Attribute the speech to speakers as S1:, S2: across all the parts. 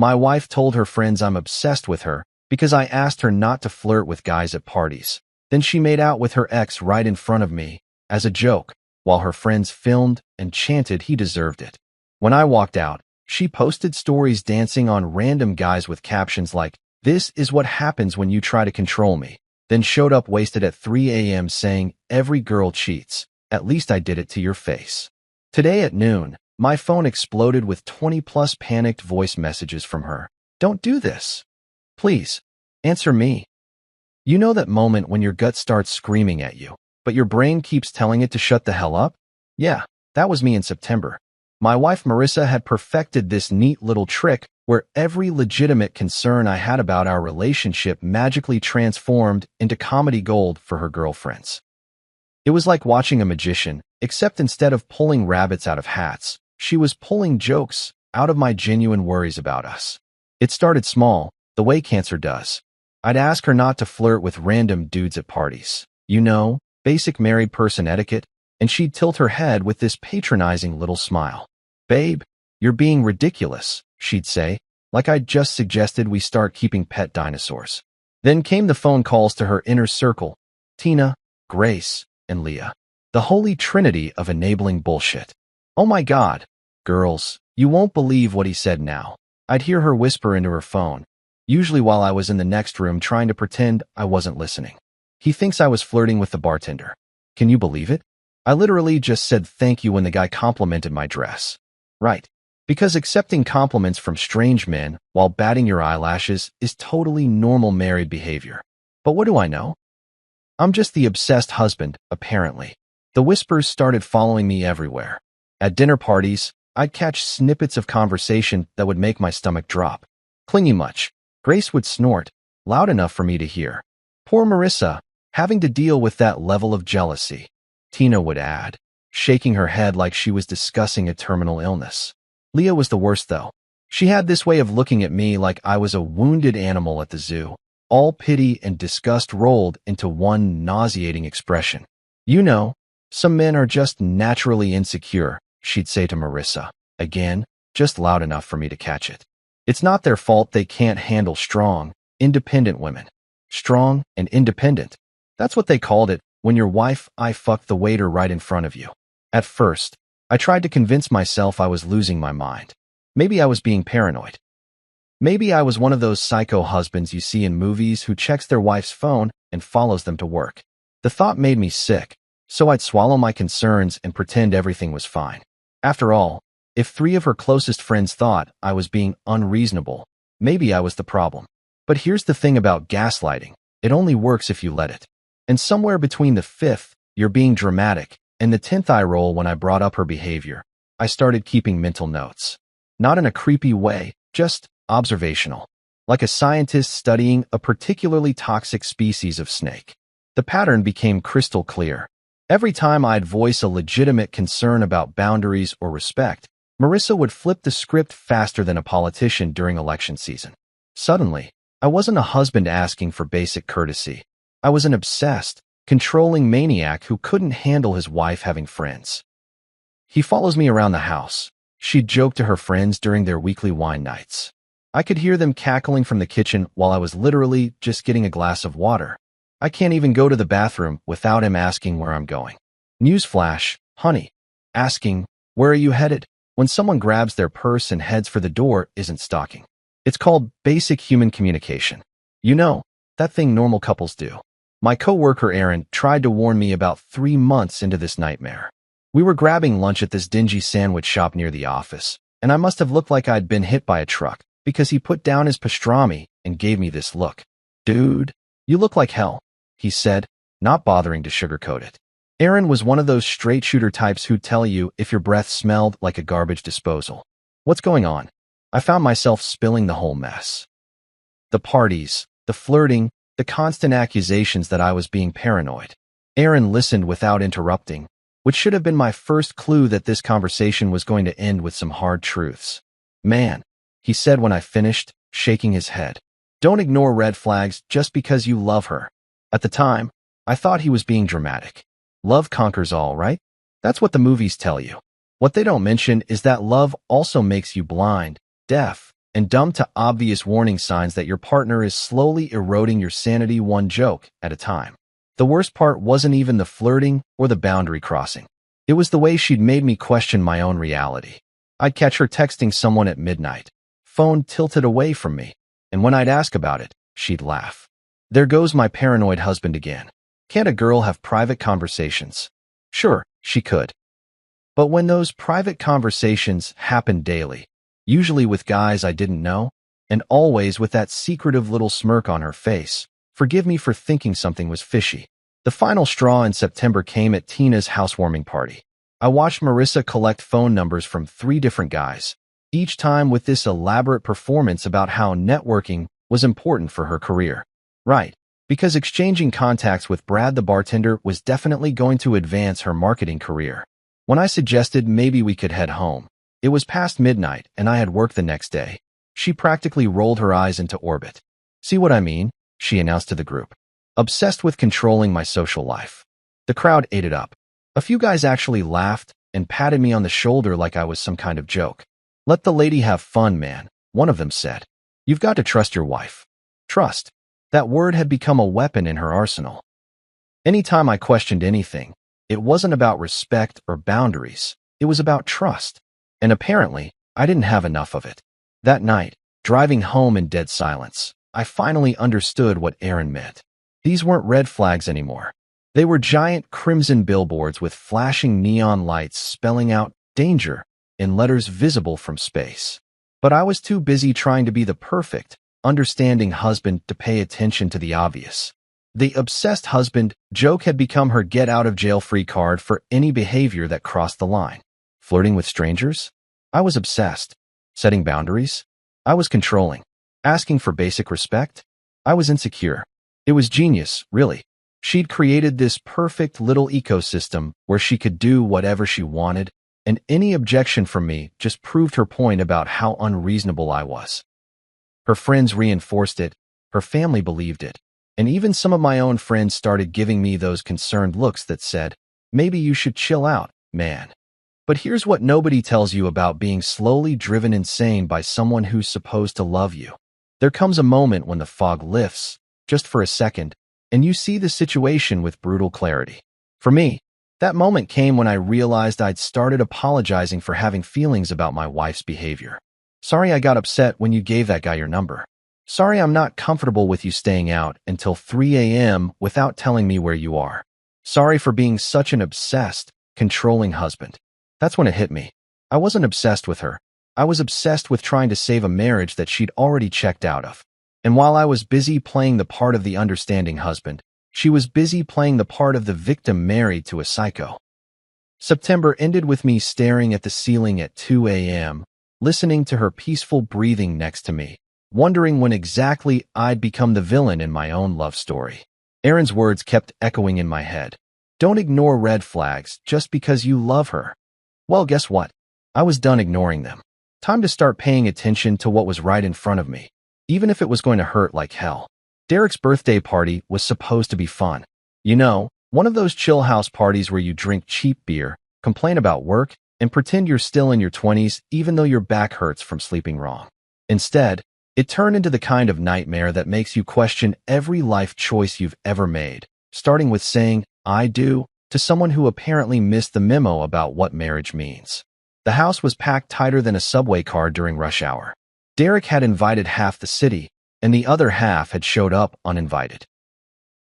S1: My wife told her friends I'm obsessed with her because I asked her not to flirt with guys at parties. Then she made out with her ex right in front of me, as a joke, while her friends filmed and chanted he deserved it. When I walked out, she posted stories dancing on random guys with captions like, "This is what happens when you try to control me," then showed up wasted at 3 a.m. saying, "Every girl cheats. At least I did it to your face." Today at noon, my phone exploded with 20-plus panicked voice messages from her. "Don't do this. Please, answer me." You know that moment when your gut starts screaming at you, but your brain keeps telling it to shut the hell up? Yeah, that was me in September. My wife Marissa had perfected this neat little trick where every legitimate concern I had about our relationship magically transformed into comedy gold for her girlfriends. It was like watching a magician, except instead of pulling rabbits out of hats, she was pulling jokes out of my genuine worries about us. It started small, the way cancer does. I'd ask her not to flirt with random dudes at parties. You know, basic married person etiquette, and she'd tilt her head with this patronizing little smile. "Babe, you're being ridiculous," she'd say, like I'd just suggested we start keeping pet dinosaurs. Then came the phone calls to her inner circle, Tina, Grace, and Leah. The holy trinity of enabling bullshit. "Oh my God, girls, you won't believe what he said now." I'd hear her whisper into her phone, usually while I was in the next room trying to pretend I wasn't listening. "He thinks I was flirting with the bartender. Can you believe it? I literally just said thank you when the guy complimented my dress." Right. Because accepting compliments from strange men while batting your eyelashes is totally normal married behavior. But what do I know? I'm just the obsessed husband, apparently. The whispers started following me everywhere. At dinner parties, I'd catch snippets of conversation that would make my stomach drop. "Clingy much?" Grace would snort, loud enough for me to hear. "Poor Marissa, having to deal with that level of jealousy," Tina would add, shaking her head like she was discussing a terminal illness. Leah was the worst, though. She had this way of looking at me like I was a wounded animal at the zoo. All pity and disgust rolled into one nauseating expression. "You know, some men are just naturally insecure," she'd say to Marissa, again, just loud enough for me to catch it. "It's not their fault they can't handle strong, independent women." Strong and independent. That's what they called it when your wife I fucked the waiter right in front of you. At first, I tried to convince myself I was losing my mind. Maybe I was being paranoid. Maybe I was one of those psycho husbands you see in movies who checks their wife's phone and follows them to work. The thought made me sick, so I'd swallow my concerns and pretend everything was fine. After all, if 3 of her closest friends thought I was being unreasonable, maybe I was the problem. But here's the thing about gaslighting. It only works if you let it. And somewhere between the 5th, "you're being dramatic," and the 10th eye roll when I brought up her behavior, I started keeping mental notes. Not in a creepy way, just observational. Like a scientist studying a particularly toxic species of snake. The pattern became crystal clear. Every time I'd voice a legitimate concern about boundaries or respect, Marissa would flip the script faster than a politician during election season. Suddenly, I wasn't a husband asking for basic courtesy. I was an obsessed, controlling maniac who couldn't handle his wife having friends. "He follows me around the house," she'd joke to her friends during their weekly wine nights. I could hear them cackling from the kitchen while I was literally just getting a glass of water. I can't even go to the bathroom without him asking where I'm going. Newsflash, honey. Asking, "Where are you headed?" when someone grabs their purse and heads for the door isn't stalking. It's called basic human communication. You know, that thing normal couples do. My coworker Aaron tried to warn me about 3 months into this nightmare. We were grabbing lunch at this dingy sandwich shop near the office, and I must have looked like I'd been hit by a truck because he put down his pastrami and gave me this look. "Dude, you look like hell," he said, not bothering to sugarcoat it. Aaron was one of those straight shooter types who'd tell you if your breath smelled like a garbage disposal. What's going on? I found myself spilling the whole mess. The parties, the flirting, the constant accusations that I was being paranoid. Aaron listened without interrupting, which should have been my first clue that this conversation was going to end with some hard truths. "Man," he said when I finished, shaking his head. "Don't ignore red flags just because you love her." At the time, I thought he was being dramatic. Love conquers all, right? That's what the movies tell you. What they don't mention is that love also makes you blind, deaf, and dumb to obvious warning signs that your partner is slowly eroding your sanity one joke at a time. The worst part wasn't even the flirting or the boundary crossing. It was the way she'd made me question my own reality. I'd catch her texting someone at midnight, phone tilted away from me, and when I'd ask about it, she'd laugh. There goes my paranoid husband again. Can't a girl have private conversations? Sure, she could. But when those private conversations happened daily, usually with guys I didn't know, and always with that secretive little smirk on her face, forgive me for thinking something was fishy. The final straw in September came at Tina's housewarming party. I watched Marissa collect phone numbers from 3 different guys, each time with this elaborate performance about how networking was important for her career. Right, because exchanging contacts with Brad the bartender was definitely going to advance her marketing career. When I suggested maybe we could head home, it was past midnight and I had work the next day. She practically rolled her eyes into orbit. See what I mean? She announced to the group. Obsessed with controlling my social life. The crowd ate it up. A few guys actually laughed and patted me on the shoulder like I was some kind of joke. Let the lady have fun, man, one of them said. You've got to trust your wife. Trust. That word had become a weapon in her arsenal. Anytime I questioned anything, it wasn't about respect or boundaries. It was about trust. And apparently, I didn't have enough of it. That night, driving home in dead silence, I finally understood what Aaron meant. These weren't red flags anymore. They were giant crimson billboards with flashing neon lights spelling out danger in letters visible from space. But I was too busy trying to be the perfect, understanding husband to pay attention to the obvious. The obsessed husband joke had become her get-out-of-jail-free card for any behavior that crossed the line. Flirting with strangers? I was obsessed. Setting boundaries? I was controlling. Asking for basic respect? I was insecure. It was genius, really. She'd created this perfect little ecosystem where she could do whatever she wanted, and any objection from me just proved her point about how unreasonable I was. Her friends reinforced it, her family believed it, and even some of my own friends started giving me those concerned looks that said, maybe you should chill out, man. But here's what nobody tells you about being slowly driven insane by someone who's supposed to love you. There comes a moment when the fog lifts, just for a second, and you see the situation with brutal clarity. For me, that moment came when I realized I'd started apologizing for having feelings about my wife's behavior. Sorry I got upset when you gave that guy your number. Sorry I'm not comfortable with you staying out until 3 a.m. without telling me where you are. Sorry for being such an obsessed, controlling husband. That's when it hit me. I wasn't obsessed with her. I was obsessed with trying to save a marriage that she'd already checked out of. And while I was busy playing the part of the understanding husband, she was busy playing the part of the victim married to a psycho. September ended with me staring at the ceiling at 2 a.m., listening to her peaceful breathing next to me, wondering when exactly I'd become the villain in my own love story. Aaron's words kept echoing in my head. Don't ignore red flags just because you love her. Well, guess what? I was done ignoring them. Time to start paying attention to what was right in front of me, even if it was going to hurt like hell. Derek's birthday party was supposed to be fun. You know, one of those chill house parties where you drink cheap beer, complain about work, and pretend you're still in your 20s even though your back hurts from sleeping wrong. Instead, it turned into the kind of nightmare that makes you question every life choice you've ever made, starting with saying, I do, to someone who apparently missed the memo about what marriage means. The house was packed tighter than a subway car during rush hour. Derek had invited half the city, and the other half had showed up uninvited.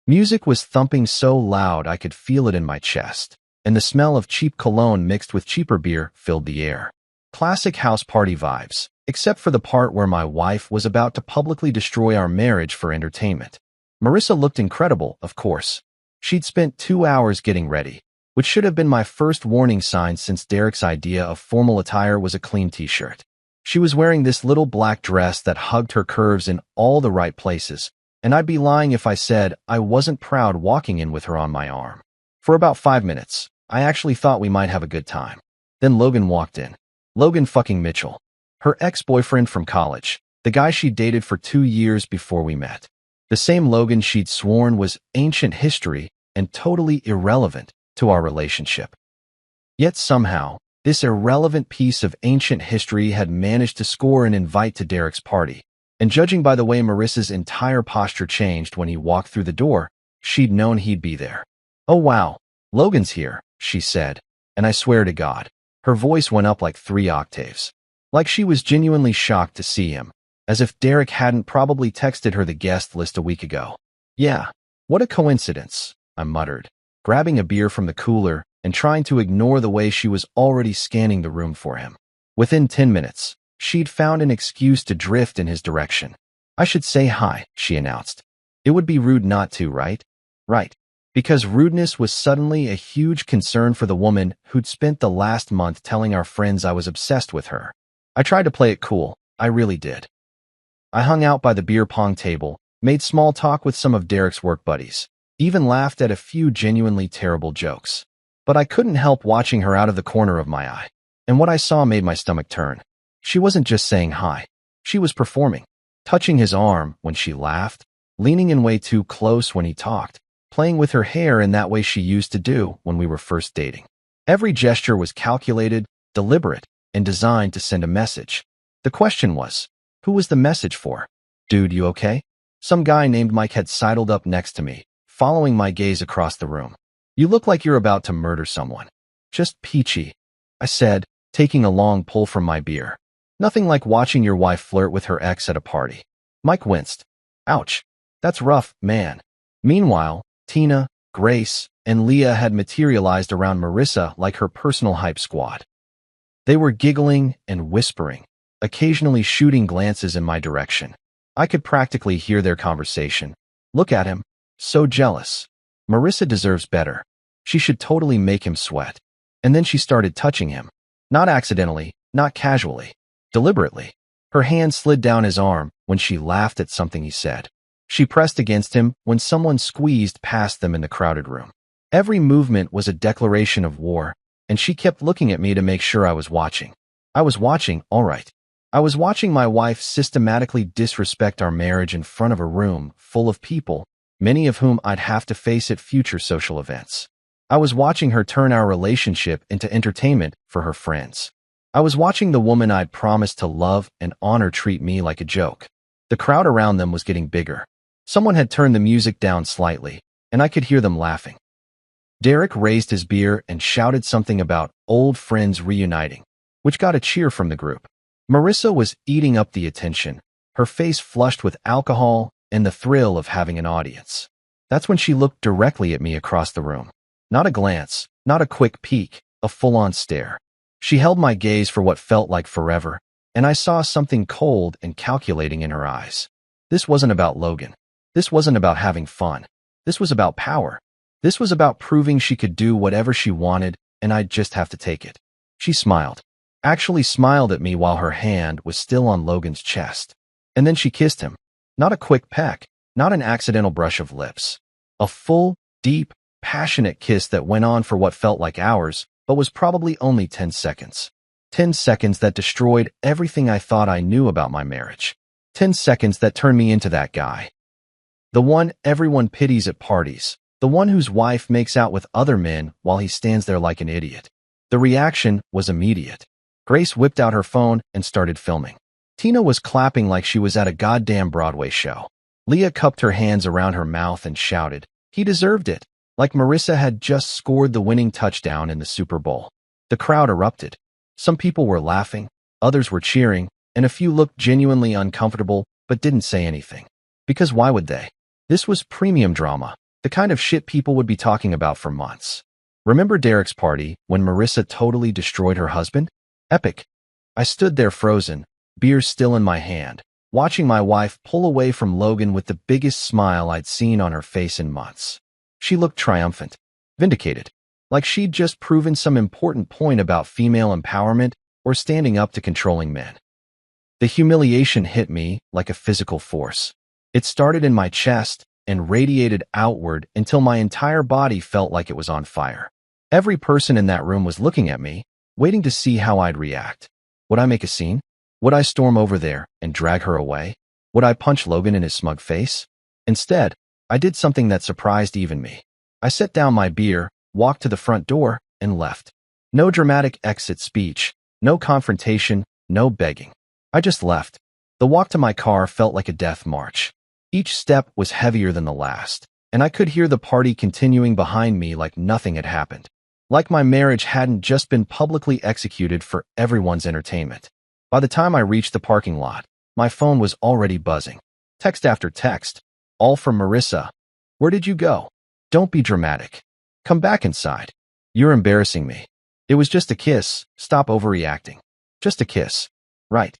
S1: Music was thumping so loud I could feel it in my chest, and the smell of cheap cologne mixed with cheaper beer filled the air. Classic house party vibes, except for the part where my wife was about to publicly destroy our marriage for entertainment. Marissa looked incredible, of course. She'd spent 2 hours getting ready, which should have been my first warning sign since Derek's idea of formal attire was a clean t-shirt. She was wearing this little black dress that hugged her curves in all the right places, and I'd be lying if I said I wasn't proud walking in with her on my arm. For about 5 minutes, I actually thought we might have a good time. Then Logan walked in. Logan fucking Mitchell. Her ex-boyfriend from college, the guy she dated for 2 years before we met. The same Logan she'd sworn was ancient history and totally irrelevant to our relationship. Yet somehow, This irrelevant piece of ancient history had managed to score an invite to Derek's party, and judging by the way Marissa's entire posture changed when he walked through the door, she'd known he'd be there. "Oh wow, Logan's here," she said, and I swear to God, her voice went up like 3 octaves. Like she was genuinely shocked to see him, as if Derek hadn't probably texted her the guest list a week ago. "Yeah, what a coincidence," I muttered, grabbing a beer from the cooler and trying to ignore the way she was already scanning the room for him. Within 10 minutes, she'd found an excuse to drift in his direction. "I should say hi," she announced. "It would be rude not to, right?" Right. Because rudeness was suddenly a huge concern for the woman who'd spent the last month telling our friends I was obsessed with her. I tried to play it cool, I really did. I hung out by the beer pong table, made small talk with some of Derek's work buddies, even laughed at a few genuinely terrible jokes. But I couldn't help watching her out of the corner of my eye, and what I saw made my stomach turn. She wasn't just saying hi. She was performing, touching his arm when she laughed, leaning in way too close when he talked, playing with her hair in that way she used to do when we were first dating. Every gesture was calculated, deliberate, and designed to send a message. The question was, who was the message for? "Dude, you okay?" Some guy named Mike had sidled up next to me, following my gaze across the room. "You look like you're about to murder someone." "Just peachy," I said, taking a long pull from my beer. "Nothing like watching your wife flirt with her ex at a party." Mike winced. "Ouch. That's rough, man." Meanwhile, Tina, Grace, and Leah had materialized around Marissa like her personal hype squad. They were giggling and whispering, occasionally shooting glances in my direction. I could practically hear their conversation. "Look at him. So jealous. Marissa deserves better. She should totally make him sweat." And then she started touching him. Not accidentally, not casually. Deliberately. Her hand slid down his arm when she laughed at something he said. She pressed against him when someone squeezed past them in the crowded room. Every movement was a declaration of war, and she kept looking at me to make sure I was watching. I was watching, all right. I was watching my wife systematically disrespect our marriage in front of a room full of people, many of whom I'd have to face at future social events. I was watching her turn our relationship into entertainment for her friends. I was watching the woman I'd promised to love and honor treat me like a joke. The crowd around them was getting bigger. Someone had turned the music down slightly, and I could hear them laughing. Derek raised his beer and shouted something about old friends reuniting, which got a cheer from the group. Marissa was eating up the attention, her face flushed with alcohol and the thrill of having an audience. That's when she looked directly at me across the room. Not a glance, not a quick peek, a full-on stare. She held my gaze for what felt like forever, and I saw something cold and calculating in her eyes. This wasn't about Logan. This wasn't about having fun. This was about power. This was about proving she could do whatever she wanted, and I'd just have to take it. She smiled. Actually smiled at me while her hand was still on Logan's chest. And then she kissed him. Not a quick peck, not an accidental brush of lips. A full, deep, passionate kiss that went on for what felt like hours, but was probably only 10 seconds. 10 seconds that destroyed everything I thought I knew about my marriage. 10 seconds that turned me into that guy. The one everyone pities at parties. The one whose wife makes out with other men while he stands there like an idiot. The reaction was immediate. Grace whipped out her phone and started filming. Tina was clapping like she was at a goddamn Broadway show. Leah cupped her hands around her mouth and shouted, "He deserved it," like Marissa had just scored the winning touchdown in the Super Bowl. The crowd erupted. Some people were laughing, others were cheering, and a few looked genuinely uncomfortable but didn't say anything. Because why would they? This was premium drama, the kind of shit people would be talking about for months. Remember Derek's party when Marissa totally destroyed her husband? Epic. I stood there frozen, beer still in my hand, watching my wife pull away from Logan with the biggest smile I'd seen on her face in months. She looked triumphant, vindicated, like she'd just proven some important point about female empowerment or standing up to controlling men. The humiliation hit me like a physical force. It started in my chest and radiated outward until my entire body felt like it was on fire. Every person in that room was looking at me, waiting to see how I'd react. Would I make a scene? Would I storm over there and drag her away? Would I punch Logan in his smug face? Instead, I did something that surprised even me. I set down my beer, walked to the front door, and left. No dramatic exit speech, no confrontation, no begging. I just left. The walk to my car felt like a death march. Each step was heavier than the last, and I could hear the party continuing behind me like nothing had happened. Like my marriage hadn't just been publicly executed for everyone's entertainment. By the time I reached the parking lot, my phone was already buzzing. Text after text, all from Marissa. Where did you go? Don't be dramatic. Come back inside. You're embarrassing me. It was just a kiss. Stop overreacting. Just a kiss. Right.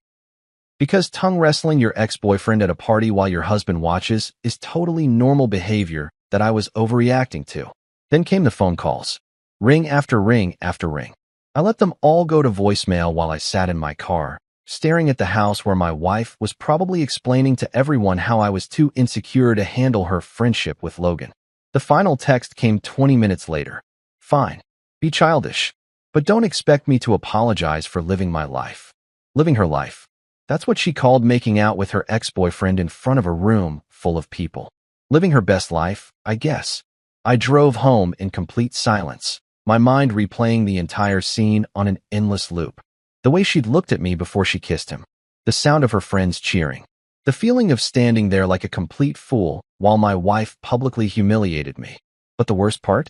S1: Because tongue wrestling your ex-boyfriend at a party while your husband watches is totally normal behavior that I was overreacting to. Then came the phone calls. Ring after ring after ring. I let them all go to voicemail while I sat in my car, staring at the house where my wife was probably explaining to everyone how I was too insecure to handle her friendship with Logan. The final text came 20 minutes later. Fine. Be childish. But don't expect me to apologize for living my life. Living her life. That's what she called making out with her ex-boyfriend in front of a room full of people. Living her best life, I guess. I drove home in complete silence, my mind replaying the entire scene on an endless loop. The way she'd looked at me before she kissed him. The sound of her friends cheering. The feeling of standing there like a complete fool while my wife publicly humiliated me. But the worst part?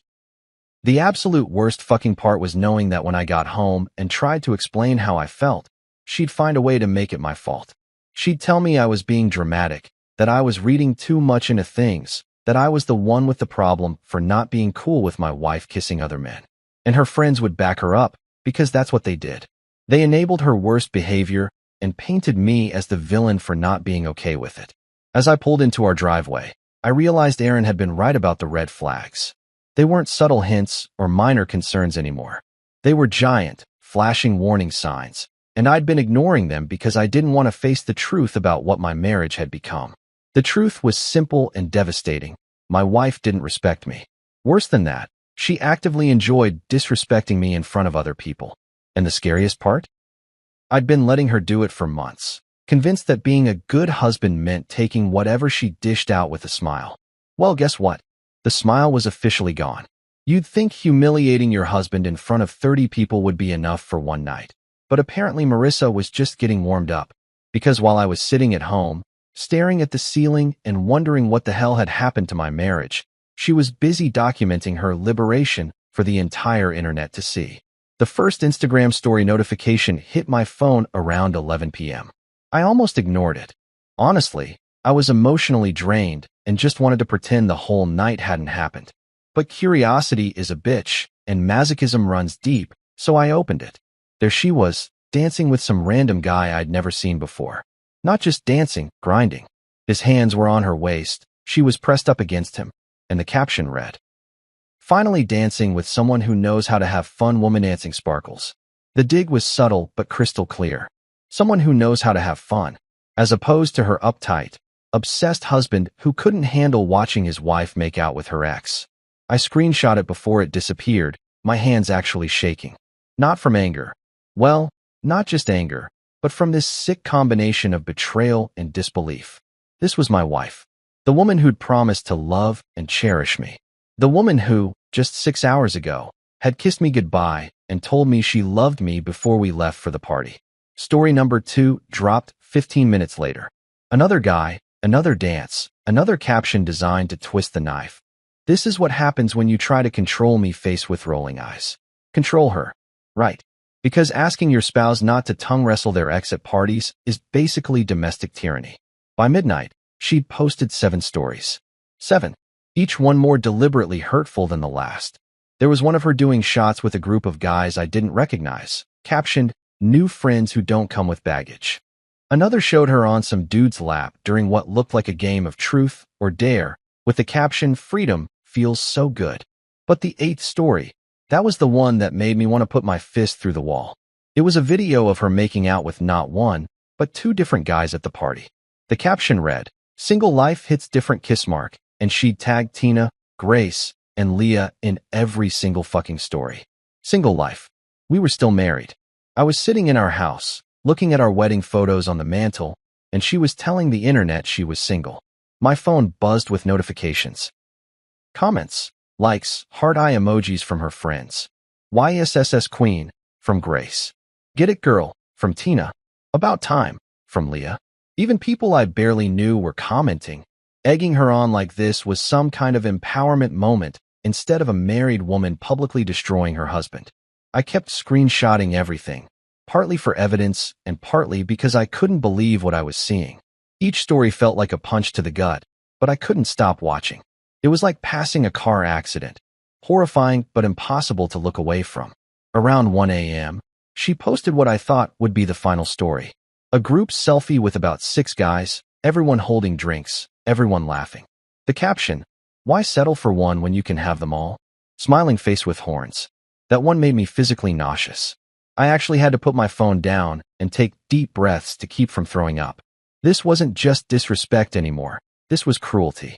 S1: The absolute worst fucking part was knowing that when I got home and tried to explain how I felt, she'd find a way to make it my fault. She'd tell me I was being dramatic, that I was reading too much into things, that I was the one with the problem for not being cool with my wife kissing other men. And her friends would back her up, because that's what they did. They enabled her worst behavior and painted me as the villain for not being okay with it. As I pulled into our driveway, I realized Aaron had been right about the red flags. They weren't subtle hints or minor concerns anymore. They were giant, flashing warning signs, and I'd been ignoring them because I didn't want to face the truth about what my marriage had become. The truth was simple and devastating. My wife didn't respect me. Worse than that, she actively enjoyed disrespecting me in front of other people. And the scariest part? I'd been letting her do it for months, convinced that being a good husband meant taking whatever she dished out with a smile. Well, guess what? The smile was officially gone. You'd think humiliating your husband in front of 30 people would be enough for one night. But apparently Marissa was just getting warmed up. Because while I was sitting at home, staring at the ceiling and wondering what the hell had happened to my marriage, she was busy documenting her liberation for the entire internet to see. The first Instagram story notification hit my phone around 11 p.m. I almost ignored it. Honestly, I was emotionally drained and just wanted to pretend the whole night hadn't happened. But curiosity is a bitch, and masochism runs deep, so I opened it. There she was, dancing with some random guy I'd never seen before. Not just dancing, grinding. His hands were on her waist, she was pressed up against him, and the caption read, "Finally dancing with someone who knows how to have fun. Woman dancing sparkles." The dig was subtle but crystal clear. Someone who knows how to have fun, as opposed to her uptight, obsessed husband who couldn't handle watching his wife make out with her ex. I screenshot it before it disappeared, my hands actually shaking. Not from anger. Well, not just anger, but from this sick combination of betrayal and disbelief. This was my wife. The woman who'd promised to love and cherish me. The woman who, just 6 hours ago, had kissed me goodbye and told me she loved me before we left for the party. Story number 2 dropped 15 minutes later. Another guy, another dance, another caption designed to twist the knife. This is what happens when you try to control me. Face with rolling eyes. Control her. Right. Because asking your spouse not to tongue wrestle their ex at parties is basically domestic tyranny. By midnight, she'd posted 7 stories. 7. Each one more deliberately hurtful than the last. There was one of her doing shots with a group of guys I didn't recognize, captioned, "New friends who don't come with baggage." Another showed her on some dude's lap during what looked like a game of truth or dare, with the caption, "Freedom feels so good." But the 8th story, that was the one that made me want to put my fist through the wall. It was a video of her making out with not one, but 2 different guys at the party. The caption read, "Single life hits different kiss mark," and she'd tagged Tina, Grace, and Leah in every single fucking story. Single life. We were still married. I was sitting in our house, looking at our wedding photos on the mantle, and she was telling the internet she was single. My phone buzzed with notifications. Comments, likes, heart eye emojis from her friends. YSSS Queen, from Grace. Get it, girl, from Tina. About time, from Leah. Even people I barely knew were commenting. Egging her on like this was some kind of empowerment moment instead of a married woman publicly destroying her husband. I kept screenshotting everything, partly for evidence and partly because I couldn't believe what I was seeing. Each story felt like a punch to the gut, but I couldn't stop watching. It was like passing a car accident, horrifying but impossible to look away from. Around 1 a.m., she posted what I thought would be the final story. A group selfie with about 6 guys, everyone holding drinks, everyone laughing. The caption, "Why settle for one when you can have them all?" Smiling face with horns. That one made me physically nauseous. I actually had to put my phone down and take deep breaths to keep from throwing up. This wasn't just disrespect anymore. This was cruelty.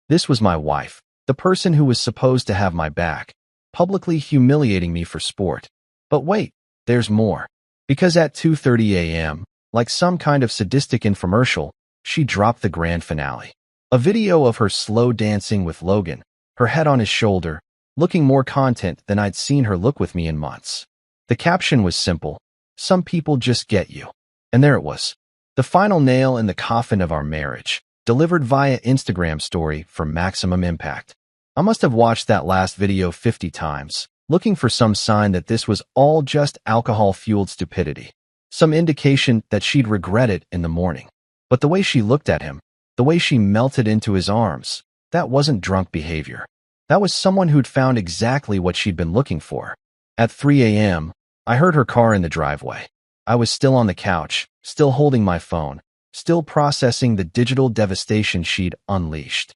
S1: This was my wife, the person who was supposed to have my back, publicly humiliating me for sport. But wait, there's more. Because at 2:30 a.m., like some kind of sadistic infomercial, she dropped the grand finale. A video of her slow dancing with Logan, her head on his shoulder, looking more content than I'd seen her look with me in months. The caption was simple: "Some people just get you." And there it was. The final nail in the coffin of our marriage, delivered via Instagram story for maximum impact. I must have watched that last video 50 times, looking for some sign that this was all just alcohol-fueled stupidity. Some indication that she'd regret it in the morning. But the way she looked at him, the way she melted into his arms, that wasn't drunk behavior. That was someone who'd found exactly what she'd been looking for. At 3 a.m., I heard her car in the driveway. I was still on the couch, still holding my phone, still processing the digital devastation she'd unleashed.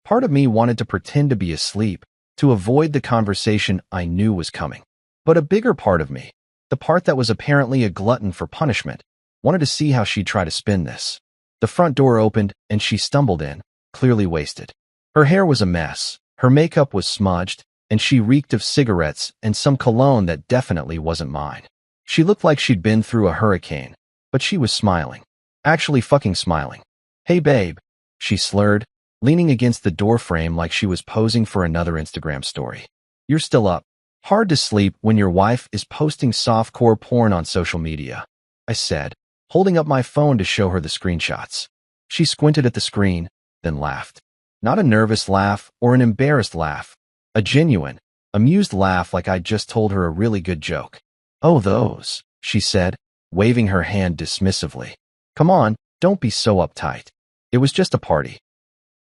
S1: Part of me wanted to pretend to be asleep, to avoid the conversation I knew was coming. But a bigger part of me, the part that was apparently a glutton for punishment, wanted to see how she'd try to spin this. The front door opened, and she stumbled in, clearly wasted. Her hair was a mess, her makeup was smudged, and she reeked of cigarettes and some cologne that definitely wasn't mine. She looked like she'd been through a hurricane, but she was smiling. Actually fucking smiling. "Hey babe," she slurred, leaning against the doorframe like she was posing for another Instagram story. "You're still up. Hard to sleep when your wife is posting softcore porn on social media," I said, holding up my phone to show her the screenshots. She squinted at the screen, then laughed. Not a nervous laugh or an embarrassed laugh. A genuine, amused laugh like I'd just told her a really good joke. "Oh, those," she said, waving her hand dismissively. "Come on, don't be so uptight. It was just a party."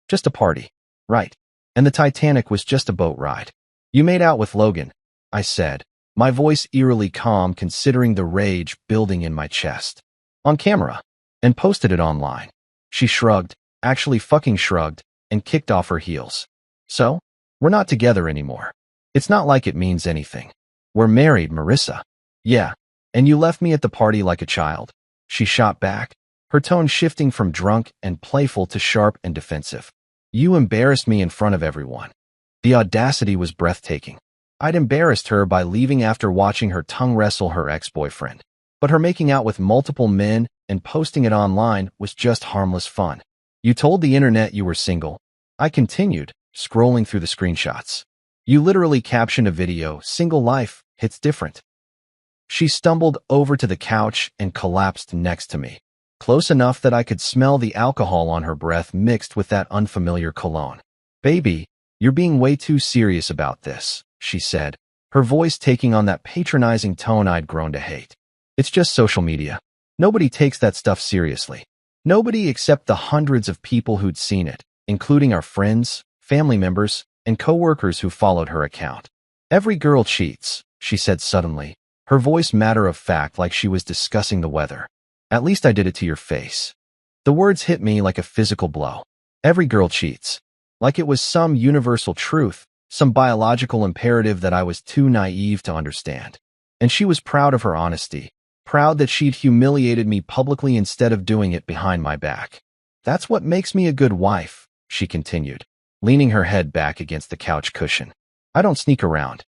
S1: Just a party. Right. And the Titanic was just a boat ride. "You made out with Logan," I said, my voice eerily calm considering the rage building in my chest. "On camera. And posted it online." She shrugged, actually fucking shrugged, and kicked off her heels. "So? We're not together anymore. It's not like it means anything. We're married, Marissa." "Yeah. And you left me at the party like a child," she shot back, her tone shifting from drunk and playful to sharp and defensive. "You embarrassed me in front of everyone." The audacity was breathtaking. I'd embarrassed her by leaving after watching her tongue wrestle her ex-boyfriend. But her making out with multiple men and posting it online was just harmless fun. "You told the internet you were single," I continued, scrolling through the screenshots. "You literally captioned a video, 'Single life, hits different.'" She stumbled over to the couch and collapsed next to me, close enough that I could smell the alcohol on her breath mixed with that unfamiliar cologne. "Baby, you're being way too serious about this," she said, her voice taking on that patronizing tone I'd grown to hate. "It's just social media. Nobody takes that stuff seriously. Nobody except the hundreds of people who'd seen it, including our friends, family members, and coworkers who followed her account. Every girl cheats," she said suddenly, her voice matter-of-fact like she was discussing the weather. "At least I did it to your face." The words hit me like a physical blow. Every girl cheats. Like it was some universal truth, some biological imperative that I was too naive to understand. And she was proud of her honesty, proud that she'd humiliated me publicly instead of doing it behind my back. "That's what makes me a good wife," she continued, leaning her head back against the couch cushion. "I don't sneak around.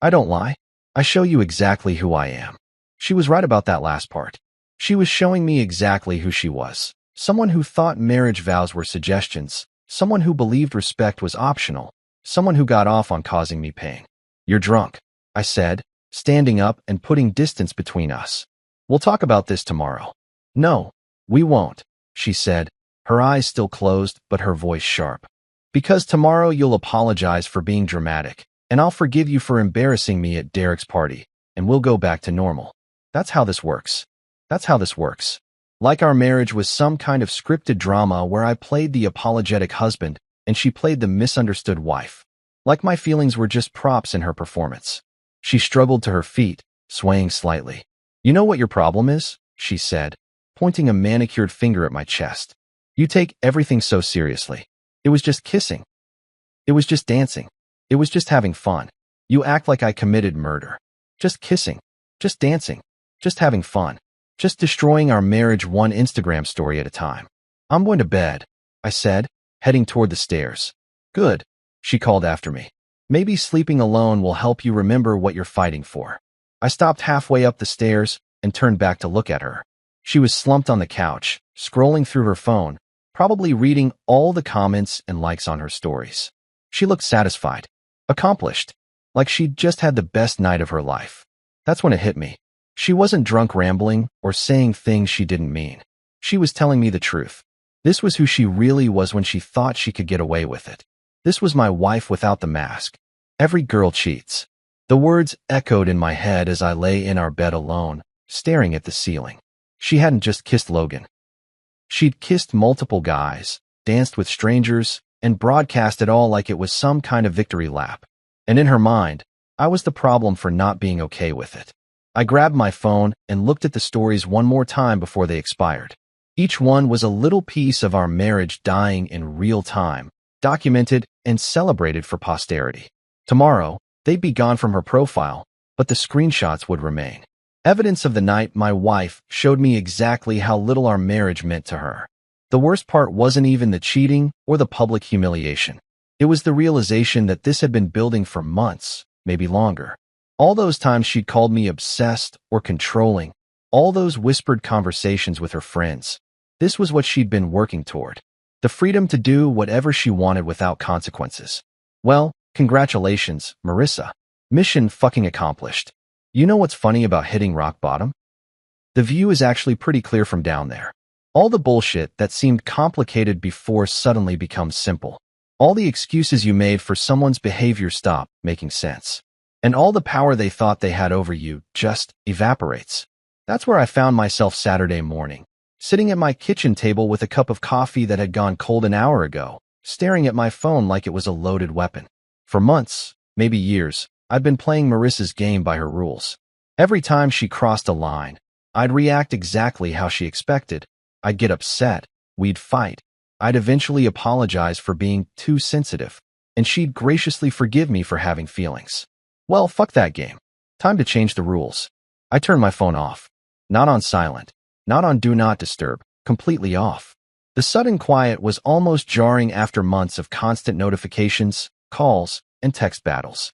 S1: I don't lie. I show you exactly who I am." She was right about that last part. She was showing me exactly who she was. Someone who thought marriage vows were suggestions, someone who believed respect was optional, someone who got off on causing me pain. You're drunk, I said, standing up and putting distance between us. We'll talk about this tomorrow. No, we won't, she said, her eyes still closed but her voice sharp. Because tomorrow you'll apologize for being dramatic, and I'll forgive you for embarrassing me at Derek's party, and we'll go back to normal. That's how this works. That's how this works. Like our marriage was some kind of scripted drama where I played the apologetic husband and she played the misunderstood wife. Like my feelings were just props in her performance. She struggled to her feet, swaying slightly. You know what your problem is? She said, pointing a manicured finger at my chest. You take everything so seriously. It was just kissing. It was just dancing. It was just having fun. You act like I committed murder. Just kissing. Just dancing. Just having fun. Just destroying our marriage one Instagram story at a time. I'm going to bed, I said, heading toward the stairs. Good, she called after me. Maybe sleeping alone will help you remember what you're fighting for. I stopped halfway up the stairs and turned back to look at her. She was slumped on the couch, scrolling through her phone, probably reading all the comments and likes on her stories. She looked satisfied, accomplished, like she'd just had the best night of her life. That's when it hit me. She wasn't drunk rambling or saying things she didn't mean. She was telling me the truth. This was who she really was when she thought she could get away with it. This was my wife without the mask. Every girl cheats. The words echoed in my head as I lay in our bed alone, staring at the ceiling. She hadn't just kissed Logan. She'd kissed multiple guys, danced with strangers, and broadcast it all like it was some kind of victory lap. And in her mind, I was the problem for not being okay with it. I grabbed my phone and looked at the stories one more time before they expired. Each one was a little piece of our marriage dying in real time, documented and celebrated for posterity. Tomorrow, they'd be gone from her profile, but the screenshots would remain. Evidence of the night my wife showed me exactly how little our marriage meant to her. The worst part wasn't even the cheating or the public humiliation. It was the realization that this had been building for months, maybe longer. All those times she'd called me obsessed or controlling, all those whispered conversations with her friends. This was what she'd been working toward. The freedom to do whatever she wanted without consequences. Well, congratulations, Marissa. Mission fucking accomplished. You know what's funny about hitting rock bottom? The view is actually pretty clear from down there. All the bullshit that seemed complicated before suddenly becomes simple. All the excuses you made for someone's behavior stop making sense. And all the power they thought they had over you just evaporates. That's where I found myself Saturday morning, sitting at my kitchen table with a cup of coffee that had gone cold an hour ago, staring at my phone like it was a loaded weapon. For months, maybe years, I'd been playing Marissa's game by her rules. Every time she crossed a line, I'd react exactly how she expected. I'd get upset, we'd fight. I'd eventually apologize for being too sensitive, and she'd graciously forgive me for having feelings. Well, fuck that game. Time to change the rules. I turned my phone off. Not on silent. Not on do not disturb. Completely off. The sudden quiet was almost jarring after months of constant notifications, calls, and text battles.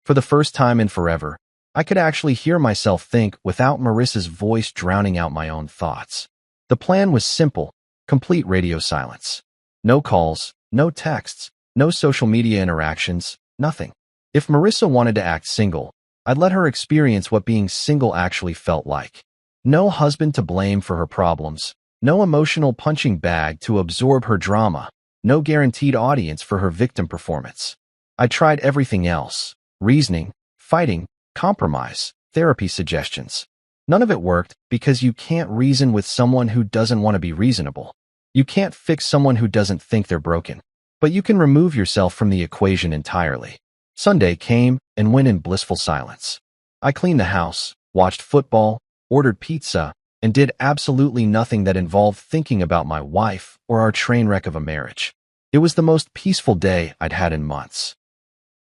S1: For the first time in forever, I could actually hear myself think without Marissa's voice drowning out my own thoughts. The plan was simple, complete radio silence. No calls, no texts, no social media interactions, nothing. If Marissa wanted to act single, I'd let her experience what being single actually felt like. No husband to blame for her problems, no emotional punching bag to absorb her drama, no guaranteed audience for her victim performance. I tried everything else: reasoning, fighting, compromise, therapy suggestions. None of it worked because you can't reason with someone who doesn't want to be reasonable. You can't fix someone who doesn't think they're broken. But you can remove yourself from the equation entirely. Sunday came and went in blissful silence. I cleaned the house, watched football, ordered pizza, and did absolutely nothing that involved thinking about my wife or our train wreck of a marriage. It was the most peaceful day I'd had in months.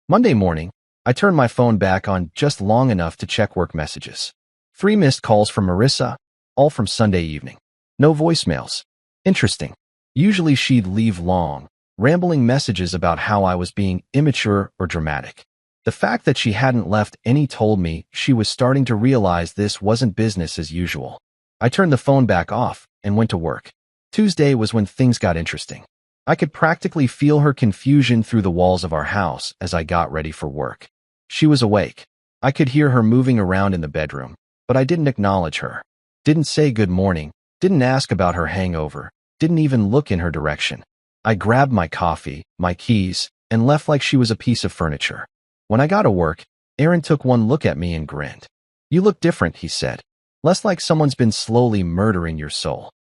S1: Monday morning, I turned my phone back on just long enough to check work messages. 3 missed calls from Marissa, all from Sunday evening. No voicemails. Interesting. Usually she'd leave long, rambling messages about how I was being immature or dramatic. The fact that she hadn't left any told me she was starting to realize this wasn't business as usual. I turned the phone back off and went to work. Tuesday was when things got interesting. I could practically feel her confusion through the walls of our house as I got ready for work. She was awake. I could hear her moving around in the bedroom, but I didn't acknowledge her. Didn't say good morning, didn't ask about her hangover, didn't even look in her direction. I grabbed my coffee, my keys, and left like she was a piece of furniture. When I got to work, Aaron took one look at me and grinned. "You look different," he said. "Less like someone's been slowly murdering your soul."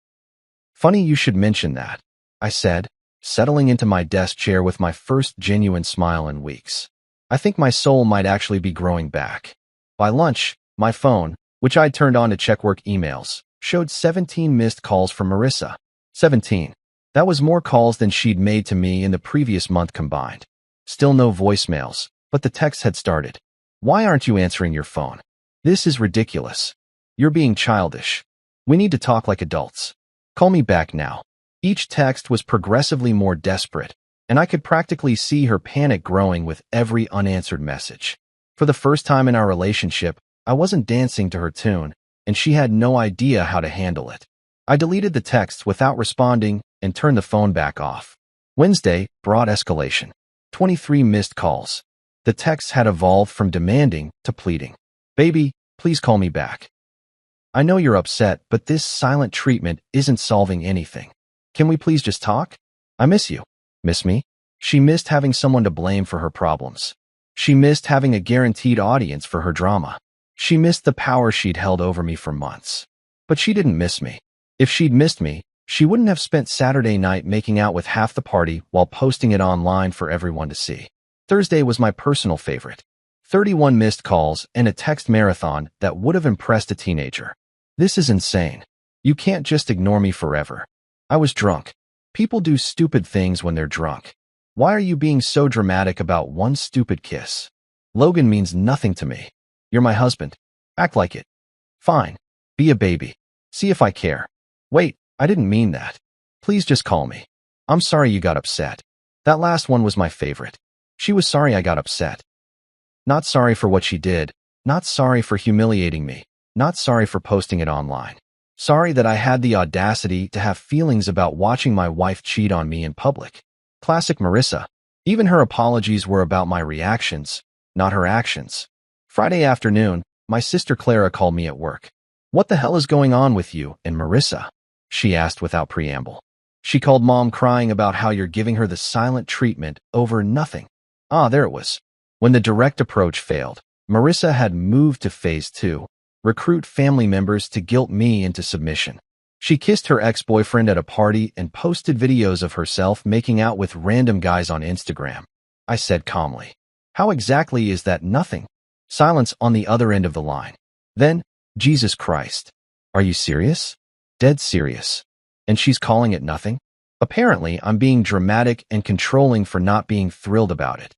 S1: "Funny you should mention that," I said, settling into my desk chair with my first genuine smile in weeks. I think my soul might actually be growing back. By lunch, my phone, which I'd turned on to check work emails, showed 17 missed calls from Marissa. 17. That was more calls than she'd made to me in the previous month combined. Still no voicemails, but the text had started. "Why aren't you answering your phone? This is ridiculous. You're being childish. We need to talk like adults. Call me back now." Each text was progressively more desperate, and I could practically see her panic growing with every unanswered message. For the first time in our relationship, I wasn't dancing to her tune, and she had no idea how to handle it. I deleted the texts without responding and turned the phone back off. Wednesday brought escalation. 23 missed calls. The texts had evolved from demanding to pleading. "Baby, please call me back. I know you're upset, but this silent treatment isn't solving anything. Can we please just talk? I miss you." Miss me? She missed having someone to blame for her problems. She missed having a guaranteed audience for her drama. She missed the power she'd held over me for months. But she didn't miss me. If she'd missed me, she wouldn't have spent Saturday night making out with half the party while posting it online for everyone to see. Thursday was my personal favorite. 31 missed calls and a text marathon that would have impressed a teenager. This is insane. You can't just ignore me forever. I was drunk. People do stupid things when they're drunk. Why are you being so dramatic about one stupid kiss? Logan means nothing to me. You're my husband. Act like it. Fine. Be a baby. See if I care. Wait, I didn't mean that. Please just call me. I'm sorry you got upset. That last one was my favorite. She was sorry I got upset. Not sorry for what she did. Not sorry for humiliating me. Not sorry for posting it online. Sorry that I had the audacity to have feelings about watching my wife cheat on me in public. Classic Marissa. Even her apologies were about my reactions, not her actions. Friday afternoon, my sister Clara called me at work. "What the hell is going on with you and Marissa?" she asked without preamble. She called Mom crying about how you're giving her the silent treatment over nothing. There it was. When the direct approach failed, Marissa had moved to phase 2. Recruit family members to guilt me into submission. She kissed her ex-boyfriend at a party and posted videos of herself making out with random guys on Instagram. I said calmly, "How exactly is that nothing?" Silence on the other end of the line. Then, "Jesus Christ. Are you serious?" "Dead serious. And she's calling it nothing?" Apparently, I'm being dramatic and controlling for not being thrilled about it.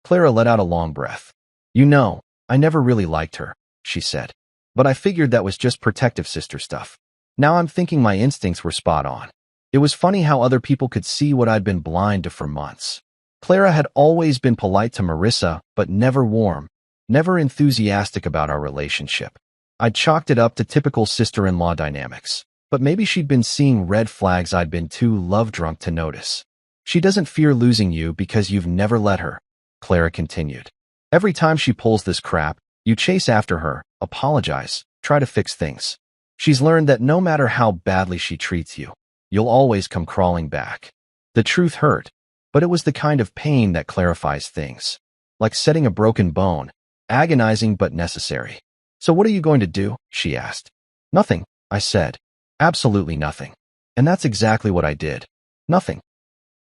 S1: Clara let out a long breath. "You know, I never really liked her," she said. "But I figured that was just protective sister stuff. Now I'm thinking my instincts were spot on. It was funny how other people could see what I'd been blind to for months." Clara had always been polite to Marissa, but never warm, never enthusiastic about our relationship. I'd chalked it up to typical sister-in-law dynamics, but maybe she'd been seeing red flags I'd been too love-drunk to notice. "She doesn't fear losing you because you've never let her," Clara continued. "Every time she pulls this crap, you chase after her, apologize, try to fix things. She's learned that no matter how badly she treats you, you'll always come crawling back." The truth hurt, but it was the kind of pain that clarifies things. Like setting a broken bone, agonizing but necessary. "So what are you going to do?" she asked. "Nothing," I said. "Absolutely nothing." And that's exactly what I did. Nothing.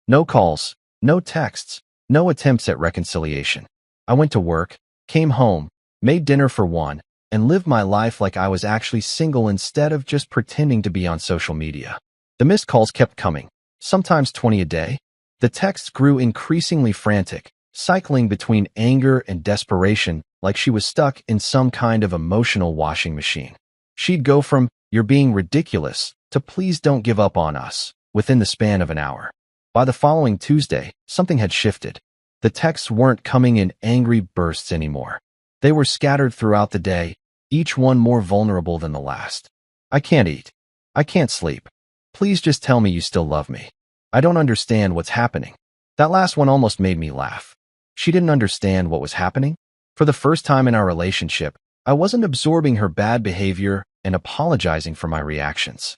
S1: No calls, no texts, no attempts at reconciliation. I went to work, came home, made dinner for one, and lived my life like I was actually single instead of just pretending to be on social media. The missed calls kept coming, sometimes 20 a day. The texts grew increasingly frantic, cycling between anger and desperation like she was stuck in some kind of emotional washing machine. She'd go from, "You're being ridiculous," to "Please don't give up on us," within the span of an hour. By the following Tuesday, something had shifted. The texts weren't coming in angry bursts anymore. They were scattered throughout the day, each one more vulnerable than the last. "I can't eat. I can't sleep. Please just tell me you still love me. I don't understand what's happening." That last one almost made me laugh. She didn't understand what was happening? For the first time in our relationship, I wasn't absorbing her bad behavior and apologizing for my reactions.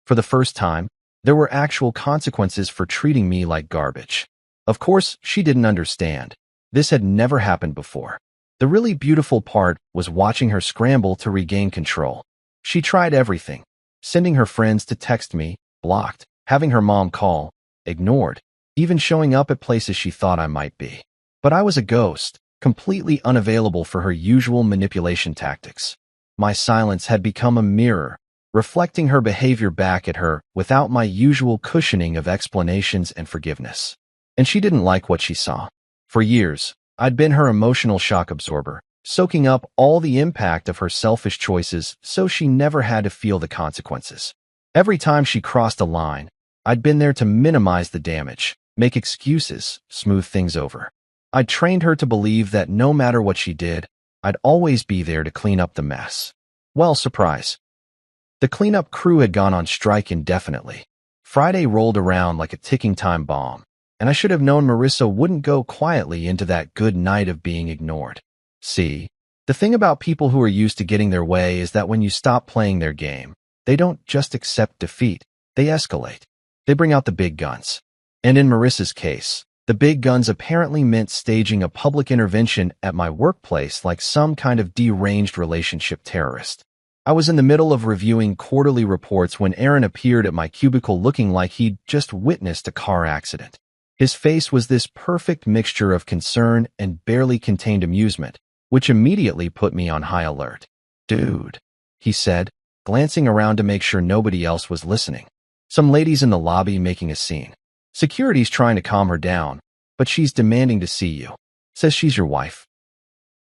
S1: For the first time, there were actual consequences for treating me like garbage. Of course, she didn't understand. This had never happened before. The really beautiful part was watching her scramble to regain control. She tried everything, sending her friends to text me, blocked, having her mom call, ignored, even showing up at places she thought I might be. But I was a ghost, completely unavailable for her usual manipulation tactics. My silence had become a mirror, reflecting her behavior back at her without my usual cushioning of explanations and forgiveness. And she didn't like what she saw. For years, I'd been her emotional shock absorber, soaking up all the impact of her selfish choices so she never had to feel the consequences. Every time she crossed a line, I'd been there to minimize the damage, make excuses, smooth things over. I'd trained her to believe that no matter what she did, I'd always be there to clean up the mess. Well, surprise. The cleanup crew had gone on strike indefinitely. Friday rolled around like a ticking time bomb, and I should have known Marissa wouldn't go quietly into that good night of being ignored. See, the thing about people who are used to getting their way is that when you stop playing their game, they don't just accept defeat, they escalate. They bring out the big guns. And in Marissa's case, the big guns apparently meant staging a public intervention at my workplace like some kind of deranged relationship terrorist. I was in the middle of reviewing quarterly reports when Aaron appeared at my cubicle looking like he'd just witnessed a car accident. His face was this perfect mixture of concern and barely contained amusement, which immediately put me on high alert. "Dude," he said, glancing around to make sure nobody else was listening. "Some lady's in the lobby making a scene. Security's trying to calm her down, but she's demanding to see you. Says she's your wife."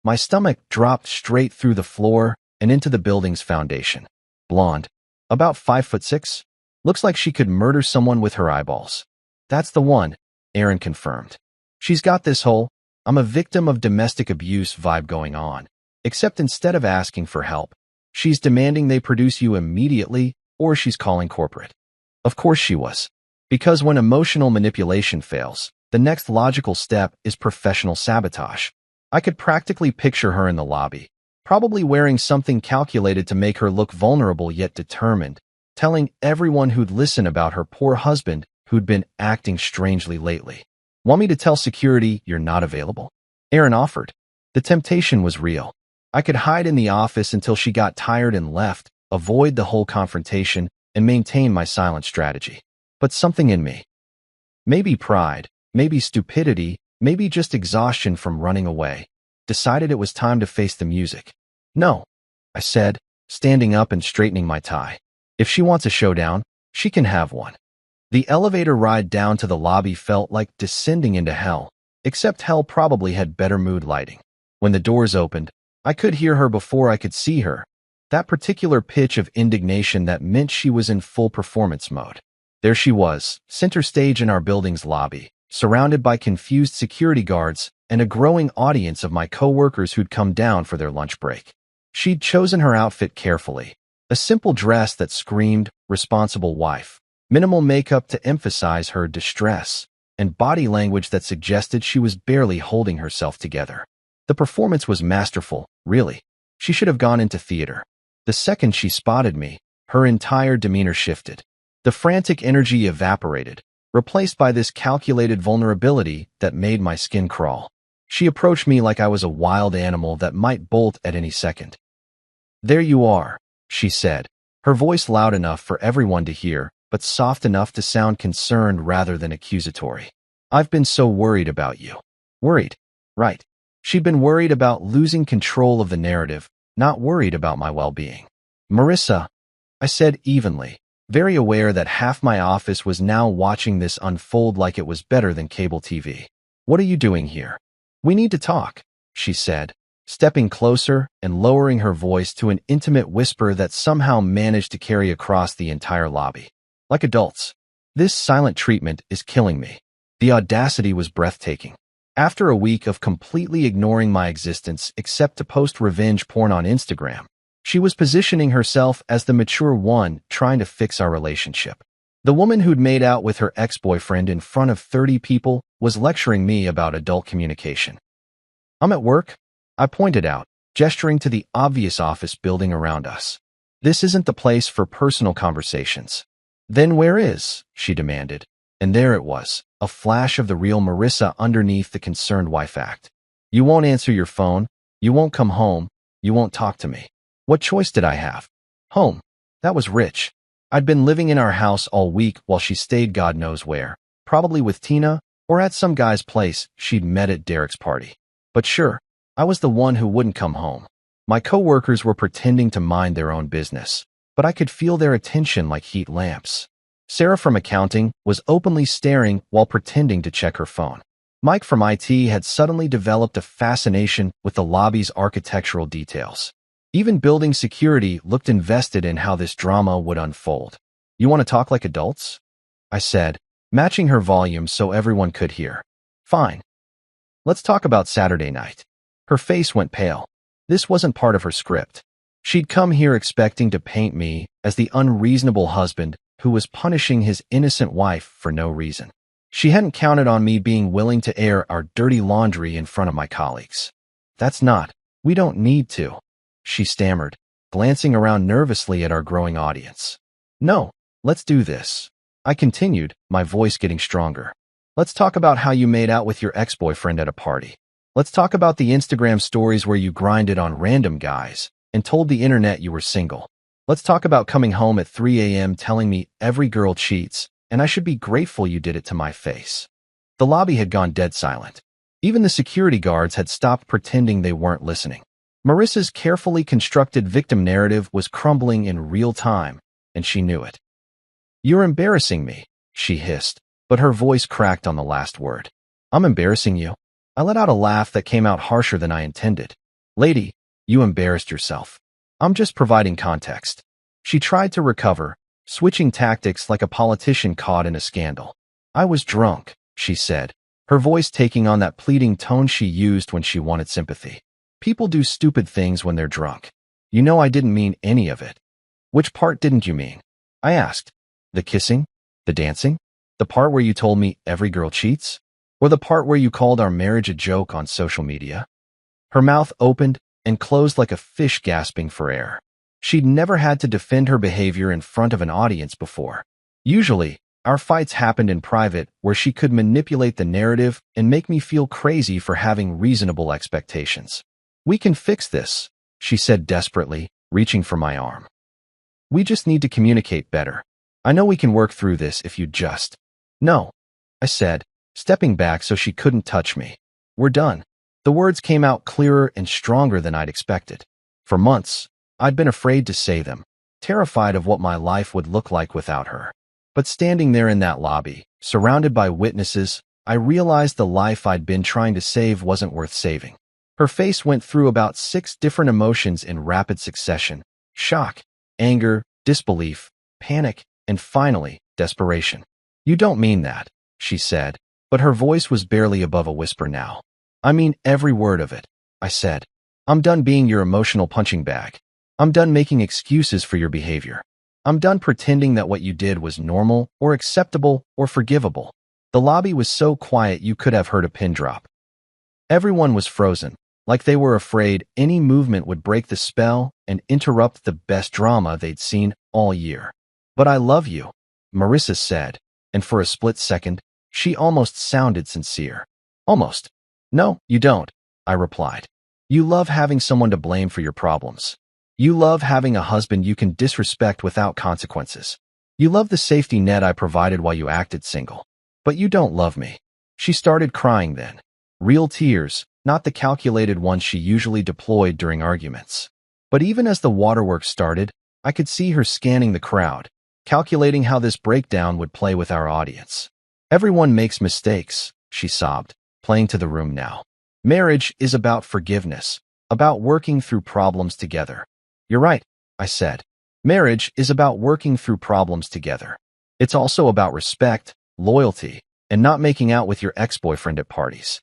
S1: My stomach dropped straight through the floor and into the building's foundation. Blonde, about 5'6", looks like she could murder someone with her eyeballs. "That's the one," Aaron confirmed. "She's got this whole, I'm a victim of domestic abuse vibe going on, except instead of asking for help, she's demanding they produce you immediately or she's calling corporate." Of course she was. Because when emotional manipulation fails, the next logical step is professional sabotage. I could practically picture her in the lobby, probably wearing something calculated to make her look vulnerable yet determined, telling everyone who'd listen about her poor husband who'd been acting strangely lately. "Want me to tell security you're not available?" Aaron offered. The temptation was real. I could hide in the office until she got tired and left, avoid the whole confrontation, and maintain my silent strategy. But something in me, maybe pride, maybe stupidity, maybe just exhaustion from running away, decided it was time to face the music. "No," I said, standing up and straightening my tie. "If she wants a showdown, she can have one." The elevator ride down to the lobby felt like descending into hell, except hell probably had better mood lighting. When the doors opened, I could hear her before I could see her, that particular pitch of indignation that meant she was in full performance mode. There she was, center stage in our building's lobby, surrounded by confused security guards and a growing audience of my coworkers who'd come down for their lunch break. She'd chosen her outfit carefully, a simple dress that screamed, responsible wife, minimal makeup to emphasize her distress, and body language that suggested she was barely holding herself together. The performance was masterful, really. She should have gone into theater. The second she spotted me, her entire demeanor shifted. The frantic energy evaporated, replaced by this calculated vulnerability that made my skin crawl. She approached me like I was a wild animal that might bolt at any second. "There you are," she said, her voice loud enough for everyone to hear, but soft enough to sound concerned rather than accusatory. "I've been so worried about you." Worried, right. She'd been worried about losing control of the narrative, not worried about my well-being. "Marissa," I said evenly, very aware that half my office was now watching this unfold like it was better than cable TV. "What are you doing here?" "We need to talk," she said, stepping closer and lowering her voice to an intimate whisper that somehow managed to carry across the entire lobby. Like adults. This silent treatment is killing me. The audacity was breathtaking. After a week of completely ignoring my existence except to post revenge porn on Instagram, she was positioning herself as the mature one trying to fix our relationship. The woman who'd made out with her ex-boyfriend in front of 30 people was lecturing me about adult communication. "I'm at work," I pointed out, gesturing to the obvious office building around us. This isn't the place for personal conversations. Then where is? She demanded. And there it was, a flash of the real Marissa underneath the concerned wife act. You won't answer your phone, you won't come home, you won't talk to me. What choice did I have? Home. That was rich. I'd been living in our house all week while she stayed God knows where, probably with Tina, or at some guy's place she'd met at Derek's party. But sure, I was the one who wouldn't come home. My coworkers were pretending to mind their own business, but I could feel their attention like heat lamps. Sarah from accounting was openly staring while pretending to check her phone. Mike from IT had suddenly developed a fascination with the lobby's architectural details. Even building security looked invested in how this drama would unfold. You want to talk like adults? I said, matching her volume so everyone could hear. Fine. Let's talk about Saturday night. Her face went pale. This wasn't part of her script. She'd come here expecting to paint me as the unreasonable husband who was punishing his innocent wife for no reason. She hadn't counted on me being willing to air our dirty laundry in front of my colleagues. We don't need to, she stammered, glancing around nervously at our growing audience. No, let's do this. I continued, my voice getting stronger. Let's talk about how you made out with your ex-boyfriend at a party. Let's talk about the Instagram stories where you grinded on random guys and told the internet you were single. Let's talk about coming home at 3 a.m. telling me every girl cheats, and I should be grateful you did it to my face. The lobby had gone dead silent. Even the security guards had stopped pretending they weren't listening. Marissa's carefully constructed victim narrative was crumbling in real time, and she knew it. You're embarrassing me, she hissed, but her voice cracked on the last word. I'm embarrassing you? I let out a laugh that came out harsher than I intended. Lady, you embarrassed yourself. I'm just providing context. She tried to recover, switching tactics like a politician caught in a scandal. I was drunk, she said, her voice taking on that pleading tone she used when she wanted sympathy. People do stupid things when they're drunk. You know I didn't mean any of it. Which part didn't you mean? I asked. The kissing? The dancing? The part where you told me every girl cheats? Or the part where you called our marriage a joke on social media? Her mouth opened and closed like a fish gasping for air. She'd never had to defend her behavior in front of an audience before. Usually, our fights happened in private where she could manipulate the narrative and make me feel crazy for having reasonable expectations. We can fix this, she said desperately, reaching for my arm. We just need to communicate better. I know we can work through this if you just... No, I said, stepping back so she couldn't touch me. We're done. The words came out clearer and stronger than I'd expected. For months, I'd been afraid to say them, terrified of what my life would look like without her. But standing there in that lobby, surrounded by witnesses, I realized the life I'd been trying to save wasn't worth saving. Her face went through about 6 different emotions in rapid succession: shock, anger, disbelief, panic, and finally, desperation. You don't mean that, she said, but her voice was barely above a whisper now. I mean every word of it, I said. I'm done being your emotional punching bag. I'm done making excuses for your behavior. I'm done pretending that what you did was normal or acceptable or forgivable. The lobby was so quiet you could have heard a pin drop. Everyone was frozen, like they were afraid any movement would break the spell and interrupt the best drama they'd seen all year. But I love you, Marissa said, and for a split second, she almost sounded sincere. Almost. No, you don't, I replied. You love having someone to blame for your problems. You love having a husband you can disrespect without consequences. You love the safety net I provided while you acted single. But you don't love me. She started crying then. Real tears, not the calculated ones she usually deployed during arguments. But even as the waterworks started, I could see her scanning the crowd, calculating how this breakdown would play with our audience. Everyone makes mistakes, she sobbed, playing to the room now. Marriage is about forgiveness, about working through problems together. You're right, I said. Marriage is about working through problems together. It's also about respect, loyalty, and not making out with your ex-boyfriend at parties.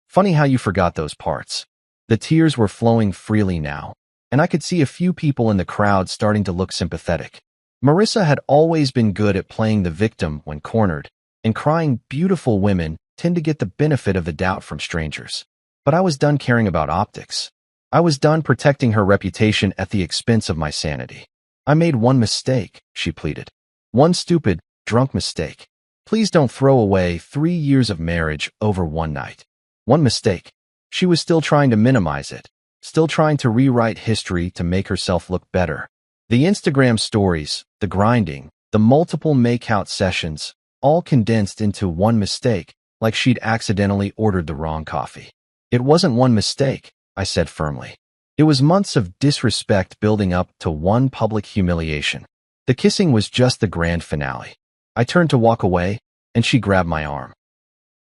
S1: Funny how you forgot those parts. The tears were flowing freely now, and I could see a few people in the crowd starting to look sympathetic. Marissa had always been good at playing the victim when cornered, and crying beautiful women tend to get the benefit of the doubt from strangers. But I was done caring about optics. I was done protecting her reputation at the expense of my sanity. I made one mistake, she pleaded. One stupid, drunk mistake. Please don't throw away 3 years of marriage over one night. One mistake. She was still trying to minimize it, still trying to rewrite history to make herself look better. The Instagram stories, the grinding, the multiple make-out sessions, all condensed into one mistake, like she'd accidentally ordered the wrong coffee. It wasn't one mistake, I said firmly. It was months of disrespect building up to one public humiliation. The kissing was just the grand finale. I turned to walk away, and she grabbed my arm.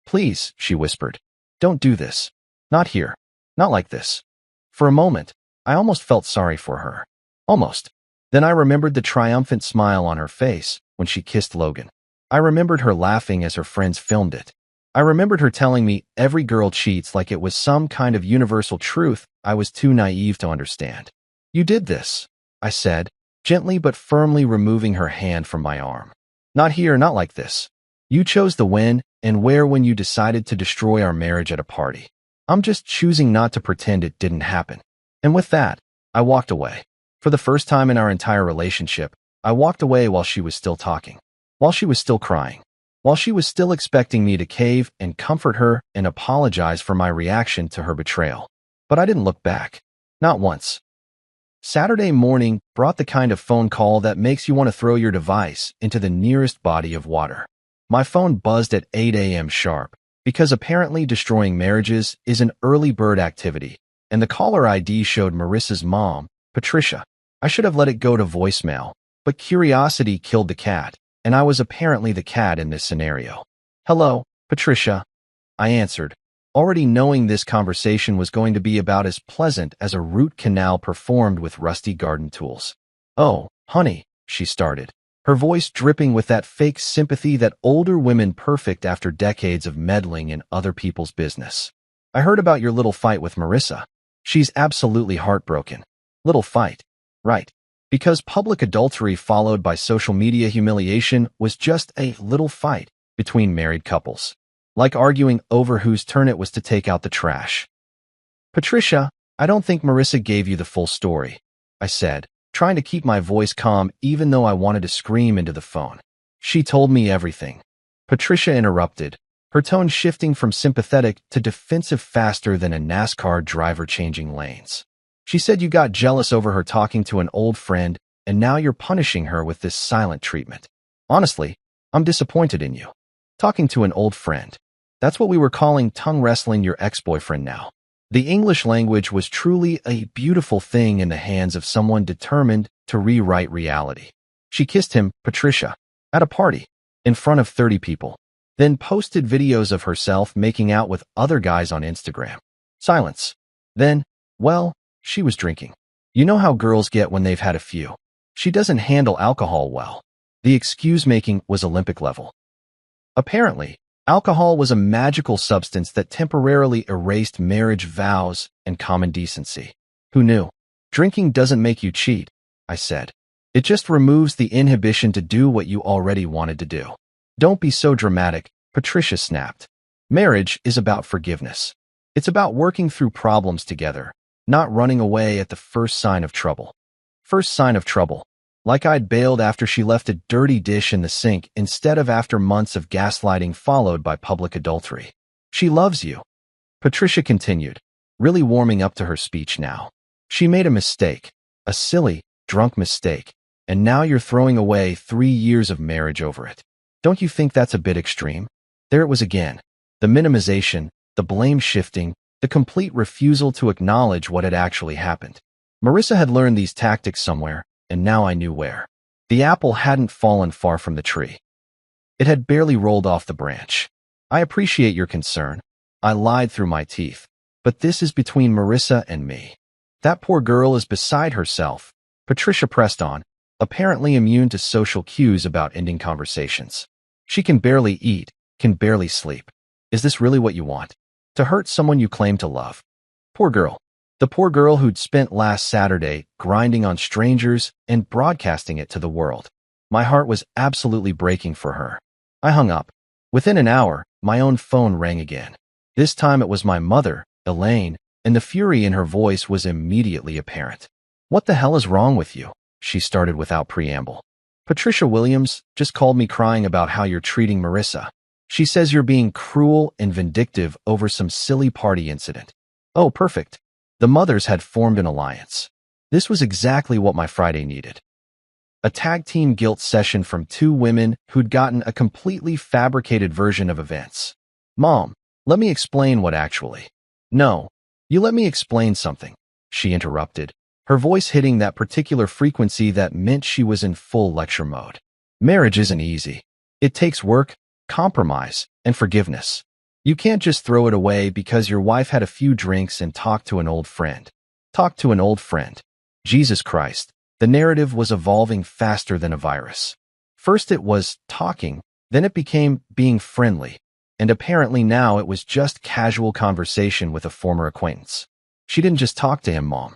S1: Please, she whispered. Don't do this. Not here. Not like this. For a moment, I almost felt sorry for her. Almost. Then I remembered the triumphant smile on her face when she kissed Logan. I remembered her laughing as her friends filmed it. I remembered her telling me every girl cheats like it was some kind of universal truth I was too naive to understand. You did this, I said, gently but firmly removing her hand from my arm. Not here, not like this. You chose the when and where when you decided to destroy our marriage at a party. I'm just choosing not to pretend it didn't happen. And with that, I walked away. For the first time in our entire relationship, I walked away while she was still talking, while she was still crying, while she was still expecting me to cave and comfort her and apologize for my reaction to her betrayal. But I didn't look back. Not once. Saturday morning brought the kind of phone call that makes you want to throw your device into the nearest body of water. My phone buzzed at 8 a.m. sharp, because apparently destroying marriages is an early bird activity, and the caller ID showed Marissa's mom, Patricia. I should have let it go to voicemail, but curiosity killed the cat, and I was apparently the cat in this scenario. Hello, Patricia, I answered, already knowing this conversation was going to be about as pleasant as a root canal performed with rusty garden tools. Oh, honey, she started, her voice dripping with that fake sympathy that older women perfect after decades of meddling in other people's business. I heard about your little fight with Marissa. She's absolutely heartbroken. Little fight. Right. Because public adultery followed by social media humiliation was just a little fight between married couples. Like arguing over whose turn it was to take out the trash. Patricia, I don't think Marissa gave you the full story, I said, trying to keep my voice calm even though I wanted to scream into the phone. She told me everything. Patricia interrupted, her tone shifting from sympathetic to defensive faster than a NASCAR driver changing lanes. She said you got jealous over her talking to an old friend, and now you're punishing her with this silent treatment. Honestly, I'm disappointed in you. Talking to an old friend. That's what we were calling tongue wrestling your ex-boyfriend now. The English language was truly a beautiful thing in the hands of someone determined to rewrite reality. She kissed him, Patricia, at a party, in front of 30 people, then posted videos of herself making out with other guys on Instagram. Silence. Then, well, she was drinking. You know how girls get when they've had a few. She doesn't handle alcohol well. The excuse-making was Olympic level. Apparently, alcohol was a magical substance that temporarily erased marriage vows and common decency. Who knew? Drinking doesn't make you cheat, I said. It just removes the inhibition to do what you already wanted to do. Don't be so dramatic, Patricia snapped. Marriage is about forgiveness. It's about working through problems together, not running away at the first sign of trouble. First sign of trouble. Like I'd bailed after she left a dirty dish in the sink instead of after months of gaslighting followed by public adultery. She loves you. Patricia continued, really warming up to her speech now. She made a mistake, a silly, drunk mistake, and now you're throwing away 3 years of marriage over it. Don't you think that's a bit extreme? There it was again. The minimization, the blame shifting, the complete refusal to acknowledge what had actually happened. Marissa had learned these tactics somewhere, and now I knew where. The apple hadn't fallen far from the tree. It had barely rolled off the branch. I appreciate your concern. I lied through my teeth. But this is between Marissa and me. That poor girl is beside herself. Patricia pressed on, apparently immune to social cues about ending conversations. She can barely eat, can barely sleep. Is this really what you want? To hurt someone you claim to love? Poor girl. The poor girl who'd spent last Saturday grinding on strangers and broadcasting it to the world. My heart was absolutely breaking for her. I hung up. Within an hour, my own phone rang again. This time it was my mother, Elaine, and the fury in her voice was immediately apparent. What the hell is wrong with you? She started without preamble. Patricia Williams just called me crying about how you're treating Marissa. She says you're being cruel and vindictive over some silly party incident. Oh, perfect. The mothers had formed an alliance. This was exactly what my Friday needed. A tag team guilt session from two women who'd gotten a completely fabricated version of events. Mom, let me explain what actually. No, you let me explain something, she interrupted, her voice hitting that particular frequency that meant she was in full lecture mode. Marriage isn't easy. It takes work, compromise, and forgiveness. You can't just throw it away because your wife had a few drinks and talked to an old friend. Talk to an old friend. Jesus Christ, the narrative was evolving faster than a virus. First it was talking, then it became being friendly, and apparently now it was just casual conversation with a former acquaintance. She didn't just talk to him, Mom.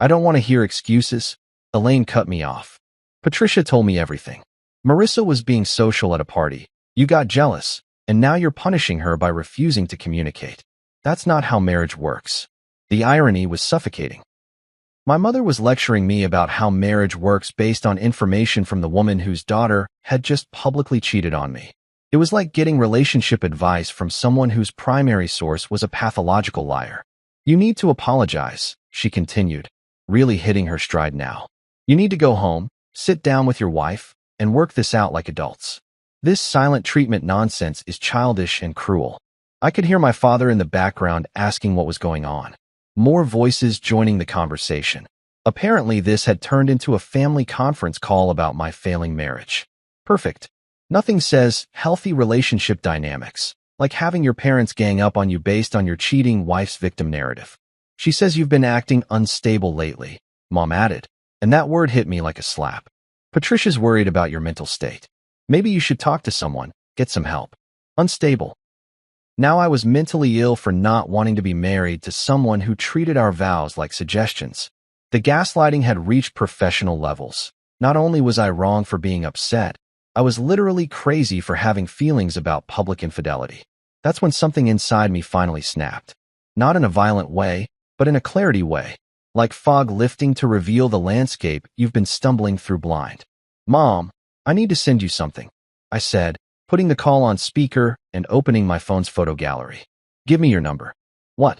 S1: I don't want to hear excuses. Elaine cut me off. Patricia told me everything. Marissa was being social at a party. You got jealous, and now you're punishing her by refusing to communicate. That's not how marriage works. The irony was suffocating. My mother was lecturing me about how marriage works based on information from the woman whose daughter had just publicly cheated on me. It was like getting relationship advice from someone whose primary source was a pathological liar. You need to apologize, she continued, really hitting her stride now. You need to go home, sit down with your wife, and work this out like adults. This silent treatment nonsense is childish and cruel. I could hear my father in the background asking what was going on. More voices joining the conversation. Apparently, this had turned into a family conference call about my failing marriage. Perfect. Nothing says healthy relationship dynamics, like having your parents gang up on you based on your cheating wife's victim narrative. She says you've been acting unstable lately, Mom added, and that word hit me like a slap. Patricia's worried about your mental state. Maybe you should talk to someone, get some help. Unstable. Now I was mentally ill for not wanting to be married to someone who treated our vows like suggestions. The gaslighting had reached professional levels. Not only was I wrong for being upset, I was literally crazy for having feelings about public infidelity. That's when something inside me finally snapped. Not in a violent way, but in a clarity way. Like fog lifting to reveal the landscape you've been stumbling through blind. Mom, I need to send you something, I said, putting the call on speaker and opening my phone's photo gallery. Give me your number. What?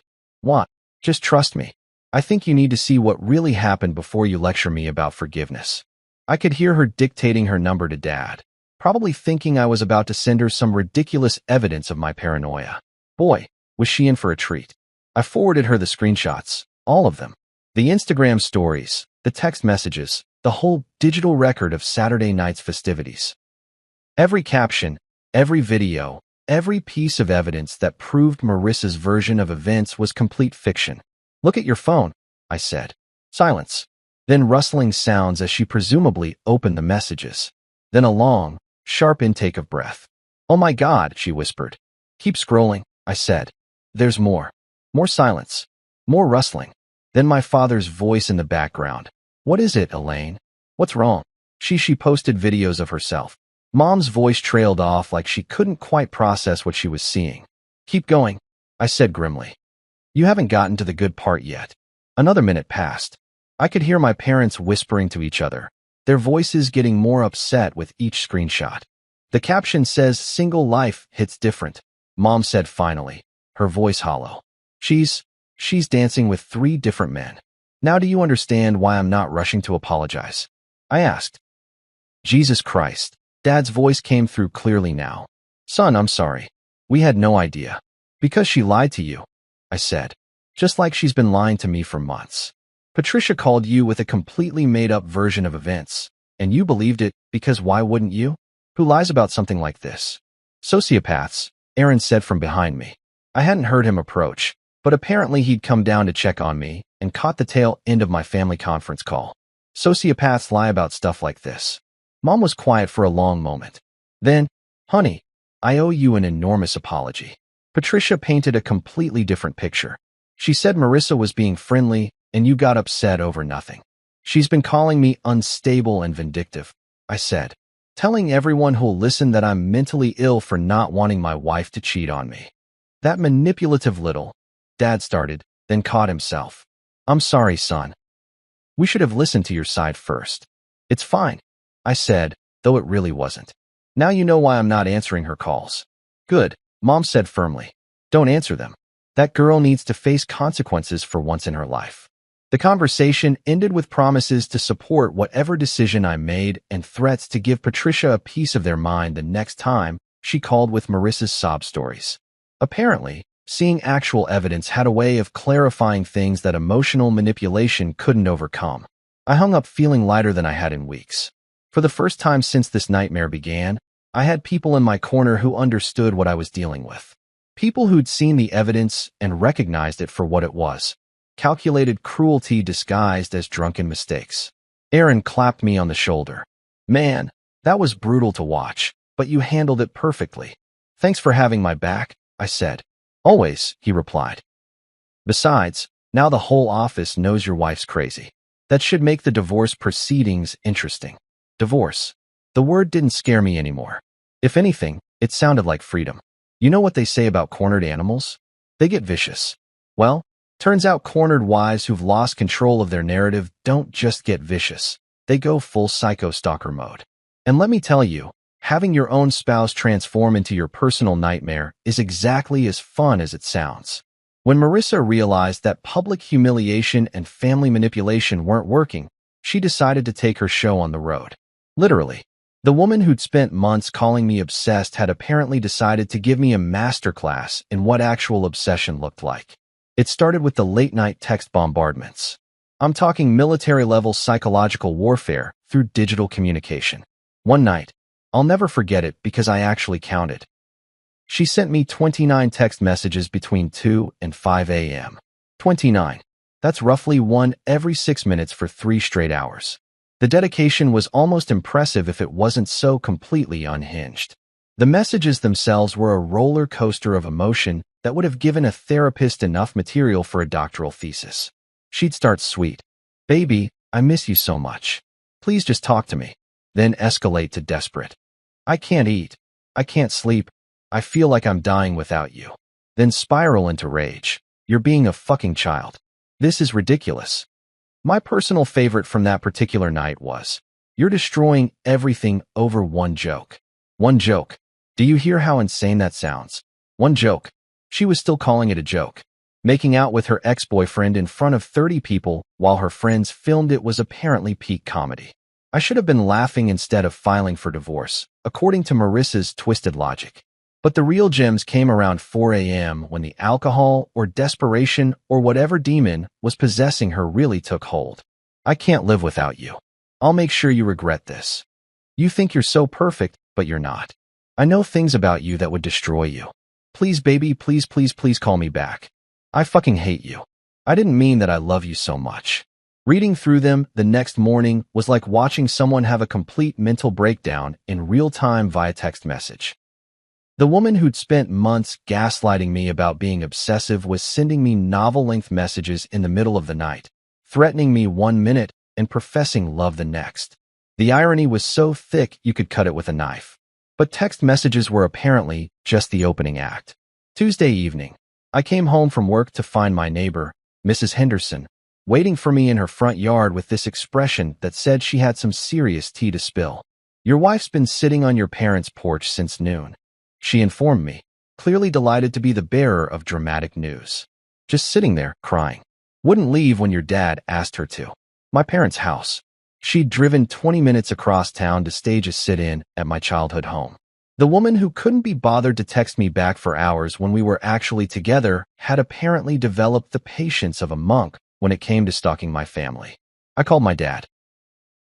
S1: Just trust me. I think you need to see what really happened before you lecture me about forgiveness. I could hear her dictating her number to Dad, probably thinking I was about to send her some ridiculous evidence of my paranoia. Boy, was she in for a treat. I forwarded her the screenshots, all of them. The Instagram stories, the text messages, the whole digital record of Saturday night's festivities. Every caption, every video, every piece of evidence that proved Marissa's version of events was complete fiction. Look at your phone, I said. Silence. Then rustling sounds as she presumably opened the messages. Then a long, sharp intake of breath. Oh my God, she whispered. Keep scrolling, I said. There's more. More silence. More rustling. Then my father's voice in the background. What is it, Elaine? What's wrong? She posted videos of herself. Mom's voice trailed off like she couldn't quite process what she was seeing. Keep going, I said grimly. You haven't gotten to the good part yet. Another minute passed. I could hear my parents whispering to each other, their voices getting more upset with each screenshot. The caption says, "Single life hits different," Mom said finally, her voice hollow. She's dancing with 3 different men. Now do you understand why I'm not rushing to apologize? I asked. Jesus Christ. Dad's voice came through clearly now. Son, I'm sorry. We had no idea. Because she lied to you, I said. Just like she's been lying to me for months. Patricia called you with a completely made-up version of events, and you believed it because why wouldn't you? Who lies about something like this? Sociopaths, Aaron said from behind me. I hadn't heard him approach, but apparently he'd come down to check on me and caught the tail end of my family conference call. Sociopaths lie about stuff like this. Mom was quiet for a long moment. Then, honey, I owe you an enormous apology. Patricia painted a completely different picture. She said Marissa was being friendly and you got upset over nothing. She's been calling me unstable and vindictive, I said, telling everyone who'll listen that I'm mentally ill for not wanting my wife to cheat on me. That manipulative little, Dad started, then caught himself. I'm sorry, son. We should have listened to your side first. It's fine, I said, though it really wasn't. Now you know why I'm not answering her calls. Good, Mom said firmly. Don't answer them. That girl needs to face consequences for once in her life. The conversation ended with promises to support whatever decision I made and threats to give Patricia a piece of their mind the next time she called with Marissa's sob stories. Apparently, seeing actual evidence had a way of clarifying things that emotional manipulation couldn't overcome. I hung up feeling lighter than I had in weeks. For the first time since this nightmare began, I had people in my corner who understood what I was dealing with. People who'd seen the evidence and recognized it for what it was. Calculated cruelty disguised as drunken mistakes. Aaron clapped me on the shoulder. Man, that was brutal to watch, but you handled it perfectly. Thanks for having my back, I said. Always, he replied. Besides, now the whole office knows your wife's crazy. That should make the divorce proceedings interesting. Divorce. The word didn't scare me anymore. If anything, it sounded like freedom. You know what they say about cornered animals? They get vicious. Well, turns out cornered wives who've lost control of their narrative don't just get vicious. They go full psycho stalker mode. And let me tell you, having your own spouse transform into your personal nightmare is exactly as fun as it sounds. When Marissa realized that public humiliation and family manipulation weren't working, she decided to take her show on the road. Literally. The woman who'd spent months calling me obsessed had apparently decided to give me a masterclass in what actual obsession looked like. It started with the late-night text bombardments. I'm talking military-level psychological warfare through digital communication. One night, I'll never forget it because I actually counted. She sent me 29 text messages between 2 and 5 a.m. 29. That's roughly one every 6 minutes for 3 straight hours. The dedication was almost impressive if it wasn't so completely unhinged. The messages themselves were a roller coaster of emotion that would have given a therapist enough material for a doctoral thesis. She'd start sweet. Baby, I miss you so much. Please just talk to me. Then escalate to desperate. I can't eat. I can't sleep. I feel like I'm dying without you. Then spiral into rage. You're being a fucking child. This is ridiculous. My personal favorite from that particular night was, you're destroying everything over one joke. One joke. Do you hear how insane that sounds? One joke. She was still calling it a joke. Making out with her ex-boyfriend in front of 30 people while her friends filmed it was apparently peak comedy. I should have been laughing instead of filing for divorce, according to Marissa's twisted logic. But the real gems came around 4 a.m. when the alcohol or desperation or whatever demon was possessing her really took hold. I can't live without you. I'll make sure you regret this. You think you're so perfect, but you're not. I know things about you that would destroy you. Please, baby, please, please, please call me back. I fucking hate you. I didn't mean that I love you so much. Reading through them the next morning was like watching someone have a complete mental breakdown in real time via text message. The woman who'd spent months gaslighting me about being obsessive was sending me novel-length messages in the middle of the night, threatening me 1 minute and professing love the next. The irony was so thick you could cut it with a knife. But text messages were apparently just the opening act. Tuesday evening, I came home from work to find my neighbor, Mrs. Henderson, waiting for me in her front yard with this expression that said she had some serious tea to spill. Your wife's been sitting on your parents' porch since noon. She informed me, clearly delighted to be the bearer of dramatic news. Just sitting there, crying. Wouldn't leave when your dad asked her to. My parents' house. She'd driven 20 minutes across town to stage a sit-in at my childhood home. The woman who couldn't be bothered to text me back for hours when we were actually together had apparently developed the patience of a monk when it came to stalking my family. I called my dad.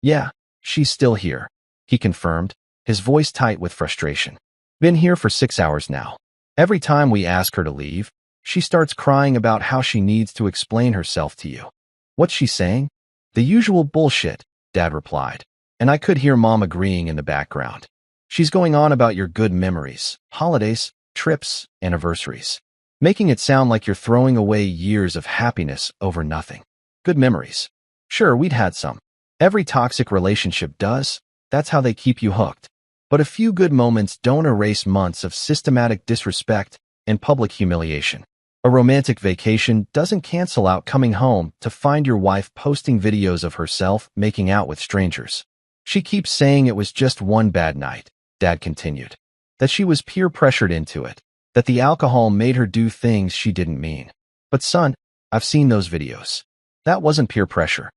S1: Yeah, she's still here, he confirmed, his voice tight with frustration. Been here for 6 hours now. Every time we ask her to leave, she starts crying about how she needs to explain herself to you. What's she saying? The usual bullshit, Dad replied, and I could hear Mom agreeing in the background. She's going on about your good memories, holidays, trips, anniversaries, making it sound like you're throwing away years of happiness over nothing. Good memories. Sure, we'd had some. Every toxic relationship does. That's how they keep you hooked. But a few good moments don't erase months of systematic disrespect and public humiliation. A romantic vacation doesn't cancel out coming home to find your wife posting videos of herself making out with strangers. She keeps saying it was just one bad night, Dad continued. That she was peer pressured into it. That the alcohol made her do things she didn't mean. But son, I've seen those videos. That wasn't peer pressure.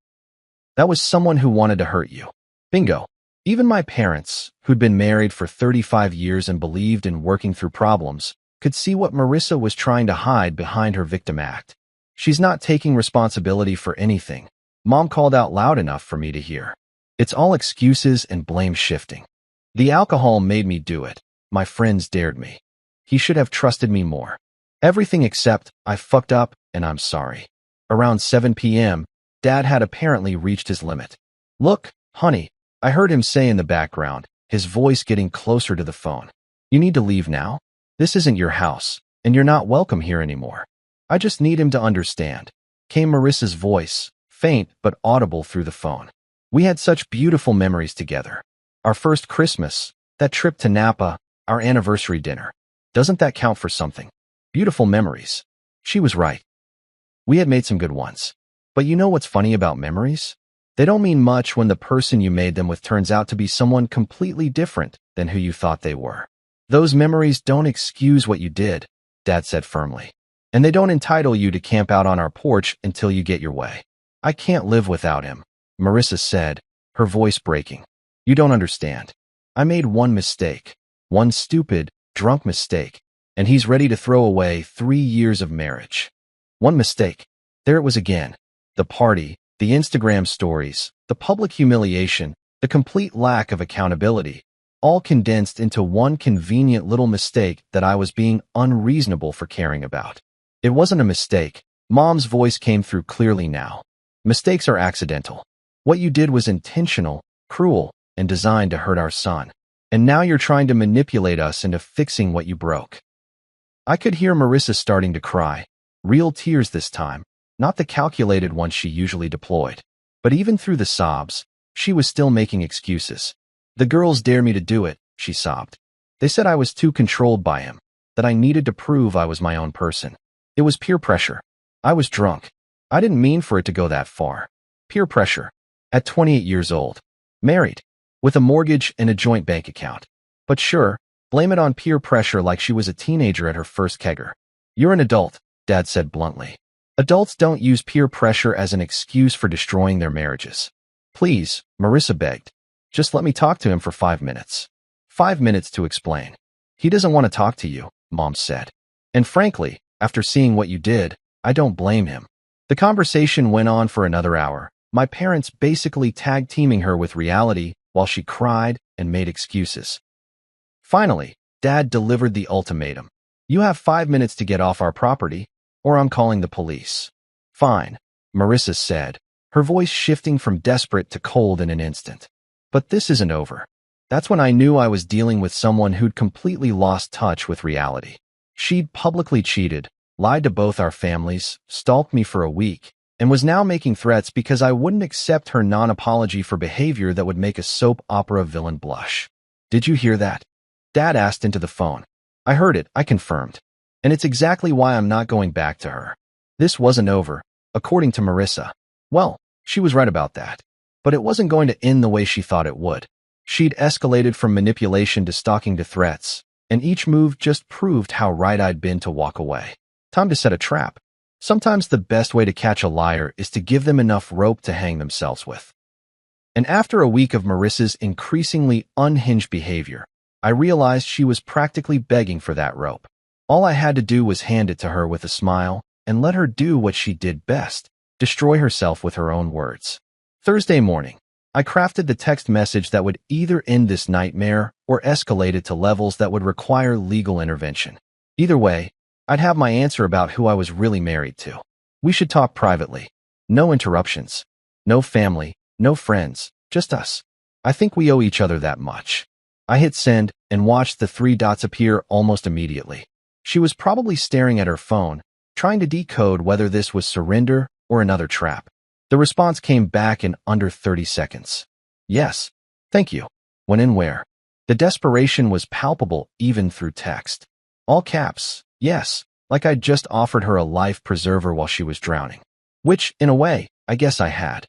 S1: That was someone who wanted to hurt you. Bingo. Even my parents, who'd been married for 35 years and believed in working through problems, could see what Marissa was trying to hide behind her victim act. She's not taking responsibility for anything. Mom called out loud enough for me to hear. It's all excuses and blame shifting. The alcohol made me do it. My friends dared me. He should have trusted me more. Everything except I fucked up and I'm sorry. Around 7 p.m., Dad had apparently reached his limit. Look, honey, I heard him say in the background, his voice getting closer to the phone. You need to leave now? This isn't your house, and you're not welcome here anymore. I just need him to understand. Came Marissa's voice, faint but audible through the phone. We had such beautiful memories together. Our first Christmas, that trip to Napa, our anniversary dinner. Doesn't that count for something? Beautiful memories. She was right. We had made some good ones. But you know what's funny about memories? They don't mean much when the person you made them with turns out to be someone completely different than who you thought they were. Those memories don't excuse what you did, Dad said firmly. And they don't entitle you to camp out on our porch until you get your way. I can't live without him, Marissa said, her voice breaking. You don't understand. I made one mistake. One stupid, drunk mistake. And he's ready to throw away 3 years of marriage. One mistake. There it was again. The party, the Instagram stories, the public humiliation, the complete lack of accountability, all condensed into one convenient little mistake that I was being unreasonable for caring about. It wasn't a mistake. Mom's voice came through clearly now. Mistakes are accidental. What you did was intentional, cruel, and designed to hurt our son. And now you're trying to manipulate us into fixing what you broke. I could hear Marissa starting to cry. Real tears this time. Not the calculated ones she usually deployed. But even through the sobs, she was still making excuses. The girls dare me to do it, she sobbed. They said I was too controlled by him, that I needed to prove I was my own person. It was peer pressure. I was drunk. I didn't mean for it to go that far. Peer pressure. At 28 years old. Married. With a mortgage and a joint bank account. But sure, blame it on peer pressure like she was a teenager at her first kegger. You're an adult, Dad said bluntly. Adults don't use peer pressure as an excuse for destroying their marriages. Please, Marissa begged. Just let me talk to him for 5 minutes. 5 minutes to explain. He doesn't want to talk to you, Mom said. And frankly, after seeing what you did, I don't blame him. The conversation went on for another hour, my parents basically tag-teaming her with reality while she cried and made excuses. Finally, Dad delivered the ultimatum. You have 5 minutes to get off our property, or I'm calling the police. Fine, Marissa said, her voice shifting from desperate to cold in an instant. But this isn't over. That's when I knew I was dealing with someone who'd completely lost touch with reality. She'd publicly cheated, lied to both our families, stalked me for a week, and was now making threats because I wouldn't accept her non-apology for behavior that would make a soap opera villain blush. Did you hear that? Dad asked into the phone. I heard it, I confirmed. And it's exactly why I'm not going back to her. This wasn't over, according to Marissa. Well, she was right about that. But it wasn't going to end the way she thought it would. She'd escalated from manipulation to stalking to threats, and each move just proved how right I'd been to walk away. Time to set a trap. Sometimes the best way to catch a liar is to give them enough rope to hang themselves with. And after a week of Marissa's increasingly unhinged behavior, I realized she was practically begging for that rope. All I had to do was hand it to her with a smile and let her do what she did best, destroy herself with her own words. Thursday morning, I crafted the text message that would either end this nightmare or escalate it to levels that would require legal intervention. Either way, I'd have my answer about who I was really married to. We should talk privately. No interruptions. No family, no friends, just us. I think we owe each other that much. I hit send and watched the 3 dots appear almost immediately. She was probably staring at her phone, trying to decode whether this was surrender or another trap. The response came back in under 30 seconds. Yes, thank you. When and where? The desperation was palpable even through text. All caps, yes, like I'd just offered her a life preserver while she was drowning. Which, in a way, I guess I had.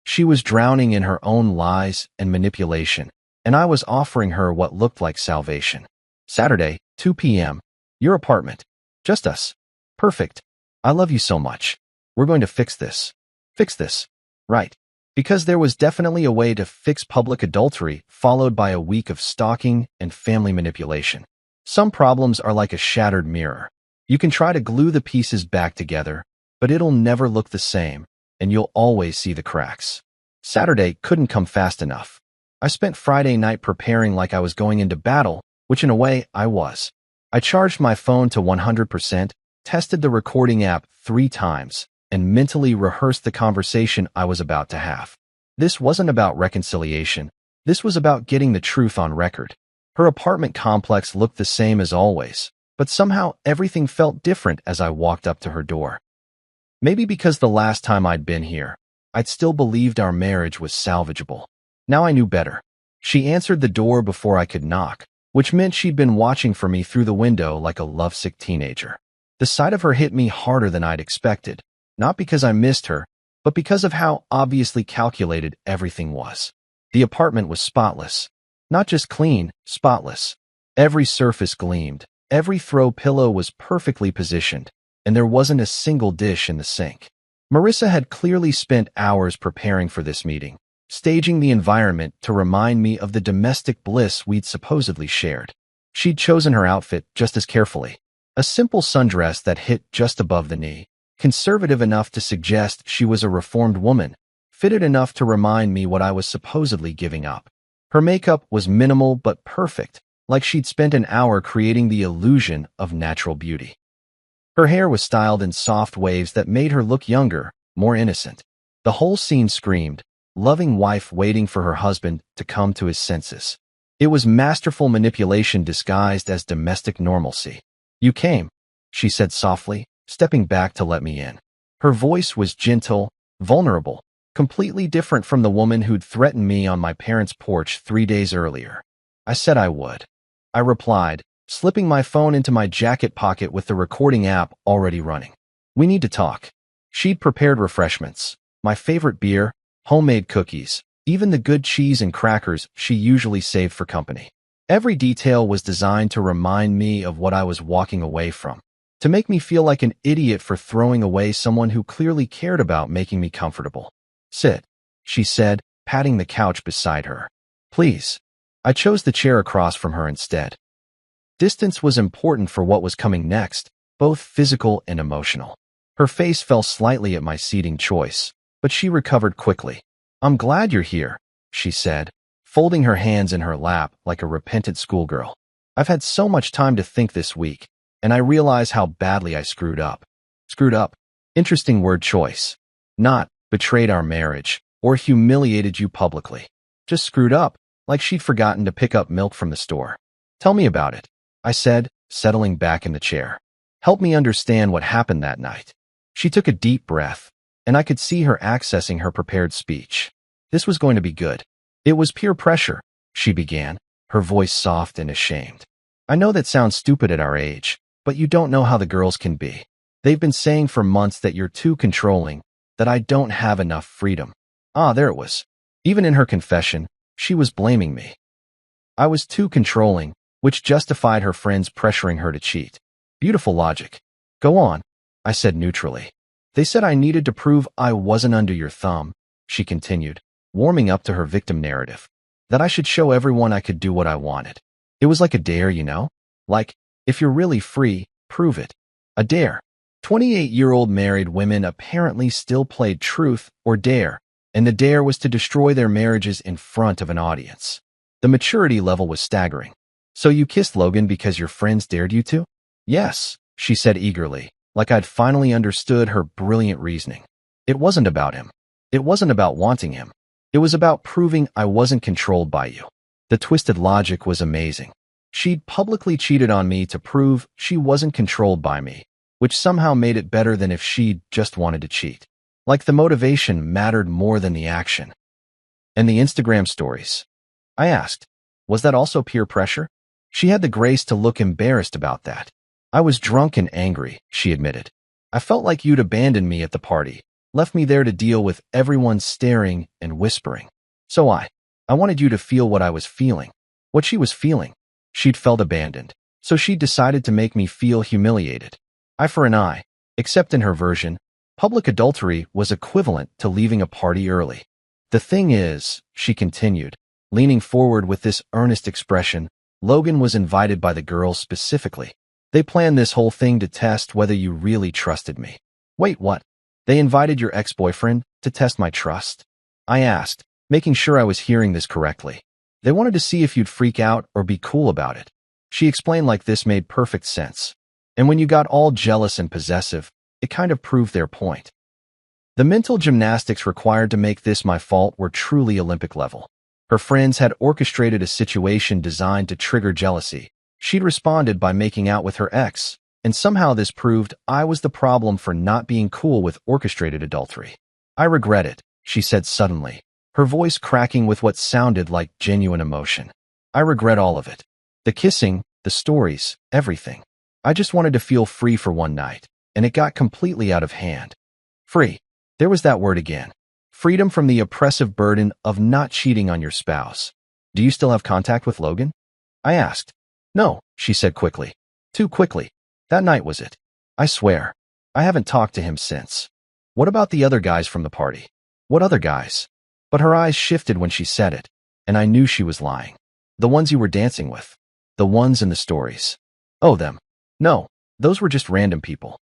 S1: She was drowning in her own lies and manipulation, and I was offering her what looked like salvation. Saturday, 2 p.m. Your apartment. Just us. Perfect. I love you so much. We're going to fix this. Fix this. Right. Because there was definitely a way to fix public adultery, followed by a week of stalking and family manipulation. Some problems are like a shattered mirror. You can try to glue the pieces back together, but it'll never look the same, and you'll always see the cracks. Saturday couldn't come fast enough. I spent Friday night preparing like I was going into battle, which in a way I was. I charged my phone to 100%, tested the recording app 3 times, and mentally rehearsed the conversation I was about to have. This wasn't about reconciliation. This was about getting the truth on record. Her apartment complex looked the same as always, but somehow everything felt different as I walked up to her door. Maybe because the last time I'd been here, I'd still believed our marriage was salvageable. Now I knew better. She answered the door before I could knock, which meant she'd been watching for me through the window like a lovesick teenager. The sight of her hit me harder than I'd expected, not because I missed her, but because of how obviously calculated everything was. The apartment was spotless. Not just clean, spotless. Every surface gleamed, every throw pillow was perfectly positioned, and there wasn't a single dish in the sink. Marissa had clearly spent hours preparing for this meeting, staging the environment to remind me of the domestic bliss we'd supposedly shared. She'd chosen her outfit just as carefully. A simple sundress that hit just above the knee, conservative enough to suggest she was a reformed woman, fitted enough to remind me what I was supposedly giving up. Her makeup was minimal but perfect, like she'd spent an hour creating the illusion of natural beauty. Her hair was styled in soft waves that made her look younger, more innocent. The whole scene screamed, loving wife waiting for her husband to come to his senses. It was masterful manipulation disguised as domestic normalcy. "You came," she said softly, stepping back to let me in. Her voice was gentle, vulnerable, completely different from the woman who'd threatened me on my parents' porch 3 days earlier. I said I would. I replied, slipping my phone into my jacket pocket with the recording app already running. "We need to talk." She'd prepared refreshments, my favorite beer, homemade cookies, even the good cheese and crackers she usually saved for company. Every detail was designed to remind me of what I was walking away from, to make me feel like an idiot for throwing away someone who clearly cared about making me comfortable. "Sit," she said, patting the couch beside her. "Please." I chose the chair across from her instead. Distance was important for what was coming next, both physical and emotional. Her face fell slightly at my seating choice, but she recovered quickly. "I'm glad you're here," she said, folding her hands in her lap like a repentant schoolgirl. "I've had so much time to think this week, and I realize how badly I screwed up." Screwed up. Interesting word choice. Not betrayed our marriage or humiliated you publicly. Just screwed up, like she'd forgotten to pick up milk from the store. "Tell me about it," I said, settling back in the chair. "Help me understand what happened that night." She took a deep breath, and I could see her accessing her prepared speech. This was going to be good. "It was peer pressure," she began, her voice soft and ashamed. "I know that sounds stupid at our age, but you don't know how the girls can be. They've been saying for months that you're too controlling, that I don't have enough freedom." There it was. Even in her confession, she was blaming me. I was too controlling, which justified her friends pressuring her to cheat. Beautiful logic. "Go on," I said neutrally. "They said I needed to prove I wasn't under your thumb," she continued, warming up to her victim narrative. "That I should show everyone I could do what I wanted. It was like a dare, you know? Like, if you're really free, prove it. A dare." 28-year-old married women apparently still played truth or dare, and the dare was to destroy their marriages in front of an audience. The maturity level was staggering. "So you kissed Logan because your friends dared you to?" "Yes," she said eagerly, like I'd finally understood her brilliant reasoning. "It wasn't about him. It wasn't about wanting him. It was about proving I wasn't controlled by you." The twisted logic was amazing. She'd publicly cheated on me to prove she wasn't controlled by me, which somehow made it better than if she'd just wanted to cheat. Like the motivation mattered more than the action. "And the Instagram stories?" I asked. "Was that also peer pressure?" She had the grace to look embarrassed about that. I was drunk and angry, she admitted. I felt like you'd abandoned me at the party, left me there to deal with everyone staring and whispering. So I wanted you to feel what I was feeling, what she was feeling. She'd felt abandoned, so she decided to make me feel humiliated. Eye for an eye, except in her version, public adultery was equivalent to leaving a party early. The thing is, she continued, leaning forward with this earnest expression, Logan was invited by the girls specifically. They planned this whole thing to test whether you really trusted me. Wait, what? They invited your ex-boyfriend to test my trust? I asked, making sure I was hearing this correctly. They wanted to see if you'd freak out or be cool about it. She explained like this made perfect sense. And when you got all jealous and possessive, it kind of proved their point. The mental gymnastics required to make this my fault were truly Olympic level. Her friends had orchestrated a situation designed to trigger jealousy. She'd responded by making out with her ex, and somehow this proved I was the problem for not being cool with orchestrated adultery. I regret it, she said suddenly, her voice cracking with what sounded like genuine emotion. I regret all of it. The kissing, the stories, everything. I just wanted to feel free for one night, and it got completely out of hand. Free. There was that word again. Freedom from the oppressive burden of not cheating on your spouse. Do you still have contact with Logan? I asked. No, she said quickly. Too quickly. That night was it. I swear. I haven't talked to him since. What about the other guys from the party? What other guys? But her eyes shifted when she said it, and I knew she was lying. The ones you were dancing with. The ones in the stories. Oh, them. No, those were just random people.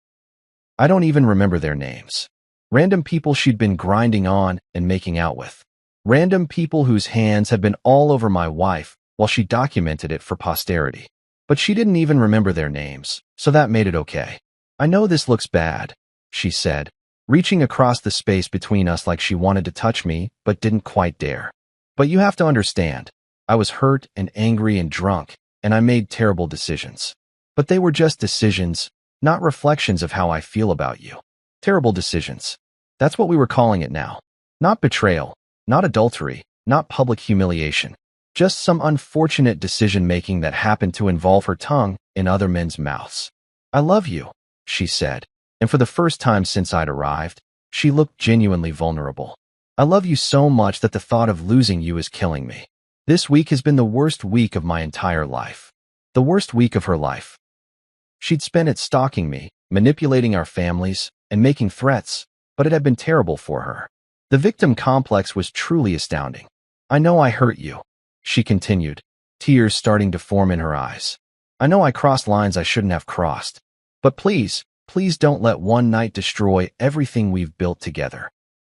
S1: I don't even remember their names. Random people she'd been grinding on and making out with. Random people whose hands had been all over my wife while she documented it for posterity. But she didn't even remember their names, so that made it okay. I know this looks bad, she said, reaching across the space between us like she wanted to touch me but didn't quite dare. But you have to understand, I was hurt and angry and drunk, and I made terrible decisions. But they were just decisions, not reflections of how I feel about you. Terrible decisions. That's what we were calling it now. Not betrayal, not adultery, not public humiliation. Just some unfortunate decision-making that happened to involve her tongue in other men's mouths. I love you, she said, and for the first time since I'd arrived, she looked genuinely vulnerable. I love you so much that the thought of losing you is killing me. This week has been the worst week of my entire life. The worst week of her life. She'd spent it stalking me, manipulating our families, and making threats, but it had been terrible for her. The victim complex was truly astounding. I know I hurt you, she continued, tears starting to form in her eyes. I know I crossed lines I shouldn't have crossed. But please, please don't let one night destroy everything we've built together.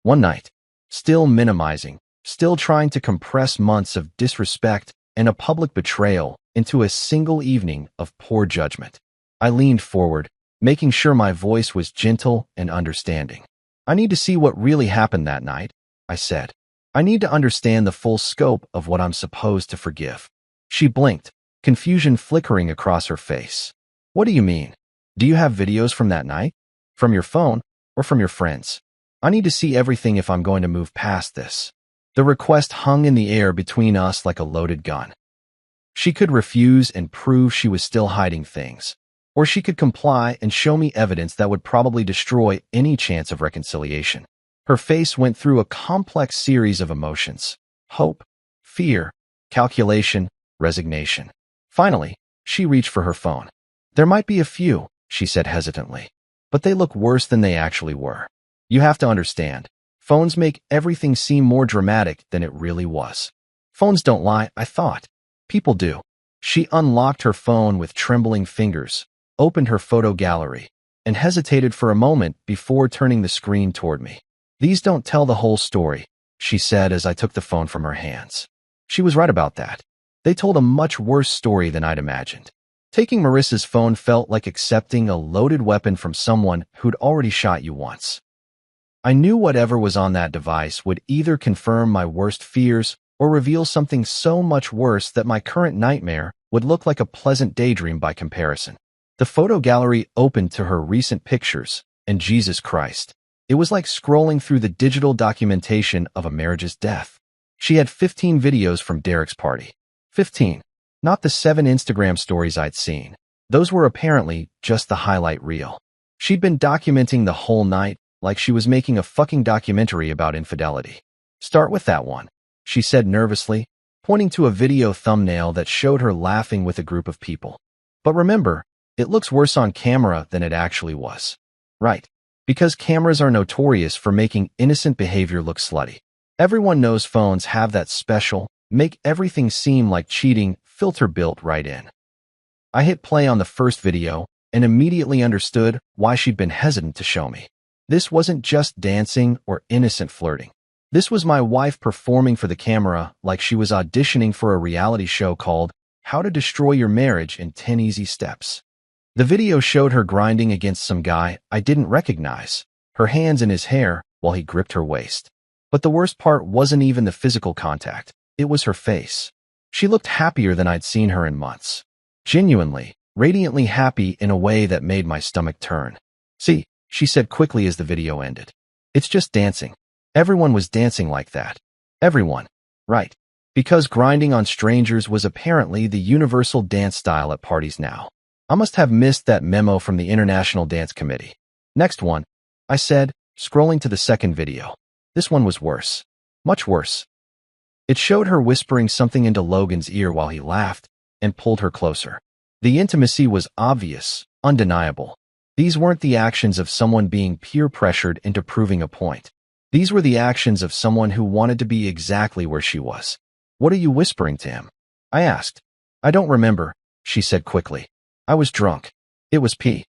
S1: One night. Still minimizing, still trying to compress months of disrespect and a public betrayal into a single evening of poor judgment. I leaned forward, making sure my voice was gentle and understanding. I need to see what really happened that night, I said. I need to understand the full scope of what I'm supposed to forgive. She blinked, confusion flickering across her face. What do you mean? Do you have videos from that night? From your phone or from your friends? I need to see everything if I'm going to move past this. The request hung in the air between us like a loaded gun. She could refuse and prove she was still hiding things, or she could comply and show me evidence that would probably destroy any chance of reconciliation. Her face went through a complex series of emotions: hope, fear, calculation, resignation. Finally, she reached for her phone. There might be a few, she said hesitantly, but they look worse than they actually were. You have to understand, phones make everything seem more dramatic than it really was. Phones don't lie, I thought. People do. She unlocked her phone with trembling fingers, opened her photo gallery, and hesitated for a moment before turning the screen toward me. These don't tell the whole story, she said as I took the phone from her hands. She was right about that. They told a much worse story than I'd imagined. Taking Marissa's phone felt like accepting a loaded weapon from someone who'd already shot you once. I knew whatever was on that device would either confirm my worst fears or reveal something so much worse that my current nightmare would look like a pleasant daydream by comparison. The photo gallery opened to her recent pictures, and Jesus Christ. It was like scrolling through the digital documentation of a marriage's death. She had 15 videos from Derek's party. 15. Not the 7 Instagram stories I'd seen. Those were apparently just the highlight reel. She'd been documenting the whole night like she was making a fucking documentary about infidelity. Start with that one, she said nervously, pointing to a video thumbnail that showed her laughing with a group of people. But remember, it looks worse on camera than it actually was. Right. Because cameras are notorious for making innocent behavior look slutty. Everyone knows phones have that special, make everything seem like cheating filter built right in. I hit play on the first video and immediately understood why she'd been hesitant to show me. This wasn't just dancing or innocent flirting. This was my wife performing for the camera like she was auditioning for a reality show called How to Destroy Your Marriage in 10 Easy Steps. The video showed her grinding against some guy I didn't recognize, her hands in his hair while he gripped her waist. But the worst part wasn't even the physical contact. It was her face. She looked happier than I'd seen her in months. Genuinely, radiantly happy in a way that made my stomach turn. See, she said quickly as the video ended. It's just dancing. Everyone was dancing like that. Everyone. Right. Because grinding on strangers was apparently the universal dance style at parties now. I must have missed that memo from the International Dance Committee. Next one, I said, scrolling to the second video. This one was worse. Much worse. It showed her whispering something into Logan's ear while he laughed and pulled her closer. The intimacy was obvious, undeniable. These weren't the actions of someone being peer pressured into proving a point. These were the actions of someone who wanted to be exactly where she was. What are you whispering to him? I asked. I don't remember, she said quickly. I was drunk. It was pee.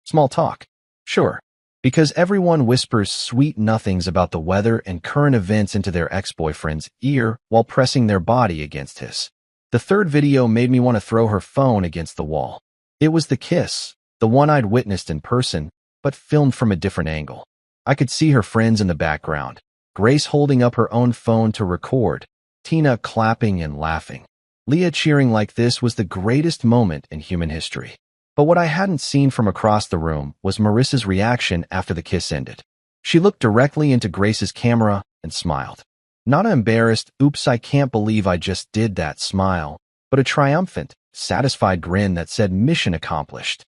S1: Small talk. Sure. Because everyone whispers sweet nothings about the weather and current events into their ex-boyfriend's ear while pressing their body against his. The third video made me want to throw her phone against the wall. It was the kiss, the one I'd witnessed in person, but filmed from a different angle. I could see her friends in the background, Grace holding up her own phone to record, Tina clapping and laughing. Leah cheering like this was the greatest moment in human history. But what I hadn't seen from across the room was Marissa's reaction after the kiss ended. She looked directly into Grace's camera and smiled. Not an embarrassed, oops I can't believe I just did that smile, but a triumphant, satisfied grin that said mission accomplished.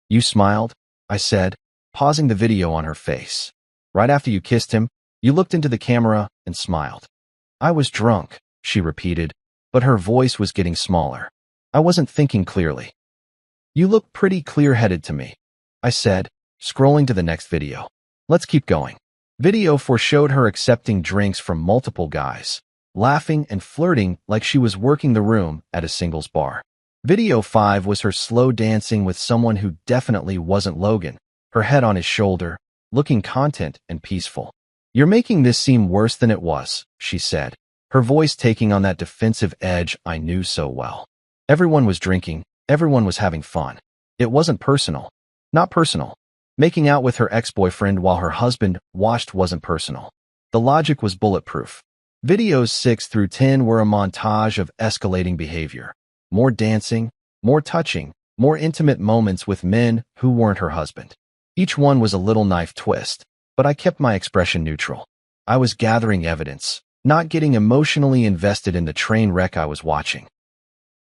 S1: You smiled? I said, pausing the video on her face. Right after you kissed him, you looked into the camera and smiled. I was drunk, she repeated, but her voice was getting smaller. I wasn't thinking clearly. You look pretty clear-headed to me, I said, scrolling to the next video. Let's keep going. Video 4 showed her accepting drinks from multiple guys, laughing and flirting like she was working the room at a singles bar. Video 5 was her slow dancing with someone who definitely wasn't Logan, her head on his shoulder, looking content and peaceful. You're making this seem worse than it was, she said, her voice taking on that defensive edge I knew so well. Everyone was drinking, everyone was having fun. It wasn't personal. Not personal. Making out with her ex-boyfriend while her husband watched wasn't personal. The logic was bulletproof. Videos 6 through 10 were a montage of escalating behavior. More dancing, more touching, more intimate moments with men who weren't her husband. Each one was a little knife twist, but I kept my expression neutral. I was gathering evidence, not getting emotionally invested in the train wreck I was watching.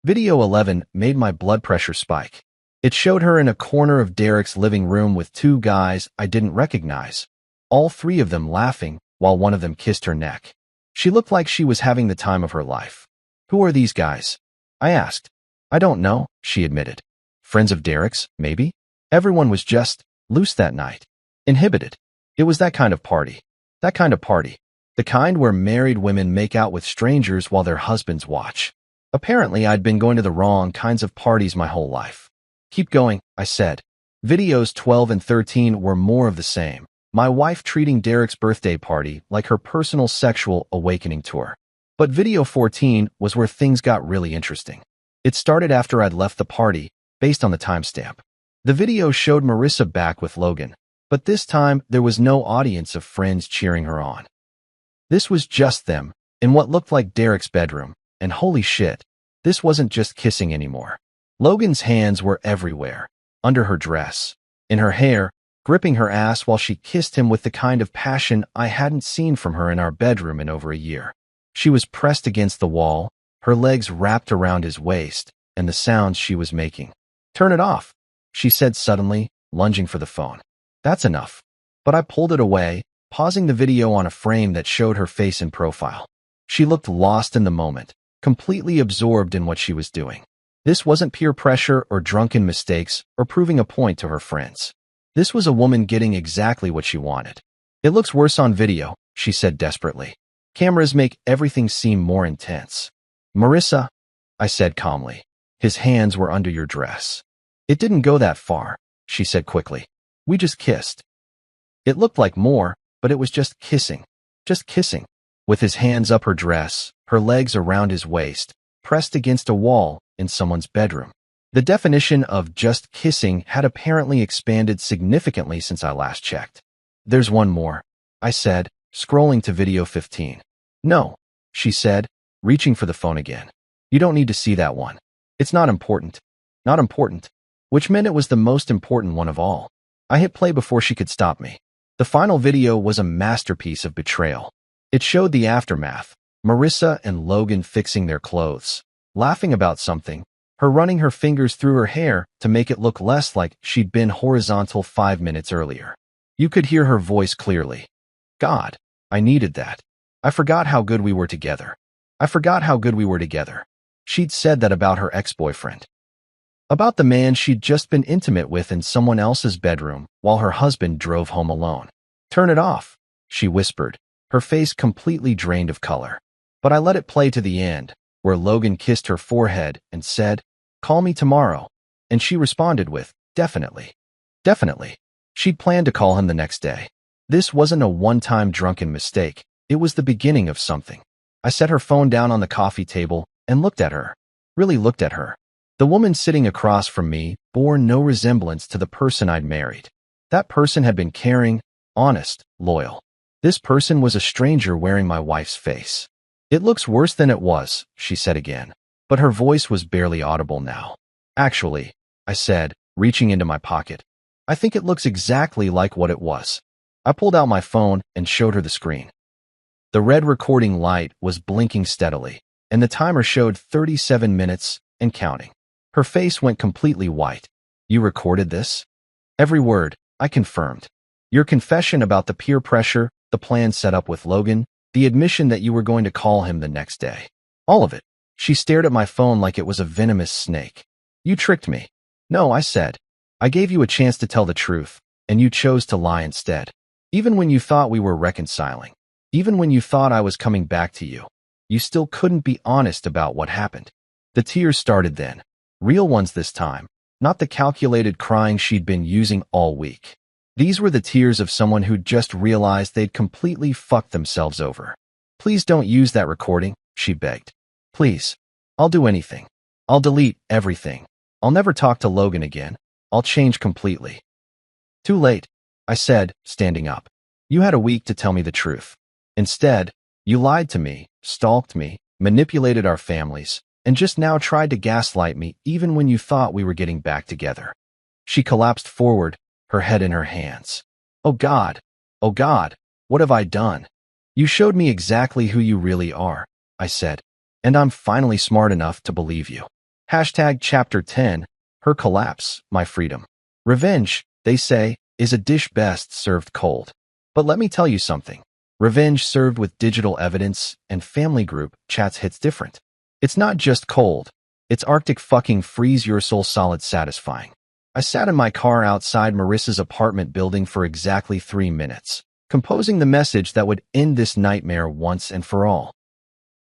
S1: Video 11 made my blood pressure spike. It showed her in a corner of Derek's living room with two guys I didn't recognize, all three of them laughing while one of them kissed her neck. She looked like she was having the time of her life. Who are these guys? I asked. I don't know, she admitted. Friends of Derek's, maybe? Everyone was just loose that night. Inhibited. It was that kind of party. That kind of party. The kind where married women make out with strangers while their husbands watch. Apparently, I'd been going to the wrong kinds of parties my whole life. Keep going, I said. Videos 12 and 13 were more of the same. My wife treating Derek's birthday party like her personal sexual awakening tour. But video 14 was where things got really interesting. It started after I'd left the party, based on the timestamp. The video showed Marissa back with Logan, but this time there was no audience of friends cheering her on. This was just them, in what looked like Derek's bedroom, and holy shit, this wasn't just kissing anymore. Logan's hands were everywhere, under her dress, in her hair, gripping her ass while she kissed him with the kind of passion I hadn't seen from her in our bedroom in over a year. She was pressed against the wall, her legs wrapped around his waist, and the sounds she was making. Turn it off, she said suddenly, lunging for the phone. That's enough. But I pulled it away, pausing the video on a frame that showed her face in profile. She looked lost in the moment, completely absorbed in what she was doing. This wasn't peer pressure or drunken mistakes or proving a point to her friends. This was a woman getting exactly what she wanted. It looks worse on video, she said desperately. Cameras make everything seem more intense. Marissa, I said calmly. His hands were under your dress. It didn't go that far, she said quickly. We just kissed. It looked like more, but it was just kissing. Just kissing. With his hands up her dress, her legs around his waist, pressed against a wall in someone's bedroom. The definition of just kissing had apparently expanded significantly since I last checked. There's one more, I said, scrolling to video 15. No, she said, reaching for the phone again. You don't need to see that one. It's not important. Not important. Which meant it was the most important one of all. I hit play before she could stop me. The final video was a masterpiece of betrayal. It showed the aftermath. Marissa and Logan fixing their clothes, laughing about something, her running her fingers through her hair to make it look less like she'd been horizontal 5 minutes earlier. You could hear her voice clearly. God, I needed that. I forgot how good we were together. I forgot how good we were together. She'd said that about her ex-boyfriend. About the man she'd just been intimate with in someone else's bedroom while her husband drove home alone. Turn it off, she whispered, her face completely drained of color. But I let it play to the end, where Logan kissed her forehead and said, "Call me tomorrow." And she responded with, "Definitely." Definitely. She'd planned to call him the next day. This wasn't a one-time drunken mistake. It was the beginning of something. I set her phone down on the coffee table and looked at her. Really looked at her. The woman sitting across from me bore no resemblance to the person I'd married. That person had been caring, honest, loyal. This person was a stranger wearing my wife's face. It looks worse than it was, she said again, but her voice was barely audible now. Actually, I said, reaching into my pocket, I think it looks exactly like what it was. I pulled out my phone and showed her the screen. The red recording light was blinking steadily, and the timer showed 37 minutes and counting. Her face went completely white. You recorded this? Every word, I confirmed. Your confession about the peer pressure, the plan set up with Logan, the admission that you were going to call him the next day. All of it. She stared at my phone like it was a venomous snake. You tricked me. No, I said. I gave you a chance to tell the truth, and you chose to lie instead. Even when you thought we were reconciling. Even when you thought I was coming back to you. You still couldn't be honest about what happened. The tears started then. Real ones this time. Not the calculated crying she'd been using all week. These were the tears of someone who'd just realized they'd completely fucked themselves over. Please don't use that recording, she begged. Please. I'll do anything. I'll delete everything. I'll never talk to Logan again. I'll change completely. Too late, I said, standing up. You had a week to tell me the truth. Instead, you lied to me, stalked me, manipulated our families, and just now tried to gaslight me even when you thought we were getting back together. She collapsed forward, her head in her hands. Oh God, what have I done? You showed me exactly who you really are, I said, and I'm finally smart enough to believe you. Chapter 10, Her Collapse, My Freedom. Revenge, they say, is a dish best served cold. But let me tell you something. Revenge served with digital evidence and family group chats hits different. It's not just cold. It's Arctic fucking freeze your soul solid satisfying. I sat in my car outside Marissa's apartment building for exactly 3 minutes, composing the message that would end this nightmare once and for all.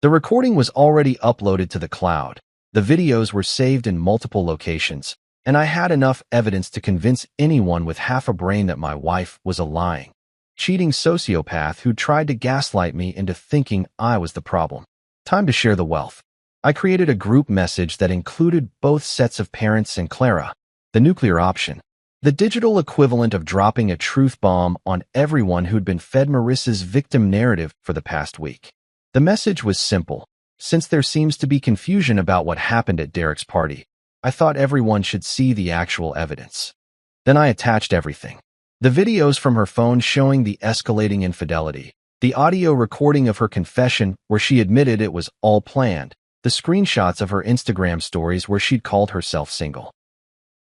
S1: The recording was already uploaded to the cloud. The videos were saved in multiple locations, and I had enough evidence to convince anyone with half a brain that my wife was a lying, cheating sociopath who tried to gaslight me into thinking I was the problem. Time to share the wealth. I created a group message that included both sets of parents and Clara, the nuclear option, the digital equivalent of dropping a truth bomb on everyone who'd been fed Marissa's victim narrative for the past week. The message was simple. Since there seems to be confusion about what happened at Derek's party, I thought everyone should see the actual evidence. Then I attached everything. The videos from her phone showing the escalating infidelity, the audio recording of her confession where she admitted it was all planned, the screenshots of her Instagram stories where she'd called herself single.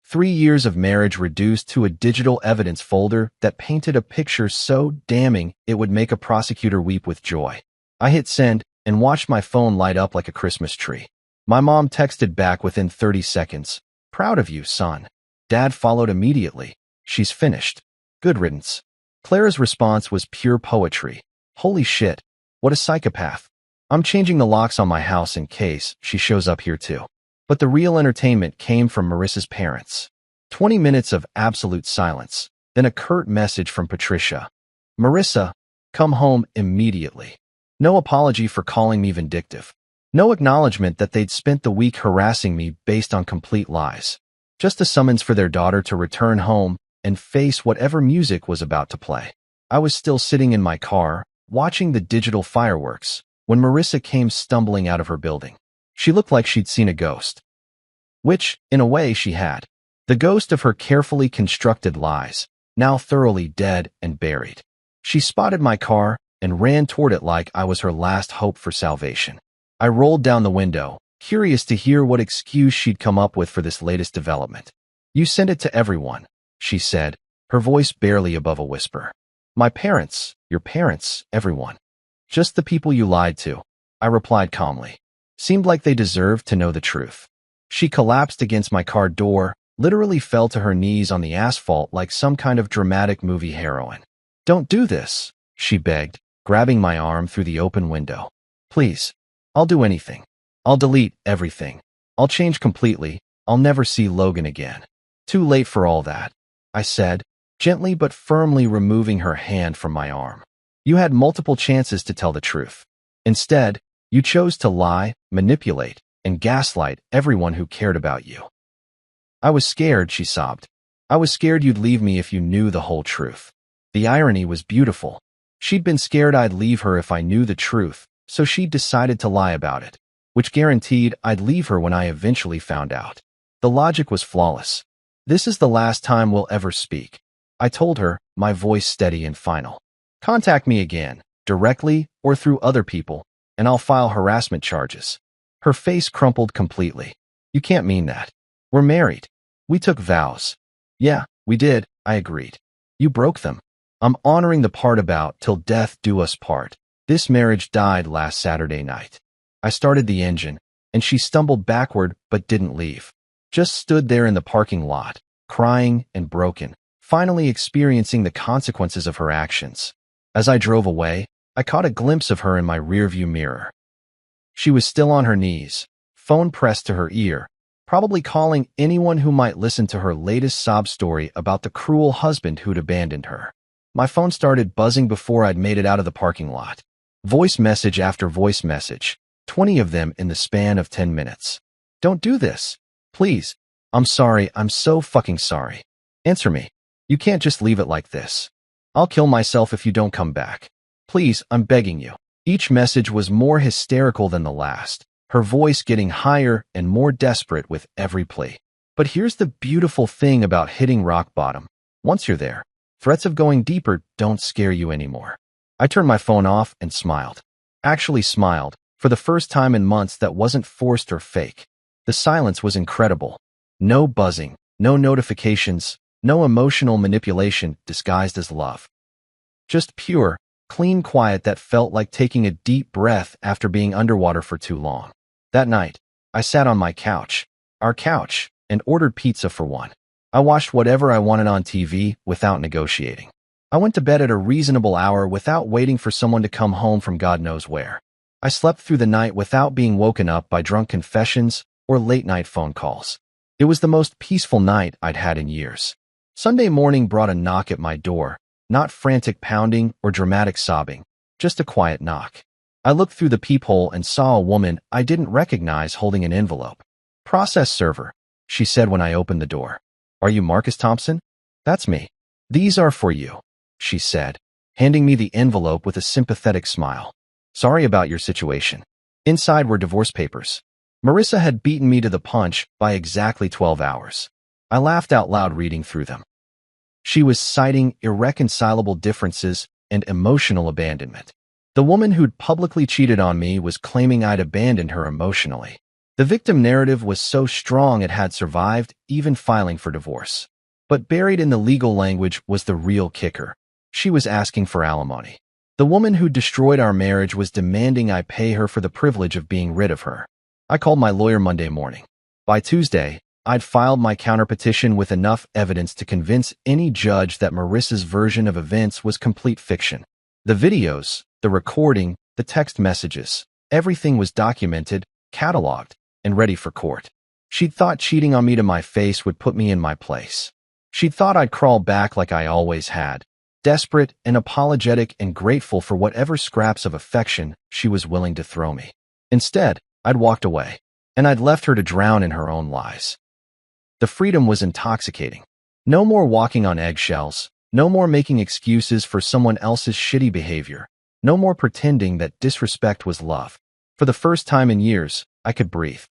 S1: 3 years of marriage reduced to a digital evidence folder that painted a picture so damning it would make a prosecutor weep with joy. I hit send and watched my phone light up like a Christmas tree. My mom texted back within 30 seconds. "Proud of you, son." Dad followed immediately. "She's finished. Good riddance." Clara's response was pure poetry. "Holy shit. What a psychopath. I'm changing the locks on my house in case she shows up here too." But the real entertainment came from Marissa's parents. 20 minutes of absolute silence, then a curt message from Patricia. "Marissa, come home immediately." No apology for calling me vindictive. No acknowledgement that they'd spent the week harassing me based on complete lies. Just a summons for their daughter to return home and face whatever music was about to play. I was still sitting in my car, watching the digital fireworks, when Marissa came stumbling out of her building. She looked like she'd seen a ghost. Which, in a way, she had. The ghost of her carefully constructed lies, now thoroughly dead and buried. She spotted my car and ran toward it like I was her last hope for salvation. I rolled down the window, curious to hear what excuse she'd come up with for this latest development. "You sent it to everyone," she said, her voice barely above a whisper. "My parents, your parents, everyone. Just the people you lied to," I replied calmly. Seemed like they deserved to know the truth. She collapsed against my car door, literally fell to her knees on the asphalt like some kind of dramatic movie heroine. "Don't do this," she begged, grabbing my arm through the open window. "Please. I'll do anything. I'll delete everything. I'll change completely. I'll never see Logan again." "Too late for all that," I said, gently but firmly removing her hand from my arm. "You had multiple chances to tell the truth. Instead, you chose to lie, manipulate, and gaslight everyone who cared about you." "I was scared," she sobbed. "I was scared you'd leave me if you knew the whole truth." The irony was beautiful. She'd been scared I'd leave her if I knew the truth, so she'd decided to lie about it, which guaranteed I'd leave her when I eventually found out. The logic was flawless. "This is the last time we'll ever speak," I told her, my voice steady and final. "Contact me again, directly or through other people, and I'll file harassment charges." Her face crumpled completely. "You can't mean that. We're married. We took vows." "Yeah, we did," I agreed. "You broke them. I'm honoring the part about till death do us part. This marriage died last Saturday night." I started the engine, and she stumbled backward but didn't leave. Just stood there in the parking lot, crying and broken, finally experiencing the consequences of her actions. As I drove away, I caught a glimpse of her in my rearview mirror. She was still on her knees, phone pressed to her ear, probably calling anyone who might listen to her latest sob story about the cruel husband who'd abandoned her. My phone started buzzing before I'd made it out of the parking lot. Voice message after voice message, 20 of them in the span of 10 minutes. "Don't do this. Please. I'm sorry. I'm so fucking sorry. Answer me. You can't just leave it like this. I'll kill myself if you don't come back. Please, I'm begging you." Each message was more hysterical than the last, her voice getting higher and more desperate with every plea. But here's the beautiful thing about hitting rock bottom. Once you're there, threats of going deeper don't scare you anymore. I turned my phone off and smiled. Actually smiled, for the first time in months that wasn't forced or fake. The silence was incredible. No buzzing, no notifications, no emotional manipulation disguised as love. Just pure, clean quiet that felt like taking a deep breath after being underwater for too long. That night, I sat on my couch, our couch, and ordered pizza for one. I watched whatever I wanted on TV without negotiating. I went to bed at a reasonable hour without waiting for someone to come home from God knows where. I slept through the night without being woken up by drunk confessions or late-night phone calls. It was the most peaceful night I'd had in years. Sunday morning brought a knock at my door, not frantic pounding or dramatic sobbing, just a quiet knock. I looked through the peephole and saw a woman I didn't recognize holding an envelope. "Process server," she said when I opened the door. "Are you Marcus Thompson?" "That's me." "These are for you," she said, handing me the envelope with a sympathetic smile. "Sorry about your situation." Inside were divorce papers. Marissa had beaten me to the punch by exactly 12 hours. I laughed out loud reading through them. She was citing irreconcilable differences and emotional abandonment. The woman who'd publicly cheated on me was claiming I'd abandoned her emotionally. The victim narrative was so strong it had survived, even filing for divorce. But buried in the legal language was the real kicker. She was asking for alimony. The woman who destroyed our marriage was demanding I pay her for the privilege of being rid of her. I called my lawyer Monday morning. By Tuesday, I'd filed my counterpetition with enough evidence to convince any judge that Marissa's version of events was complete fiction. The videos, the recording, the text messages, everything was documented, cataloged, and ready for court. She'd thought cheating on me to my face would put me in my place. She'd thought I'd crawl back like I always had, desperate and apologetic and grateful for whatever scraps of affection she was willing to throw me. Instead, I'd walked away, and I'd left her to drown in her own lies. The freedom was intoxicating. No more walking on eggshells, no more making excuses for someone else's shitty behavior, no more pretending that disrespect was love. For the first time in years, I could breathe.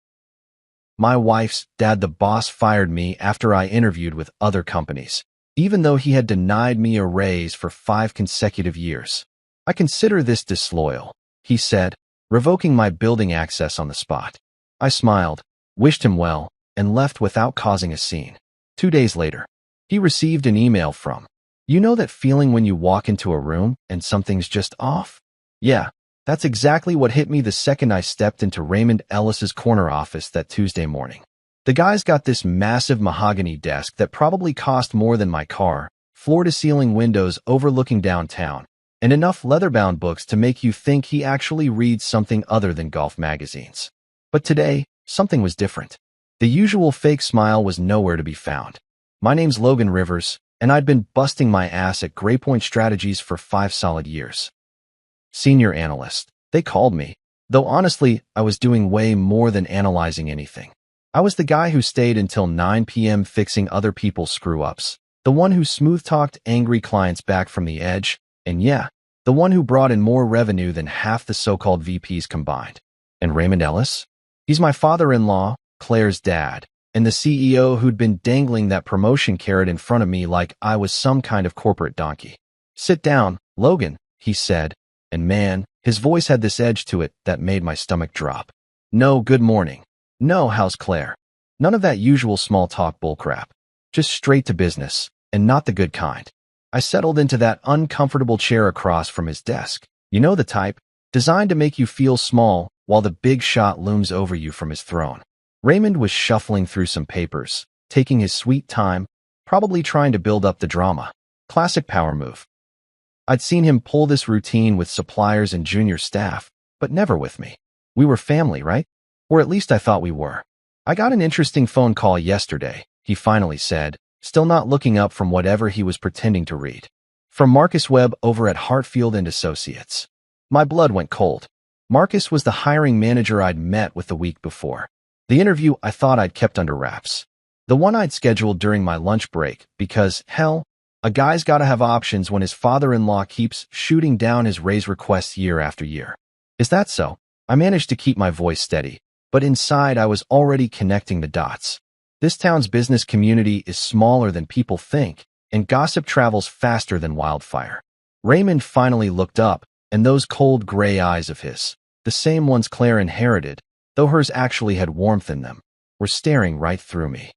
S1: My wife's dad, the boss, fired me after I interviewed with other companies, even though he had denied me a raise for 5 consecutive years. I consider this disloyal, he said, revoking my building access on the spot. I smiled, wished him well, and left without causing a scene. 2 days later, he received an email from, "You know that feeling when you walk into a room and something's just off?" Yeah, that's exactly what hit me the second I stepped into Raymond Ellis's corner office that Tuesday morning. The guy's got this massive mahogany desk that probably cost more than my car, floor-to-ceiling windows overlooking downtown, and enough leather-bound books to make you think he actually reads something other than golf magazines. But today, something was different. The usual fake smile was nowhere to be found. My name's Logan Rivers, and I'd been busting my ass at Graypoint Strategies for 5 solid years. Senior analyst, they called me, though honestly, I was doing way more than analyzing anything. I was the guy who stayed until 9 p.m. fixing other people's screw-ups, the one who smooth-talked angry clients back from the edge, and yeah, the one who brought in more revenue than half the so-called VPs combined. And Raymond Ellis? He's my father-in-law, Claire's dad, and the CEO who'd been dangling that promotion carrot in front of me like I was some kind of corporate donkey. "Sit down, Logan," he said, and man, his voice had this edge to it that made my stomach drop. No good morning. No how's Claire. None of that usual small talk bullcrap. Just straight to business, and not the good kind. I settled into that uncomfortable chair across from his desk. You know the type, designed to make you feel small while the big shot looms over you from his throne. Raymond was shuffling through some papers, taking his sweet time, probably trying to build up the drama. Classic power move. I'd seen him pull this routine with suppliers and junior staff, but never with me. We were family, right? Or at least I thought we were. "I got an interesting phone call yesterday," he finally said, still not looking up from whatever he was pretending to read. "From Marcus Webb over at Hartfield and Associates." My blood went cold. Marcus was the hiring manager I'd met with the week before. The interview I thought I'd kept under wraps. The one I'd scheduled during my lunch break because, hell, a guy's gotta have options when his father-in-law keeps shooting down his raise requests year after year. Is that so? I managed to keep my voice steady, but inside I was already connecting the dots. This town's business community is smaller than people think, and gossip travels faster than wildfire. Raymond finally looked up, and those cold gray eyes of his, the same ones Claire inherited, though hers actually had warmth in them, were staring right through me.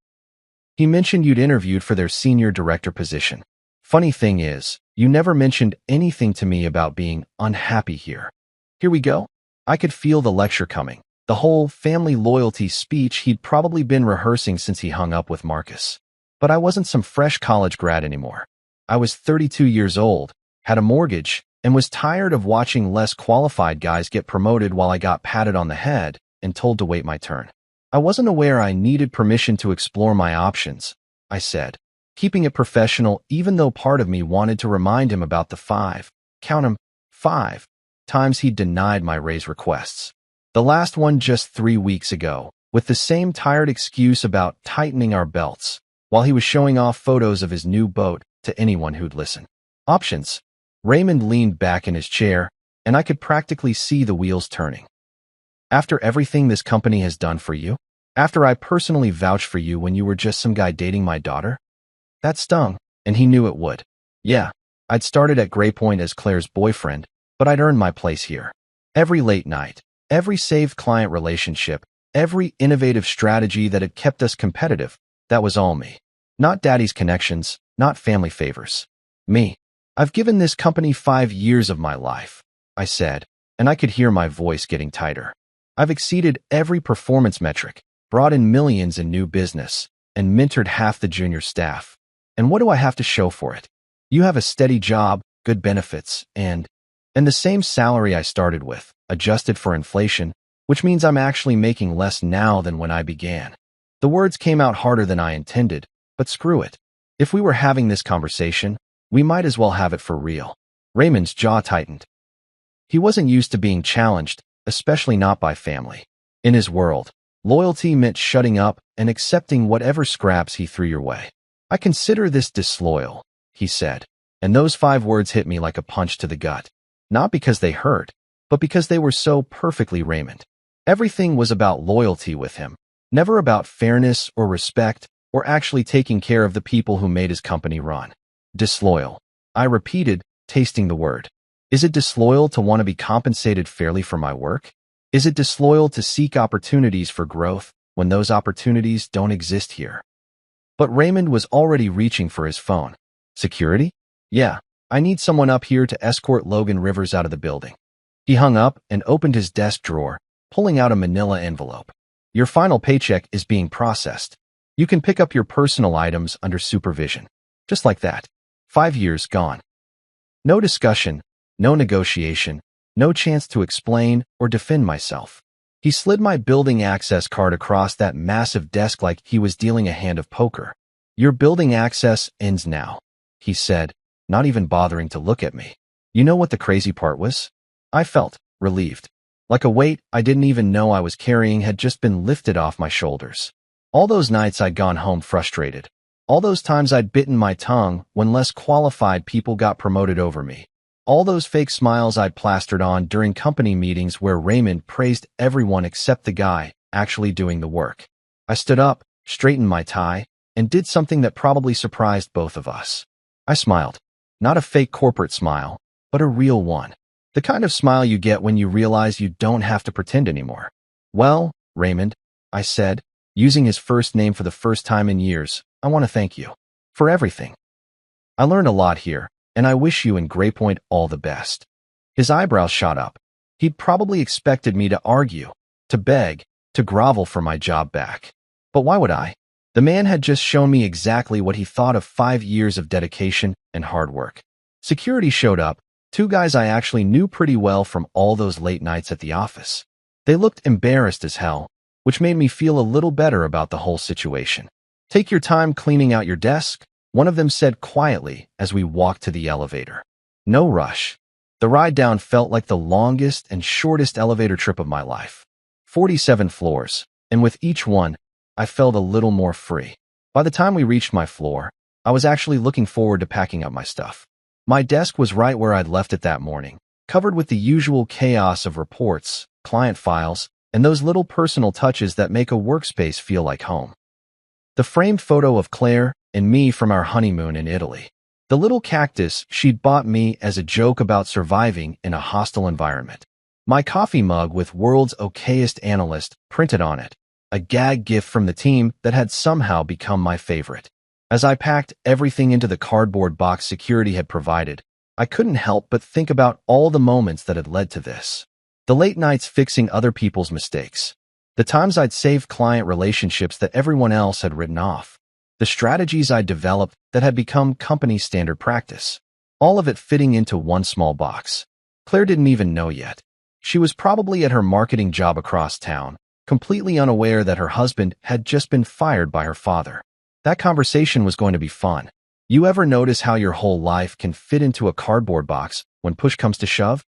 S1: "He mentioned you'd interviewed for their senior director position. Funny thing is, you never mentioned anything to me about being unhappy here." Here we go. I could feel the lecture coming, the whole family loyalty speech he'd probably been rehearsing since he hung up with Marcus. But I wasn't some fresh college grad anymore. I was 32 years old, had a mortgage, and was tired of watching less qualified guys get promoted while I got patted on the head and told to wait my turn. I wasn't aware I needed permission to explore my options, I said, keeping it professional even though part of me wanted to remind him about the 5, count 'em, 5, times he'd denied my raise requests. The last one just 3 weeks ago, with the same tired excuse about tightening our belts, while he was showing off photos of his new boat to anyone who'd listen. Options. Raymond leaned back in his chair, and I could practically see the wheels turning. "After everything this company has done for you? After I personally vouched for you when you were just some guy dating my daughter?" That stung, and he knew it would. Yeah, I'd started at Graypoint as Claire's boyfriend, but I'd earned my place here. Every late night, every saved client relationship, Every innovative strategy that had kept us competitive, that was all me. Not daddy's connections, not family favors. Me. I've given this company 5 years of my life, I said, and I could hear my voice getting tighter. I've exceeded every performance metric, brought in millions in new business, and mentored half the junior staff. And what do I have to show for it? You have a steady job, good benefits, and the same salary I started with, adjusted for inflation, which means I'm actually making less now than when I began. The words came out harder than I intended, but screw it. If we were having this conversation, we might as well have it for real. Raymond's jaw tightened. He wasn't used to being challenged, especially not by family. In his world, loyalty meant shutting up and accepting whatever scraps he threw your way. I consider this disloyal, he said, and those 5 words hit me like a punch to the gut. Not because they hurt, but because they were so perfectly Raymond. Everything was about loyalty with him, never about fairness or respect or actually taking care of the people who made his company run. Disloyal. I repeated, tasting the word. Is it disloyal to want to be compensated fairly for my work? Is it disloyal to seek opportunities for growth when those opportunities don't exist here? But Raymond was already reaching for his phone. Security? Yeah, I need someone up here to escort Logan Rivers out of the building. He hung up and opened his desk drawer, pulling out a manila envelope. Your final paycheck is being processed. You can pick up your personal items under supervision. Just like that. 5 years gone. No discussion, no negotiation, no chance to explain or defend myself. He slid my building access card across that massive desk like he was dealing a hand of poker. Your building access ends now, he said, not even bothering to look at me. You know what the crazy part was? I felt relieved. Like a weight I didn't even know I was carrying had just been lifted off my shoulders. All those nights I'd gone home frustrated. All those times I'd bitten my tongue when less qualified people got promoted over me. All those fake smiles I'd plastered on during company meetings where Raymond praised everyone except the guy actually doing the work. I stood up, straightened my tie, and did something that probably surprised both of us. I smiled. Not a fake corporate smile, but a real one. The kind of smile you get when you realize you don't have to pretend anymore. Well, Raymond, I said, using his first name for the first time in years, I want to thank you for everything. I learned a lot here, and I wish you and Graypoint all the best. His eyebrows shot up. He'd probably expected me to argue, to beg, to grovel for my job back. But why would I? The man had just shown me exactly what he thought of 5 years of dedication and hard work. Security showed up, 2 guys I actually knew pretty well from all those late nights at the office. They looked embarrassed as hell, which made me feel a little better about the whole situation. Take your time cleaning out your desk, one of them said quietly as we walked to the elevator. No rush. The ride down felt like the longest and shortest elevator trip of my life. 47 floors, and with each one, I felt a little more free. By the time we reached my floor, I was actually looking forward to packing up my stuff. My desk was right where I'd left it that morning, covered with the usual chaos of reports, client files, and those little personal touches that make a workspace feel like home. The framed photo of Claire and me from our honeymoon in Italy. The little cactus she'd bought me as a joke about surviving in a hostile environment. My coffee mug with World's Okayest Analyst printed on it, a gag gift from the team that had somehow become my favorite. As I packed everything into the cardboard box security had provided, I couldn't help but think about all the moments that had led to this. The late nights fixing other people's mistakes. The times I'd saved client relationships that everyone else had written off. The strategies I'd developed that had become company standard practice. All of it fitting into one small box. Claire didn't even know yet. She was probably at her marketing job across town, completely unaware that her husband had just been fired by her father. That conversation was going to be fun. You ever notice how your whole life can fit into a cardboard box when push comes to shove?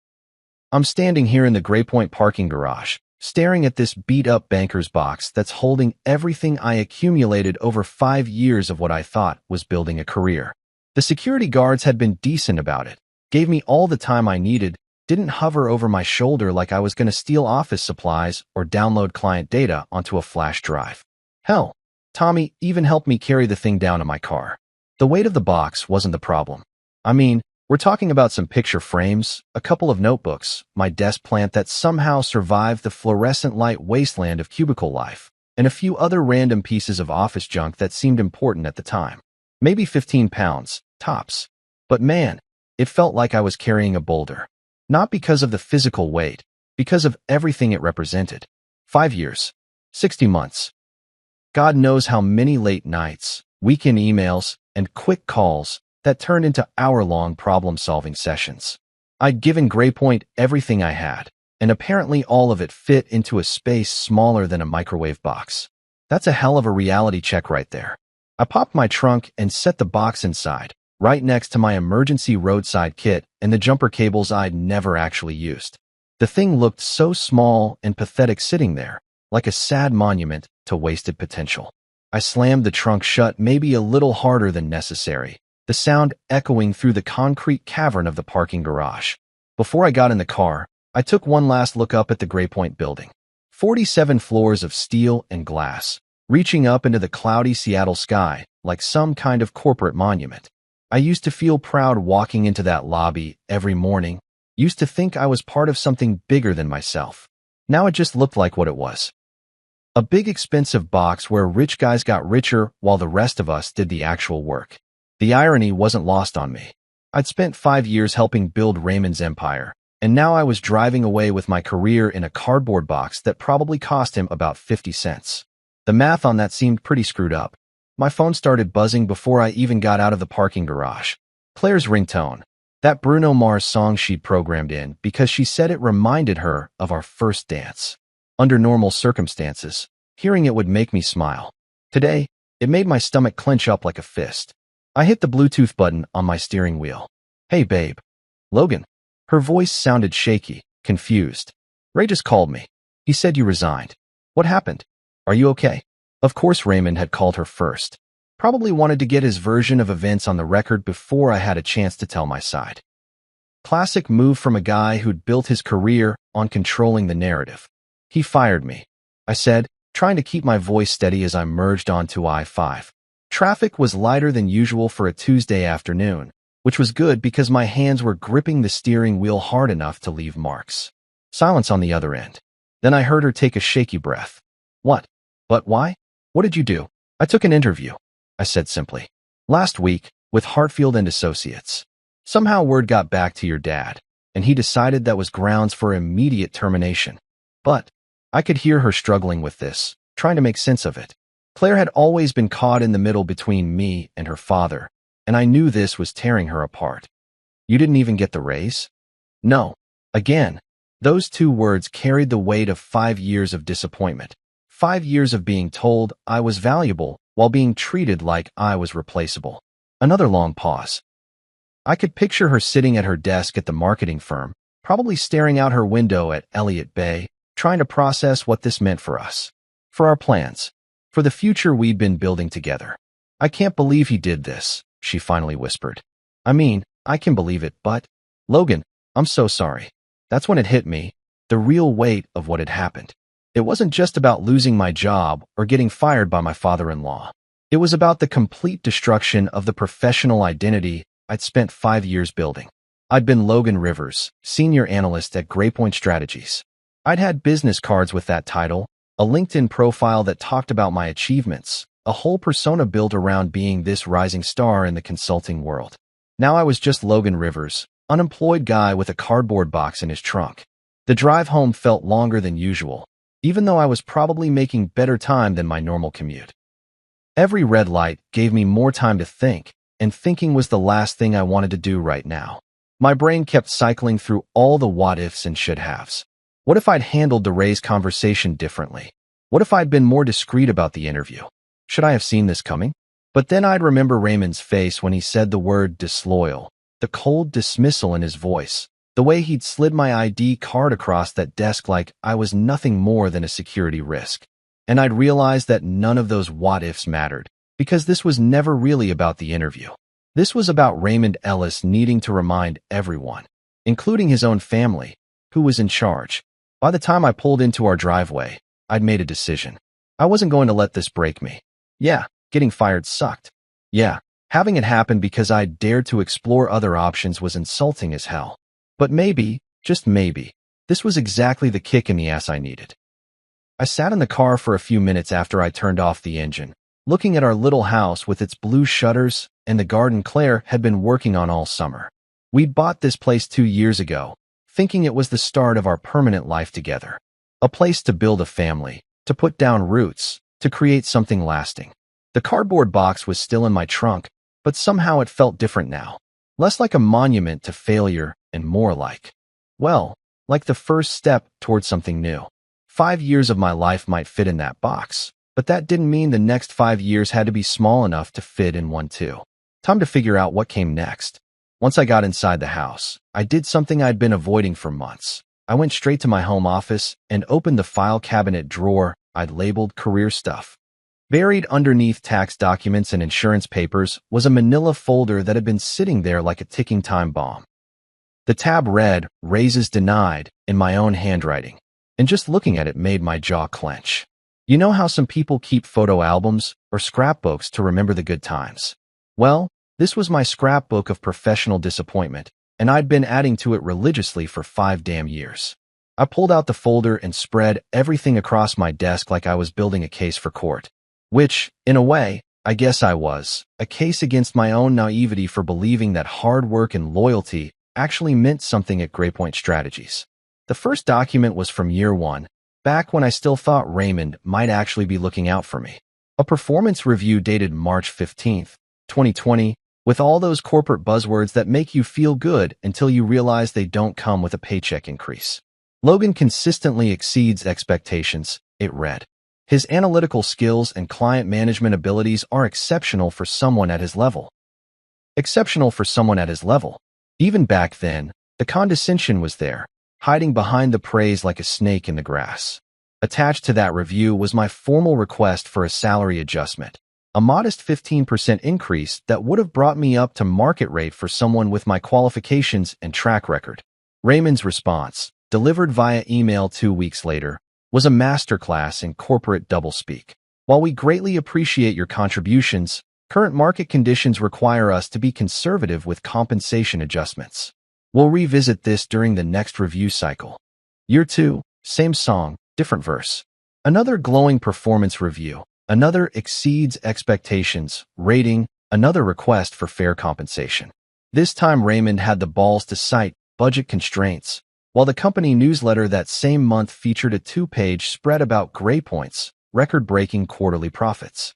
S1: I'm standing here in the Graypoint parking garage, staring at this beat-up banker's box that's holding everything I accumulated over 5 years of what I thought was building a career. The security guards had been decent about it, gave me all the time I needed, didn't hover over my shoulder like I was going to steal office supplies or download client data onto a flash drive. Hell, Tommy even helped me carry the thing down to my car. The weight of the box wasn't the problem. I mean, We're talking about some picture frames, a couple of notebooks, my desk plant that somehow survived the fluorescent light wasteland of cubicle life, and a few other random pieces of office junk that seemed important at the time. Maybe 15 pounds, tops. But man, it felt like I was carrying a boulder. Not because of the physical weight, because of everything it represented. 5 years. 60 months. God knows how many late nights, weekend emails, and quick calls that turned into hour-long problem-solving sessions. I'd given GrayPoint everything I had, and apparently all of it fit into a space smaller than a microwave box. That's a hell of a reality check right there. I popped my trunk and set the box inside, right next to my emergency roadside kit and the jumper cables I'd never actually used. The thing looked so small and pathetic sitting there, like a sad monument to wasted potential. I slammed the trunk shut maybe a little harder than necessary, the sound echoing through the concrete cavern of the parking garage. Before I got in the car, I took one last look up at the GrayPoint building. 47 floors of steel and glass, reaching up into the cloudy Seattle sky like some kind of corporate monument. I used to feel proud walking into that lobby every morning, used to think I was part of something bigger than myself. Now it just looked like what it was. A big expensive box where rich guys got richer while the rest of us did the actual work. The irony wasn't lost on me. I'd spent 5 years helping build Raymond's empire, and now I was driving away with my career in a cardboard box that probably cost him about 50 cents. The math on that seemed pretty screwed up. My phone started buzzing before I even got out of the parking garage. Claire's ringtone. That Bruno Mars song she'd programmed in because she said it reminded her of our first dance. Under normal circumstances, hearing it would make me smile. Today, it made my stomach clench up like a fist. I hit the Bluetooth button on my steering wheel. Hey, babe. Logan. Her voice sounded shaky, confused. Ray just called me. He said you resigned. What happened? Are you okay? Of course Raymond had called her first. Probably wanted to get his version of events on the record before I had a chance to tell my side. Classic move from a guy who'd built his career on controlling the narrative. He fired me, I said, trying to keep my voice steady as I merged onto I-5. Traffic was lighter than usual for a Tuesday afternoon, which was good because my hands were gripping the steering wheel hard enough to leave marks. Silence on the other end. Then I heard her take a shaky breath. What? But why? What did you do? I took an interview, I said simply. Last week, with Hartfield and Associates. Somehow word got back to your dad, and he decided that was grounds for immediate termination. But I could hear her struggling with this, trying to make sense of it. Claire had always been caught in the middle between me and her father, and I knew this was tearing her apart. You didn't even get the raise? No. Again, those two words carried the weight of 5 years of disappointment. 5 years of being told I was valuable while being treated like I was replaceable. Another long pause. I could picture her sitting at her desk at the marketing firm, probably staring out her window at Elliott Bay, trying to process what this meant for us. For our plans. For the future we'd been building together. I can't believe he did this, she finally whispered. I mean, I can believe it, but... Logan, I'm so sorry. That's when it hit me, the real weight of what had happened. It wasn't just about losing my job or getting fired by my father-in-law. It was about the complete destruction of the professional identity I'd spent 5 years building. I'd been Logan Rivers, senior analyst at GrayPoint Strategies. I'd had business cards with that title, a LinkedIn profile that talked about my achievements, a whole persona built around being this rising star in the consulting world. Now I was just Logan Rivers, unemployed guy with a cardboard box in his trunk. The drive home felt longer than usual, even though I was probably making better time than my normal commute. Every red light gave me more time to think, and thinking was the last thing I wanted to do right now. My brain kept cycling through all the what-ifs and should-haves. What if I'd handled the raise conversation differently? What if I'd been more discreet about the interview? Should I have seen this coming? But then I'd remember Raymond's face when he said the word disloyal, the cold dismissal in his voice, the way he'd slid my ID card across that desk like I was nothing more than a security risk. And I'd realized that none of those what-ifs mattered, because this was never really about the interview. This was about Raymond Ellis needing to remind everyone, including his own family, who was in charge. By the time I pulled into our driveway, I'd made a decision. I wasn't going to let this break me. Yeah, getting fired sucked. Yeah, Having it happen because I dared to explore other options was insulting as hell. But maybe, just maybe, this was exactly the kick in the ass I needed. I sat in the car for a few minutes after I turned off the engine, looking at our little house with its blue shutters and the garden Claire had been working on all summer. We'd bought this place 2 years ago, thinking it was the start of our permanent life together. A place to build a family, to put down roots, to create something lasting. The cardboard box was still in my trunk, but somehow it felt different now. Less like a monument to failure and more like, well, like the first step towards something new. 5 years of my life might fit in that box, but that didn't mean the next 5 years had to be small enough to fit in one too. Time to figure out what came next. Once I got inside the house, I did something I'd been avoiding for months. I went straight to my home office and opened the file cabinet drawer I'd labeled career stuff. Buried underneath tax documents and insurance papers was a manila folder that had been sitting there like a ticking time bomb. The tab read, "Raises denied," in my own handwriting, and just looking at it made my jaw clench. You know how some people keep photo albums or scrapbooks to remember the good times? Well, this was my scrapbook of professional disappointment, and I'd been adding to it religiously for 5 damn years. I pulled out the folder and spread everything across my desk like I was building a case for court. Which, in a way, I guess I was, a case against my own naivety for believing that hard work and loyalty actually meant something at Graypoint Strategies. The first document was from year 1, back when I still thought Raymond might actually be looking out for me. A performance review dated March 15th, 2020, with all those corporate buzzwords that make you feel good until you realize they don't come with a paycheck increase. Logan consistently exceeds expectations, it read. His analytical skills and client management abilities are exceptional for someone at his level. Exceptional for someone at his level. Even back then, the condescension was there, hiding behind the praise like a snake in the grass. Attached to that review was my formal request for a salary adjustment, a modest 15% increase that would have brought me up to market rate for someone with my qualifications and track record. Raymond's response, delivered via email 2 weeks later, was a masterclass in corporate doublespeak. While we greatly appreciate your contributions, current market conditions require us to be conservative with compensation adjustments. We'll revisit this during the next review cycle. Year 2, same song, different verse. Another glowing performance review, another exceeds expectations, rating, another request for fair compensation. This time Raymond had the balls to cite budget constraints, while the company newsletter that same month featured a 2-page spread about Graypoint's record-breaking quarterly profits.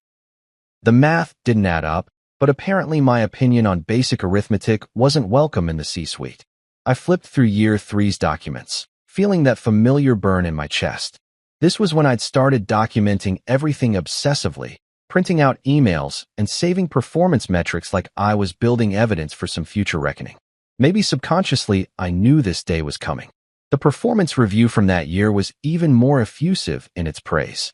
S1: The math didn't add up, but apparently my opinion on basic arithmetic wasn't welcome in the C-suite. I flipped through year 3's documents, feeling that familiar burn in my chest. This was when I'd started documenting everything obsessively, printing out emails and saving performance metrics like I was building evidence for some future reckoning. Maybe subconsciously, I knew this day was coming. The performance review from that year was even more effusive in its praise.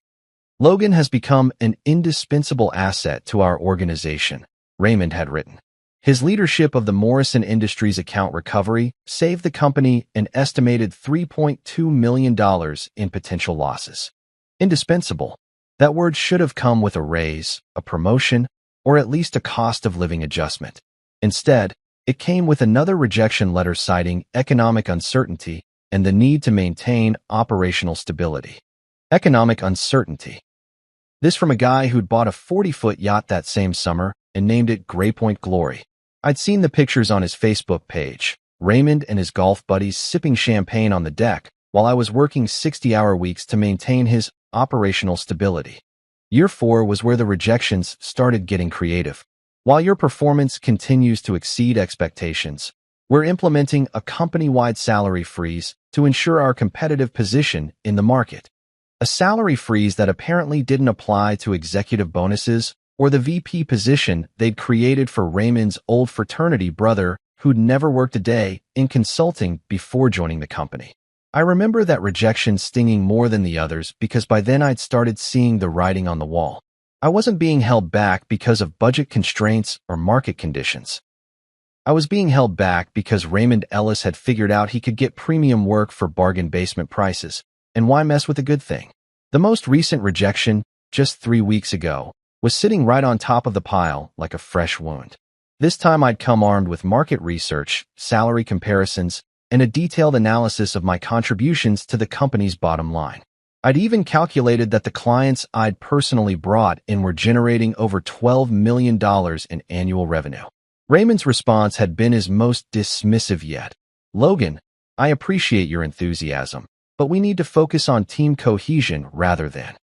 S1: Logan has become an indispensable asset to our organization, Raymond had written. His leadership of the Morrison Industries account recovery saved the company an estimated $3.2 million in potential losses. Indispensable. That word should have come with a raise, a promotion, or at least a cost of living adjustment. Instead, it came with another rejection letter citing economic uncertainty and the need to maintain operational stability. Economic uncertainty. This from a guy who'd bought a 40-foot yacht that same summer and named it Graypoint Glory. I'd seen the pictures on his Facebook page, Raymond and his golf buddies sipping champagne on the deck, while I was working 60-hour weeks to maintain his operational stability. Year 4 was where the rejections started getting creative. While your performance continues to exceed expectations, we're implementing a company-wide salary freeze to ensure our competitive position in the market. A salary freeze that apparently didn't apply to executive bonuses or the VP position they'd created for Raymond's old fraternity brother who'd never worked a day in consulting before joining the company. I remember that rejection stinging more than the others because by then I'd started seeing the writing on the wall. I wasn't being held back because of budget constraints or market conditions. I was being held back because Raymond Ellis had figured out he could get premium work for bargain basement prices, and why mess with a good thing? The most recent rejection, just 3 weeks ago, was sitting right on top of the pile like a fresh wound. This time I'd come armed with market research, salary comparisons, and a detailed analysis of my contributions to the company's bottom line. I'd even calculated that the clients I'd personally brought in were generating over $12 million in annual revenue. Raymond's response had been his most dismissive yet. "Logan, I appreciate your enthusiasm, but we need to focus on team cohesion rather than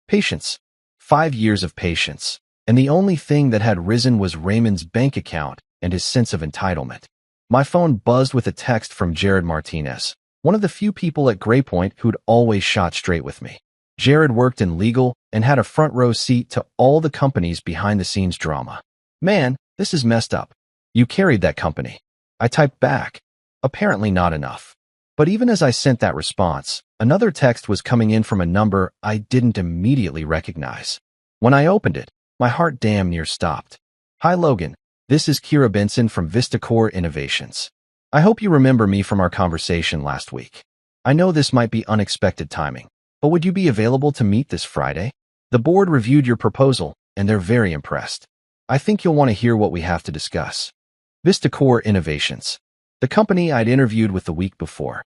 S1: patience." 5 years of patience, and the only thing that had risen was Raymond's bank account and his sense of entitlement. My phone buzzed with a text from Jared Martinez, one of the few people at Graypoint who'd always shot straight with me. Jared worked in legal and had a front-row seat to all the company's behind-the-scenes drama. "Man, this is messed up. You carried that company." I typed back, "Apparently not enough." But even as I sent that response, another text was coming in from a number I didn't immediately recognize. When I opened it, my heart damn near stopped. "Hi Logan, this is Kira Benson from VistaCore Innovations. I hope you remember me from our conversation last week. I know this might be unexpected timing, but would you be available to meet this Friday? The board reviewed your proposal, and they're very impressed. I think you'll want to hear what we have to discuss." VistaCore Innovations, the company I'd interviewed with the week before.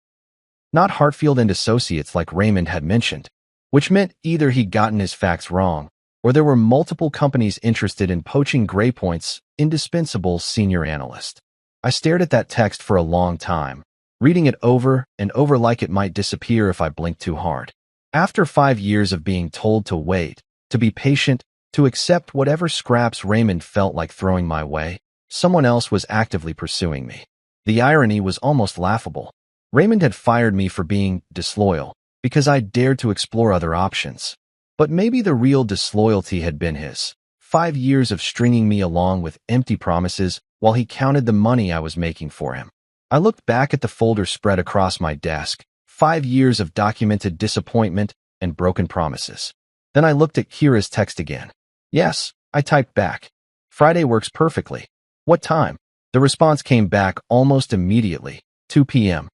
S1: Not Hartfield and Associates like Raymond had mentioned, which meant either he'd gotten his facts wrong, or there were multiple companies interested in poaching Graypoint's indispensable senior analyst. I stared at that text for a long time, reading it over and over like it might disappear if I blinked too hard. After 5 years of being told to wait, to be patient, to accept whatever scraps Raymond felt like throwing my way, someone else was actively pursuing me. The irony was almost laughable. Raymond had fired me for being disloyal because I dared to explore other options. But maybe the real disloyalty had been his 5 years of stringing me along with empty promises while he counted the money I was making for him. I looked back at the folder spread across my desk, 5 years of documented disappointment and broken promises. Then I looked at Kira's text again. "Yes," I typed back. "Friday works perfectly. What time?" The response came back almost immediately, 2 p.m.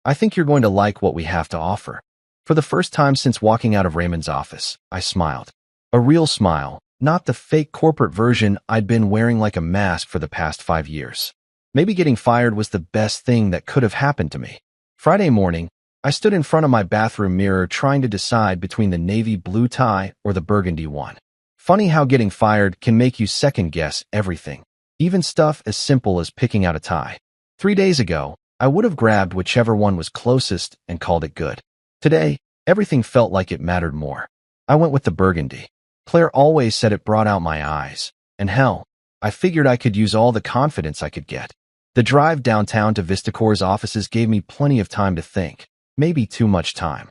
S1: "I think you're going to like what we have to offer." For the first time since walking out of Raymond's office, I smiled. A real smile, not the fake corporate version I'd been wearing like a mask for the past 5 years. Maybe getting fired was the best thing that could have happened to me. Friday morning, I stood in front of my bathroom mirror trying to decide between the navy blue tie or the burgundy one. Funny how getting fired can make you second-guess everything, even stuff as simple as picking out a tie. 3 days ago, I would have grabbed whichever one was closest and called it good. Today, everything felt like it mattered more. I went with the burgundy. Claire always said it brought out my eyes. And hell, I figured I could use all the confidence I could get. The drive downtown to VistaCore's offices gave me plenty of time to think, maybe too much time.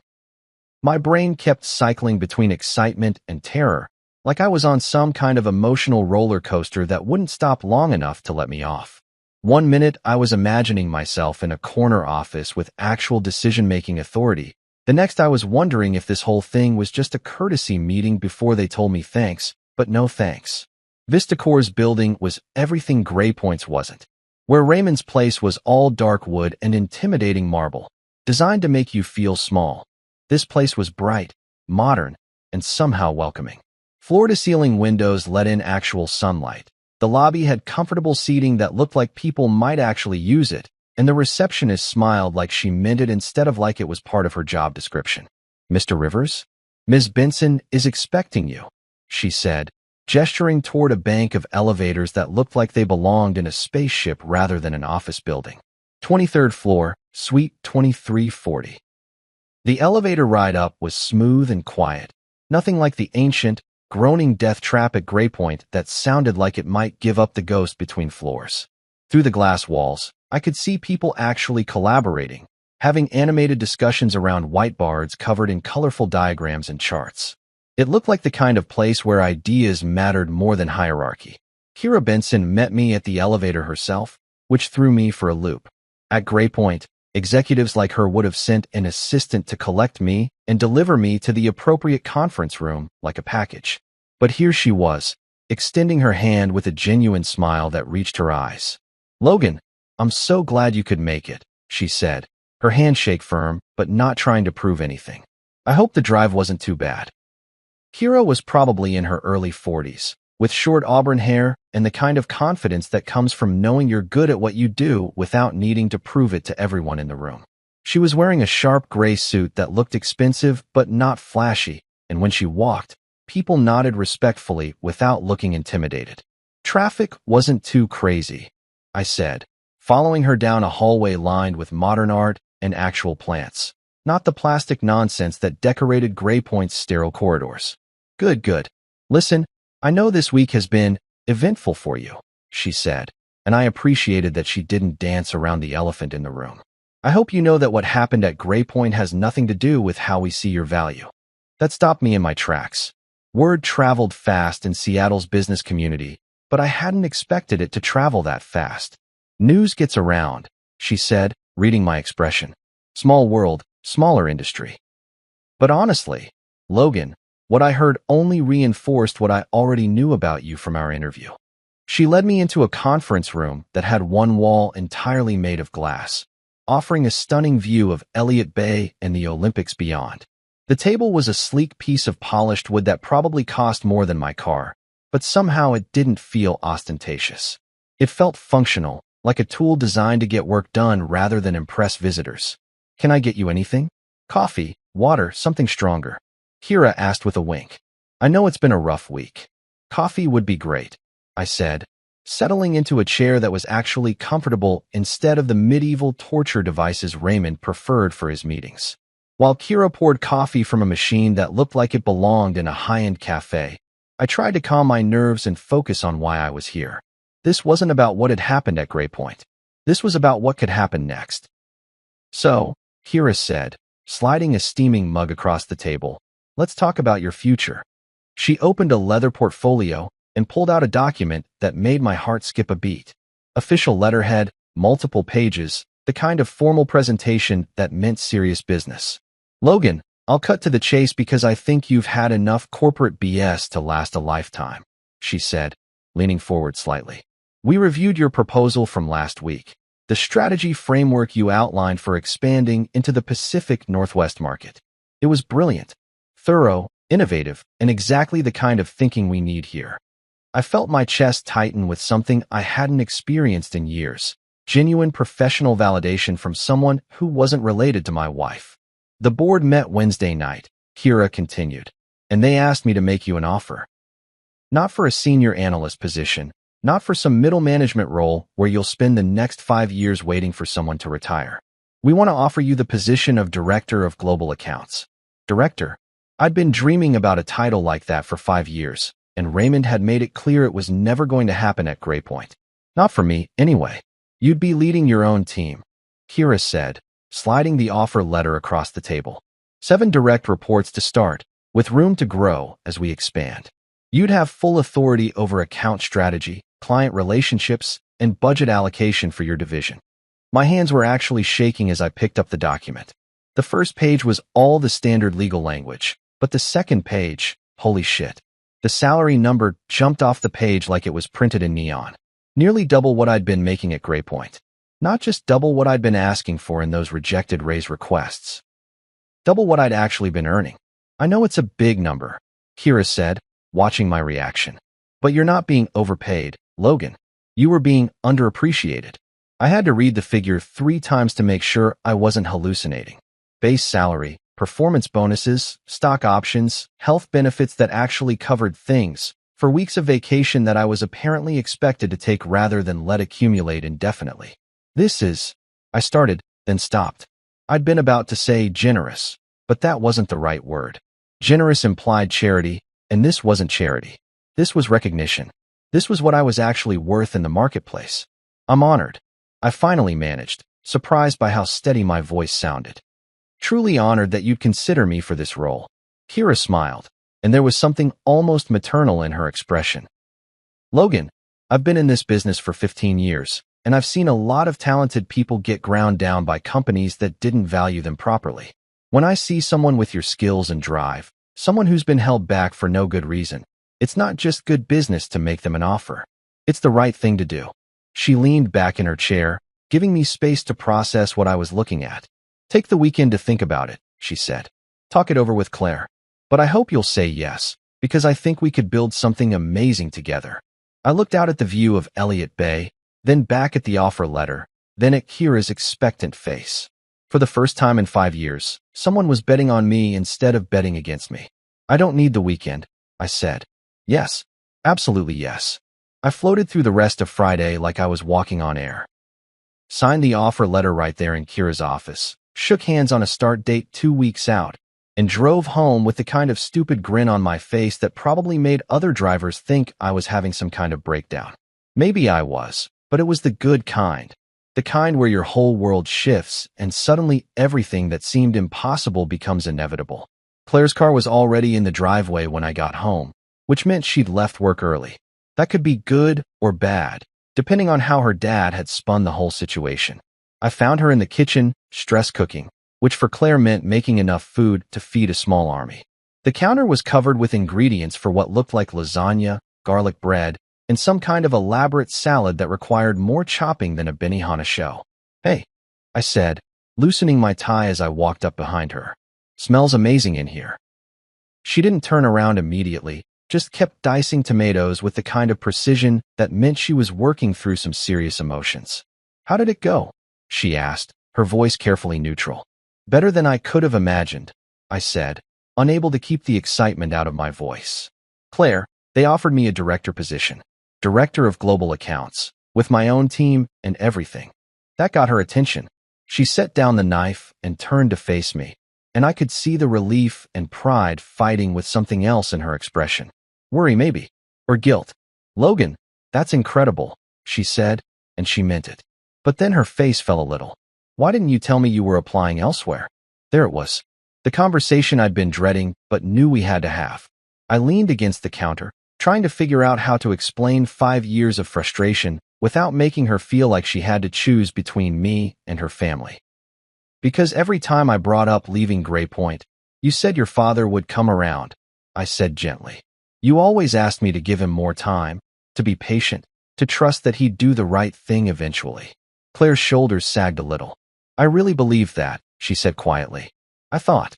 S1: My brain kept cycling between excitement and terror, like I was on some kind of emotional roller coaster that wouldn't stop long enough to let me off. 1 minute, I was imagining myself in a corner office with actual decision-making authority. The next, I was wondering if this whole thing was just a courtesy meeting before they told me thanks, but no thanks. VistaCore's building was everything Graypoint's wasn't. Where Raymond's place was all dark wood and intimidating marble, designed to make you feel small. This place was bright, modern, and somehow welcoming. Floor-to-ceiling windows let in actual sunlight. The lobby had comfortable seating that looked like people might actually use it, and the receptionist smiled like she meant it instead of like it was part of her job description. "Mr. Rivers? Ms. Benson is expecting you," she said, gesturing toward a bank of elevators that looked like they belonged in a spaceship rather than an office building. 23rd floor, suite 2340. The elevator ride up was smooth and quiet, nothing like the ancient, groaning death trap at Graypoint that sounded like it might give up the ghost between floors. Through the glass walls, I could see people actually collaborating, having animated discussions around whiteboards covered in colorful diagrams and charts. It looked like the kind of place where ideas mattered more than hierarchy. Kira Benson met me at the elevator herself, which threw me for a loop. At Graypoint, executives like her would have sent an assistant to collect me and deliver me to the appropriate conference room like a package. But here she was, extending her hand with a genuine smile that reached her eyes. "Logan, I'm so glad you could make it," she said, her handshake firm but not trying to prove anything. "I hope the drive wasn't too bad." Kira was probably in her early 40s, with short auburn hair and the kind of confidence that comes from knowing you're good at what you do without needing to prove it to everyone in the room. She was wearing a sharp gray suit that looked expensive but not flashy, and when she walked, people nodded respectfully without looking intimidated. Traffic wasn't too crazy, I said, following her down a hallway lined with modern art and actual plants, not the plastic nonsense that decorated Gray Point's sterile corridors. Good, good. Listen, I know this week has been eventful for you, she said, and I appreciated that she didn't dance around the elephant in the room. I hope you know that what happened at Gray Point has nothing to do with how we see your value. That stopped me in my tracks. Word traveled fast in Seattle's business community, but I hadn't expected it to travel that fast. News gets around, she said, reading my expression. Small world, smaller industry. But honestly, Logan, what I heard only reinforced what I already knew about you from our interview. She led me into a conference room that had one wall entirely made of glass, offering a stunning view of Elliott Bay and the Olympics beyond. The table was a sleek piece of polished wood that probably cost more than my car, but somehow it didn't feel ostentatious. It felt functional, like a tool designed to get work done rather than impress visitors. Can I get you anything? Coffee, water, something stronger? Kira asked with a wink. I know it's been a rough week. Coffee would be great, I said, settling into a chair that was actually comfortable instead of the medieval torture devices Raymond preferred for his meetings. While Kira poured coffee from a machine that looked like it belonged in a high-end cafe, I tried to calm my nerves and focus on why I was here. This wasn't about what had happened at Gray Point. This was about what could happen next. So, Kira said, sliding a steaming mug across the table, let's talk about your future. She opened a leather portfolio and pulled out a document that made my heart skip a beat. Official letterhead, multiple pages, the kind of formal presentation that meant serious business. Logan, I'll cut to the chase because I think you've had enough corporate BS to last a lifetime, she said, leaning forward slightly. We reviewed your proposal from last week, the strategy framework you outlined for expanding into the Pacific Northwest market. It was brilliant, thorough, innovative, and exactly the kind of thinking we need here. I felt my chest tighten with something I hadn't experienced in years, genuine professional validation from someone who wasn't related to my wife. The board met Wednesday night, Kira continued, and they asked me to make you an offer. Not for a senior analyst position, not for some middle management role where you'll spend the next 5 years waiting for someone to retire. We want to offer you the position of Director of Global Accounts. Director? I'd been dreaming about a title like that for 5 years, and Raymond had made it clear it was never going to happen at Gray Point. Not for me, anyway. You'd be leading your own team, Kira said, sliding the offer letter across the table. 7 direct reports to start, with room to grow as we expand. You'd have full authority over account strategy, client relationships, and budget allocation for your division. My hands were actually shaking as I picked up the document. The first page was all the standard legal language, but the second page, holy shit. The salary number jumped off the page like it was printed in neon. Nearly double what I'd been making at Gray Point. Not just double what I'd been asking for in those rejected raise requests. Double what I'd actually been earning. I know it's a big number, Kira said, watching my reaction. But you're not being overpaid, Logan. You were being underappreciated. I had to read the figure 3 times to make sure I wasn't hallucinating. Base salary, performance bonuses, stock options, health benefits that actually covered things, for weeks of vacation that I was apparently expected to take rather than let accumulate indefinitely. This is, I started, then stopped. I'd been about to say generous, but that wasn't the right word. Generous implied charity, and this wasn't charity. This was recognition. This was what I was actually worth in the marketplace. I'm honored. I finally managed, surprised by how steady my voice sounded. Truly honored that you'd consider me for this role. Kira smiled, and there was something almost maternal in her expression. Logan, I've been in this business for 15 years, and I've seen a lot of talented people get ground down by companies that didn't value them properly. When I see someone with your skills and drive, someone who's been held back for no good reason, it's not just good business to make them an offer. It's the right thing to do. She leaned back in her chair, giving me space to process what I was looking at. Take the weekend to think about it, she said. Talk it over with Claire. But I hope you'll say yes, because I think we could build something amazing together. I looked out at the view of Elliott Bay, then back at the offer letter, then at Kira's expectant face. For the first time in 5 years, someone was betting on me instead of betting against me. I don't need the weekend, I said. Yes, absolutely yes. I floated through the rest of Friday like I was walking on air. Signed the offer letter right there in Kira's office, shook hands on a start date 2 weeks out, and drove home with the kind of stupid grin on my face that probably made other drivers think I was having some kind of breakdown. Maybe I was, but it was the good kind. The kind where your whole world shifts and suddenly everything that seemed impossible becomes inevitable. Claire's car was already in the driveway when I got home, which meant she'd left work early. That could be good or bad, depending on how her dad had spun the whole situation. I found her in the kitchen, stress cooking, which for Claire meant making enough food to feed a small army. The counter was covered with ingredients for what looked like lasagna, garlic bread, and some kind of elaborate salad that required more chopping than a Benihana show. Hey, I said, loosening my tie as I walked up behind her. Smells amazing in here. She didn't turn around immediately, just kept dicing tomatoes with the kind of precision that meant she was working through some serious emotions. How did it go? She asked, her voice carefully neutral. Better than I could have imagined, I said, unable to keep the excitement out of my voice. Claire, they offered me a director position. Director of Global Accounts, with my own team and everything. That got her attention. She set down the knife and turned to face me, and I could see the relief and pride fighting with something else in her expression. Worry maybe, or guilt. Logan, that's incredible, she said, and she meant it. But then her face fell a little. Why didn't you tell me you were applying elsewhere? There it was. The conversation I'd been dreading but knew we had to have. I leaned against the counter, trying to figure out how to explain 5 years of frustration without making her feel like she had to choose between me and her family. Because every time I brought up leaving Gray Point, you said your father would come around, I said gently. You always asked me to give him more time, to be patient, to trust that he'd do the right thing eventually. Claire's shoulders sagged a little. I really believed that, she said quietly. I thought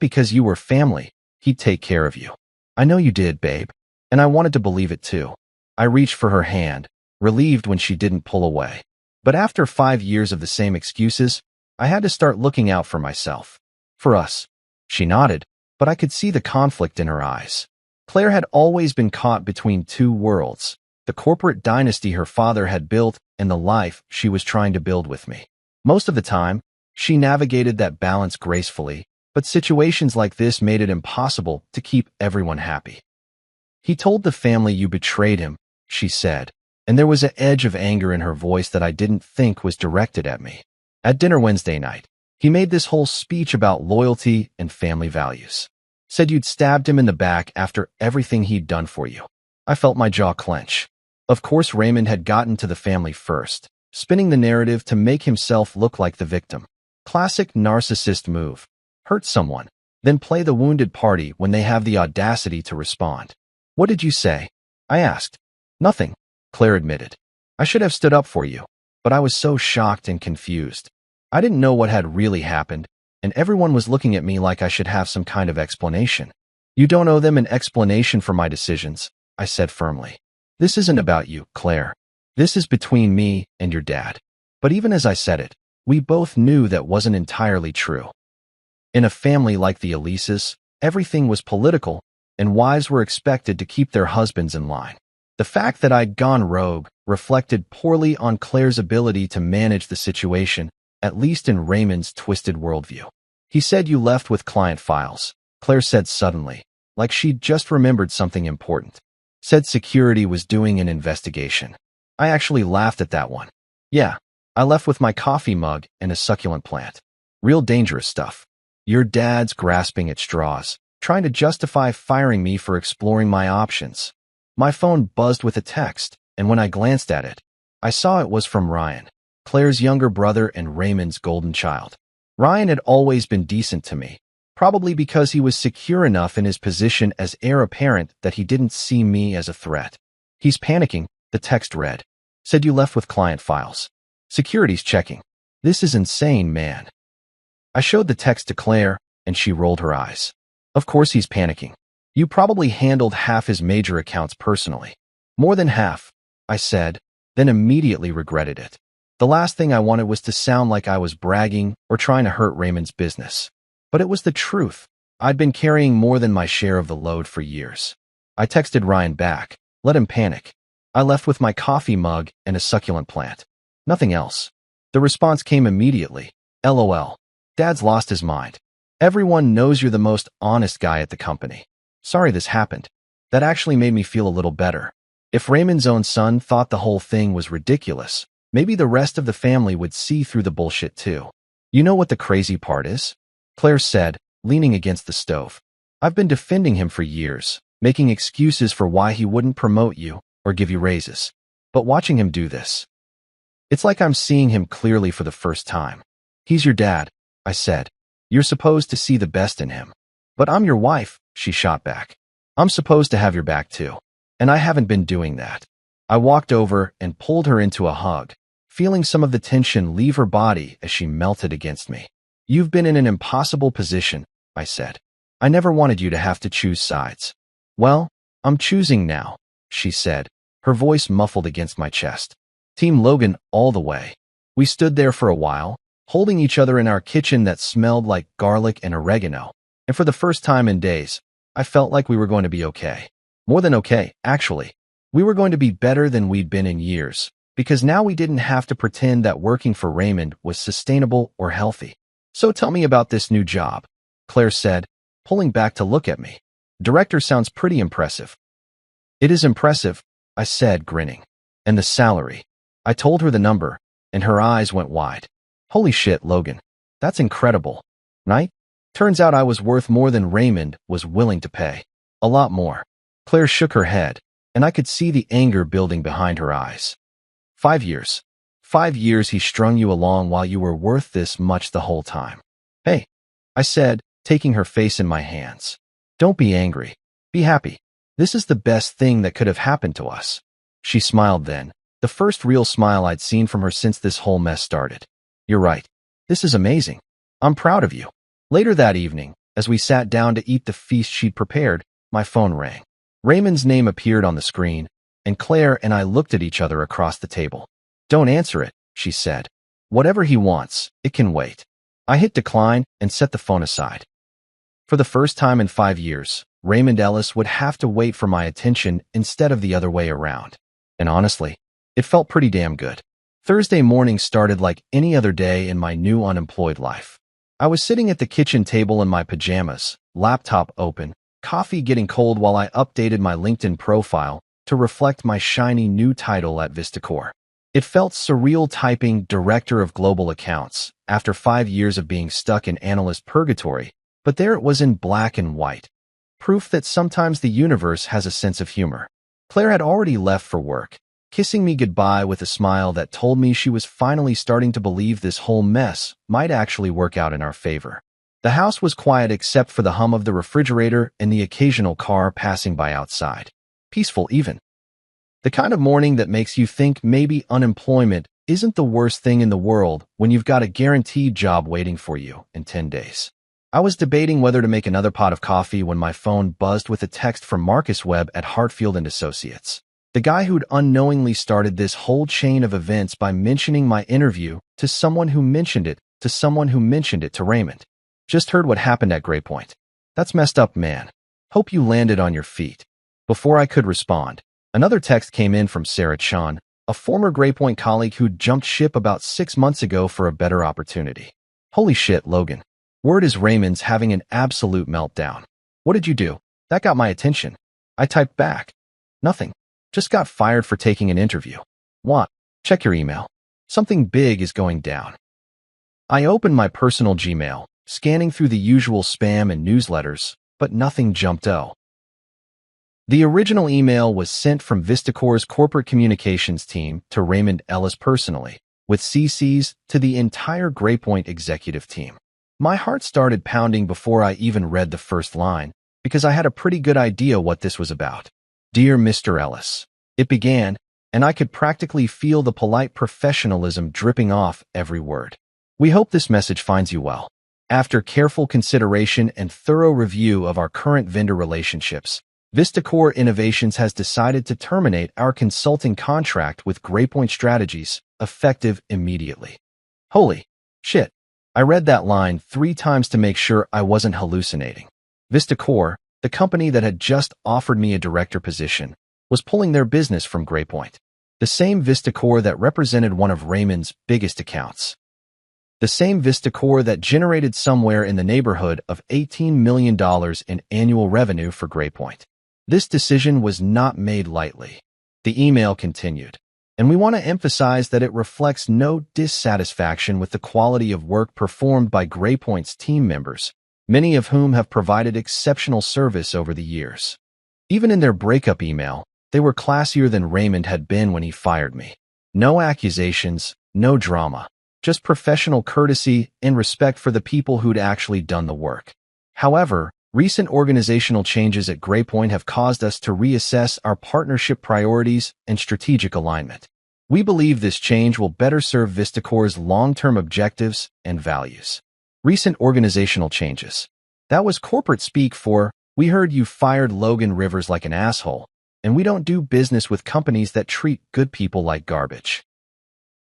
S1: because you were family, he'd take care of you. I know you did, babe. And I wanted to believe it too. I reached for her hand, relieved when she didn't pull away. But after 5 years of the same excuses, I had to start looking out for myself. For us. She nodded, but I could see the conflict in her eyes. Claire had always been caught between two worlds, the corporate dynasty her father had built and the life she was trying to build with me. Most of the time, she navigated that balance gracefully, but situations like this made it impossible to keep everyone happy. He told the family you betrayed him, she said, and there was an edge of anger in her voice that I didn't think was directed at me. At dinner Wednesday night, he made this whole speech about loyalty and family values. Said you'd stabbed him in the back after everything he'd done for you. I felt my jaw clench. Of course Raymond had gotten to the family first, spinning the narrative to make himself look like the victim. Classic narcissist move. Hurt someone, then play the wounded party when they have the audacity to respond. What did you say? I asked. Nothing, Claire admitted. I should have stood up for you, but I was so shocked and confused. I didn't know what had really happened, and everyone was looking at me like I should have some kind of explanation. You don't owe them an explanation for my decisions, I said firmly. This isn't about you, Claire. This is between me and your dad. But even as I said it, we both knew that wasn't entirely true. In a family like the Elises, everything was political, and wives were expected to keep their husbands in line. The fact that I'd gone rogue reflected poorly on Claire's ability to manage the situation, at least in Raymond's twisted worldview. He said you left with client files, Claire said suddenly, like she'd just remembered something important. Said security was doing an investigation. I actually laughed at that one. Yeah, I left with my coffee mug and a succulent plant. Real dangerous stuff. Your dad's grasping at straws, trying to justify firing me for exploring my options. My phone buzzed with a text, and when I glanced at it, I saw it was from Ryan, Claire's younger brother and Raymond's golden child. Ryan had always been decent to me, probably because he was secure enough in his position as heir apparent that he didn't see me as a threat. He's panicking, the text read. Said you left with client files. Security's checking. This is insane, man. I showed the text to Claire, and she rolled her eyes. Of course he's panicking. You probably handled half his major accounts personally. More than half, I said, then immediately regretted it. The last thing I wanted was to sound like I was bragging or trying to hurt Raymond's business. But it was the truth. I'd been carrying more than my share of the load for years. I texted Ryan back, let him panic. I left with my coffee mug and a succulent plant. Nothing else. The response came immediately. LOL. Dad's lost his mind. Everyone knows you're the most honest guy at the company. Sorry this happened. That actually made me feel a little better. If Raymond's own son thought the whole thing was ridiculous, maybe the rest of the family would see through the bullshit too. You know what the crazy part is? Claire said, leaning against the stove. I've been defending him for years, making excuses for why he wouldn't promote you or give you raises. But watching him do this, it's like I'm seeing him clearly for the first time. He's your dad, I said. You're supposed to see the best in him. But I'm your wife, she shot back. I'm supposed to have your back too. And I haven't been doing that. I walked over and pulled her into a hug, feeling some of the tension leave her body as she melted against me. You've been in an impossible position, I said. I never wanted you to have to choose sides. Well, I'm choosing now, she said, her voice muffled against my chest. Team Logan all the way. We stood there for a while, holding each other in our kitchen that smelled like garlic and oregano. And for the first time in days, I felt like we were going to be okay. More than okay, actually. We were going to be better than we'd been in years, because now we didn't have to pretend that working for Raymond was sustainable or healthy. So tell me about this new job, Claire said, pulling back to look at me. Director sounds pretty impressive. It is impressive, I said, grinning. And the salary. I told her the number, and her eyes went wide. Holy shit, Logan. That's incredible, right? Turns out I was worth more than Raymond was willing to pay. A lot more. Claire shook her head, and I could see the anger building behind her eyes. 5 years. 5 years he strung you along while you were worth this much the whole time. Hey, I said, taking her face in my hands. Don't be angry. Be happy. This is the best thing that could have happened to us. She smiled then, the first real smile I'd seen from her since this whole mess started. You're right. This is amazing. I'm proud of you. Later that evening, as we sat down to eat the feast she'd prepared, my phone rang. Raymond's name appeared on the screen, and Claire and I looked at each other across the table. Don't answer it, she said. Whatever he wants, it can wait. I hit decline and set the phone aside. For the first time in 5 years, Raymond Ellis would have to wait for my attention instead of the other way around. And honestly, it felt pretty damn good. Thursday morning started like any other day in my new unemployed life. I was sitting at the kitchen table in my pajamas, laptop open, coffee getting cold while I updated my LinkedIn profile to reflect my shiny new title at Vistacor. It felt surreal typing Director of Global Accounts after 5 years of being stuck in analyst purgatory, but there it was in black and white. Proof that sometimes the universe has a sense of humor. Claire had already left for work, kissing me goodbye with a smile that told me she was finally starting to believe this whole mess might actually work out in our favor. The house was quiet except for the hum of the refrigerator and the occasional car passing by outside. Peaceful even. The kind of morning that makes you think maybe unemployment isn't the worst thing in the world when you've got a guaranteed job waiting for you in 10 days. I was debating whether to make another pot of coffee when my phone buzzed with a text from Marcus Webb at Hartfield & Associates. The guy who'd unknowingly started this whole chain of events by mentioning my interview to someone who mentioned it to someone who mentioned it to Raymond. Just heard what happened at Gray Point. That's messed up, man. Hope you landed on your feet. Before I could respond, another text came in from Sarah Chan, a former Gray Point colleague who'd jumped ship about 6 months ago for a better opportunity. Holy shit, Logan. Word is Raymond's having an absolute meltdown. What did you do? That got my attention. I typed back. Nothing. Just got fired for taking an interview. What? Check your email. Something big is going down. I opened my personal Gmail, scanning through the usual spam and newsletters, but nothing jumped out. The original email was sent from Vistacor's corporate communications team to Raymond Ellis personally, with CCs to the entire Gray Point executive team. My heart started pounding before I even read the first line, because I had a pretty good idea what this was about. Dear Mr. Ellis, it began, and I could practically feel the polite professionalism dripping off every word. We hope this message finds you well. After careful consideration and thorough review of our current vendor relationships, VistaCore Innovations has decided to terminate our consulting contract with GrayPoint Strategies, effective immediately. Holy shit. I read that line 3 times to make sure I wasn't hallucinating. VistaCore, the company that had just offered me a director position, was pulling their business from GrayPoint. The same VistaCore that represented one of Raymond's biggest accounts. The same VistaCore that generated somewhere in the neighborhood of $18 million in annual revenue for GrayPoint. This decision was not made lightly. The email continued, and we want to emphasize that it reflects no dissatisfaction with the quality of work performed by GrayPoint's team members, many of whom have provided exceptional service over the years. Even in their breakup email, they were classier than Raymond had been when he fired me. No accusations, no drama. Just professional courtesy and respect for the people who'd actually done the work. However, recent organizational changes at GrayPoint have caused us to reassess our partnership priorities and strategic alignment. We believe this change will better serve VistaCore's long-term objectives and values. Recent organizational changes. That was corporate speak for, we heard you fired Logan Rivers like an asshole, and we don't do business with companies that treat good people like garbage.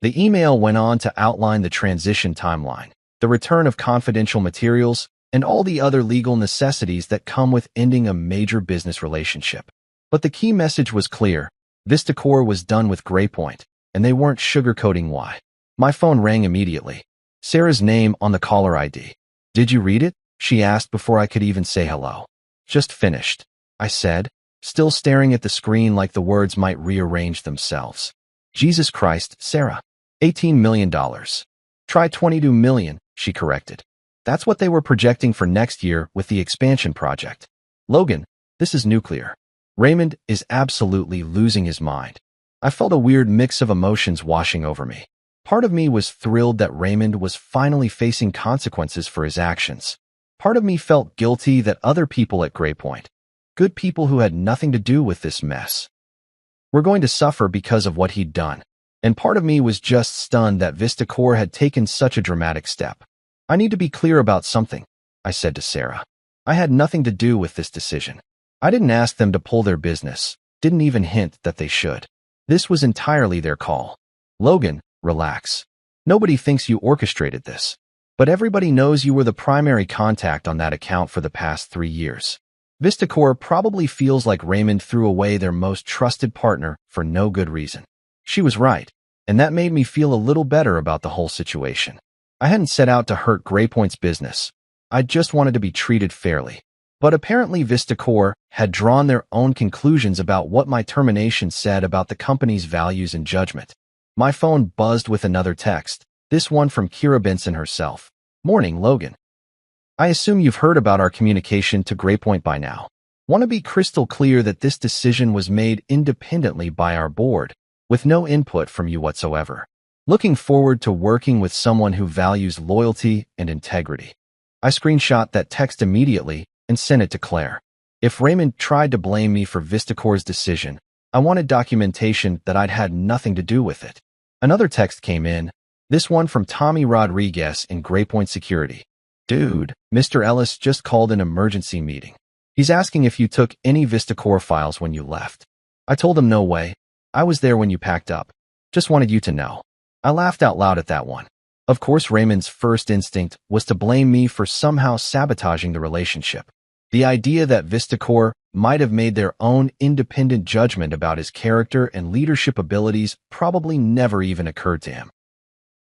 S1: The email went on to outline the transition timeline, the return of confidential materials, and all the other legal necessities that come with ending a major business relationship. But the key message was clear. VistaCore was done with GrayPoint, and they weren't sugarcoating why. My phone rang immediately. Sarah's name on the caller ID. Did you read it? She asked before I could even say hello. Just finished, I said, still staring at the screen like the words might rearrange themselves. Jesus Christ, Sarah. $18 million. Try $22 million, she corrected. That's what they were projecting for next year with the expansion project. Logan, this is nuclear. Raymond is absolutely losing his mind. I felt a weird mix of emotions washing over me. Part of me was thrilled that Raymond was finally facing consequences for his actions. Part of me felt guilty that other people at GrayPoint, good people who had nothing to do with this mess, were going to suffer because of what he'd done. And part of me was just stunned that VistaCore had taken such a dramatic step. I need to be clear about something, I said to Sarah. I had nothing to do with this decision. I didn't ask them to pull their business, didn't even hint that they should. This was entirely their call. Logan, relax. Nobody thinks you orchestrated this. But everybody knows you were the primary contact on that account for the past 3 years. VistaCore probably feels like Raymond threw away their most trusted partner for no good reason. She was right, and that made me feel a little better about the whole situation. I hadn't set out to hurt GrayPoint's business. I just wanted to be treated fairly. But apparently VistaCore had drawn their own conclusions about what my termination said about the company's values and judgment. My phone buzzed with another text, this one from Kira Benson herself. Morning, Logan. I assume you've heard about our communication to GrayPoint by now. Want to be crystal clear that this decision was made independently by our board, with no input from you whatsoever. Looking forward to working with someone who values loyalty and integrity. I screenshot that text immediately and sent it to Claire. If Raymond tried to blame me for VistaCore's decision, I wanted documentation that I'd had nothing to do with it. Another text came in, this one from Tommy Rodriguez in GrayPoint Security. Dude, Mr. Ellis just called an emergency meeting. He's asking if you took any VistaCore files when you left. I told him no way. I was there when you packed up. Just wanted you to know. I laughed out loud at that one. Of course, Raymond's first instinct was to blame me for somehow sabotaging the relationship. The idea that VistaCore might have made their own independent judgment about his character and leadership abilities probably never even occurred to him.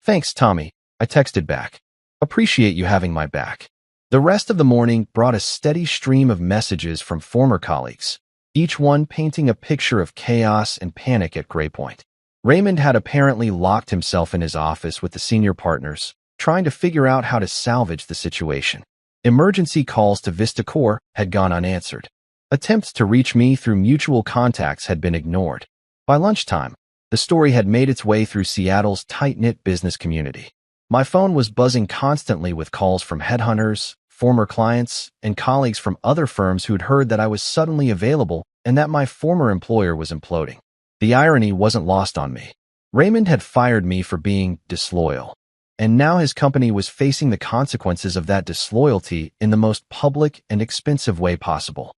S1: Thanks, Tommy, I texted back. Appreciate you having my back. The rest of the morning brought a steady stream of messages from former colleagues, each one painting a picture of chaos and panic at GrayPoint. Raymond had apparently locked himself in his office with the senior partners, trying to figure out how to salvage the situation. Emergency calls to VistaCore had gone unanswered. Attempts to reach me through mutual contacts had been ignored. By lunchtime, the story had made its way through Seattle's tight-knit business community. My phone was buzzing constantly with calls from headhunters, former clients, and colleagues from other firms who'd heard that I was suddenly available and that my former employer was imploding. The irony wasn't lost on me. Raymond had fired me for being disloyal. and now his company was facing the consequences of that disloyalty in the most public and expensive way possible.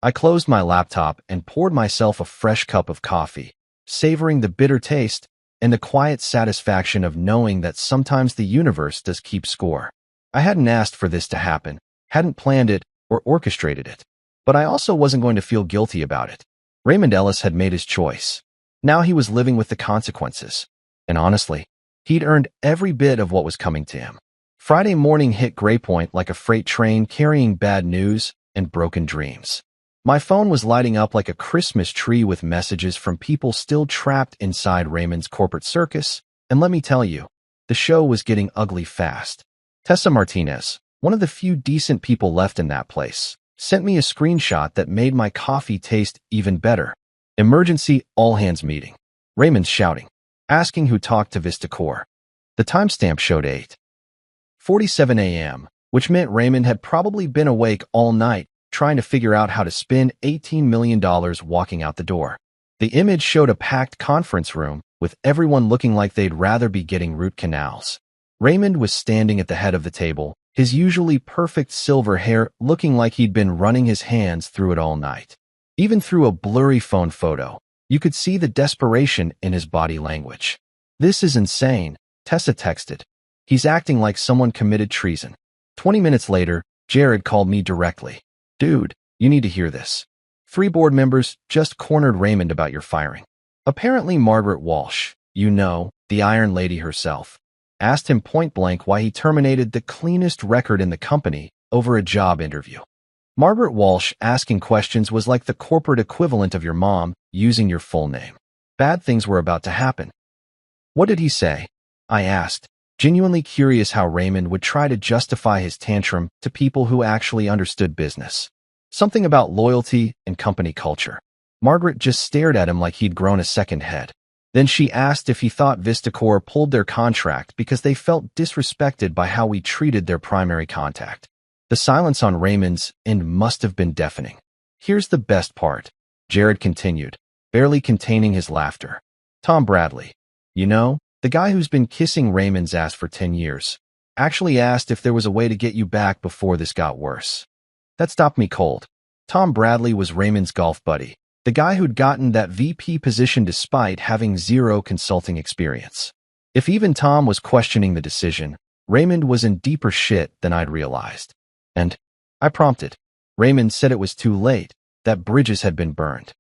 S1: I closed my laptop and poured myself a fresh cup of coffee, savoring the bitter taste and the quiet satisfaction of knowing that sometimes the universe does keep score. I hadn't asked for this to happen, hadn't planned it or orchestrated it, but I also wasn't going to feel guilty about it. Raymond Ellis had made his choice. Now he was living with the consequences. And honestly, he'd earned every bit of what was coming to him. Friday morning hit Graypoint like a freight train carrying bad news and broken dreams. My phone was lighting up like a Christmas tree with messages from people still trapped inside Raymond's corporate circus, and let me tell you, the show was getting ugly fast. Tessa Martinez, one of the few decent people left in that place, sent me a screenshot that made my coffee taste even better. Emergency all-hands meeting. Raymond's shouting, asking who talked to Vistacor. The timestamp showed 8:47 a.m., which meant Raymond had probably been awake all night trying to figure out how to spend $18 million walking out the door. The image showed a packed conference room with everyone looking like they'd rather be getting root canals. Raymond was standing at the head of the table, his usually perfect silver hair looking like he'd been running his hands through it all night. Even through a blurry phone photo, you could see the desperation in his body language. "This is insane," Tessa texted. "He's acting like someone committed treason." 20 minutes later, Jared called me directly. "Dude, you need to hear this. 3 board members just cornered Raymond about your firing. Apparently Margaret Walsh, you know, the Iron Lady herself, asked him point-blank why he terminated the cleanest record in the company over a job interview. Margaret Walsh asking questions was like the corporate equivalent of your mom using your full name. Bad things were about to happen." "What did he say?" I asked, genuinely curious how Raymond would try to justify his tantrum to people who actually understood business. Something about loyalty and company culture. Margaret just stared at him like he'd grown a second head. Then she asked if he thought Vistacor pulled their contract because they felt disrespected by how we treated their primary contact. The silence on Raymond's end must have been deafening. "Here's the best part," Jared continued, barely containing his laughter. "Tom Bradley, you know, the guy who's been kissing Raymond's ass for 10 years, actually asked if there was a way to get you back before this got worse." That stopped me cold. Tom Bradley was Raymond's golf buddy, the guy who'd gotten that VP position despite having 0 consulting experience. If even Tom was questioning the decision, Raymond was in deeper shit than I'd realized. And I prompted. Raymond said it was too late, that bridges had been burned.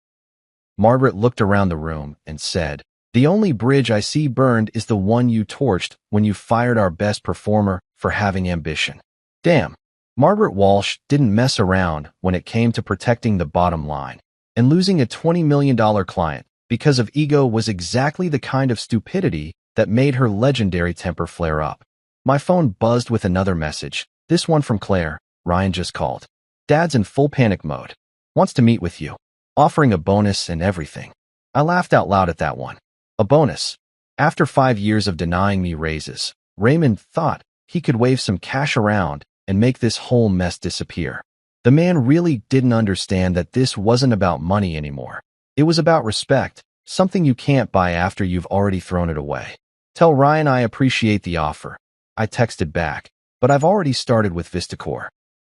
S1: Margaret looked around the room and said, "The only bridge I see burned is the one you torched when you fired our best performer for having ambition." Damn, Margaret Walsh didn't mess around when it came to protecting the bottom line, and losing a $20 million client because of ego was exactly the kind of stupidity that made her legendary temper flare up. My phone buzzed with another message, this one from Claire. "Ryan just called. Dad's in full panic mode. Wants to meet with you. Offering a bonus and everything." I laughed out loud at that one. A bonus. After 5 years of denying me raises, Raymond thought he could wave some cash around and make this whole mess disappear. The man really didn't understand that this wasn't about money anymore. It was about respect, something you can't buy after you've already thrown it away. "Tell Ryan I appreciate the offer," I texted back, "but I've already started with Vistacor."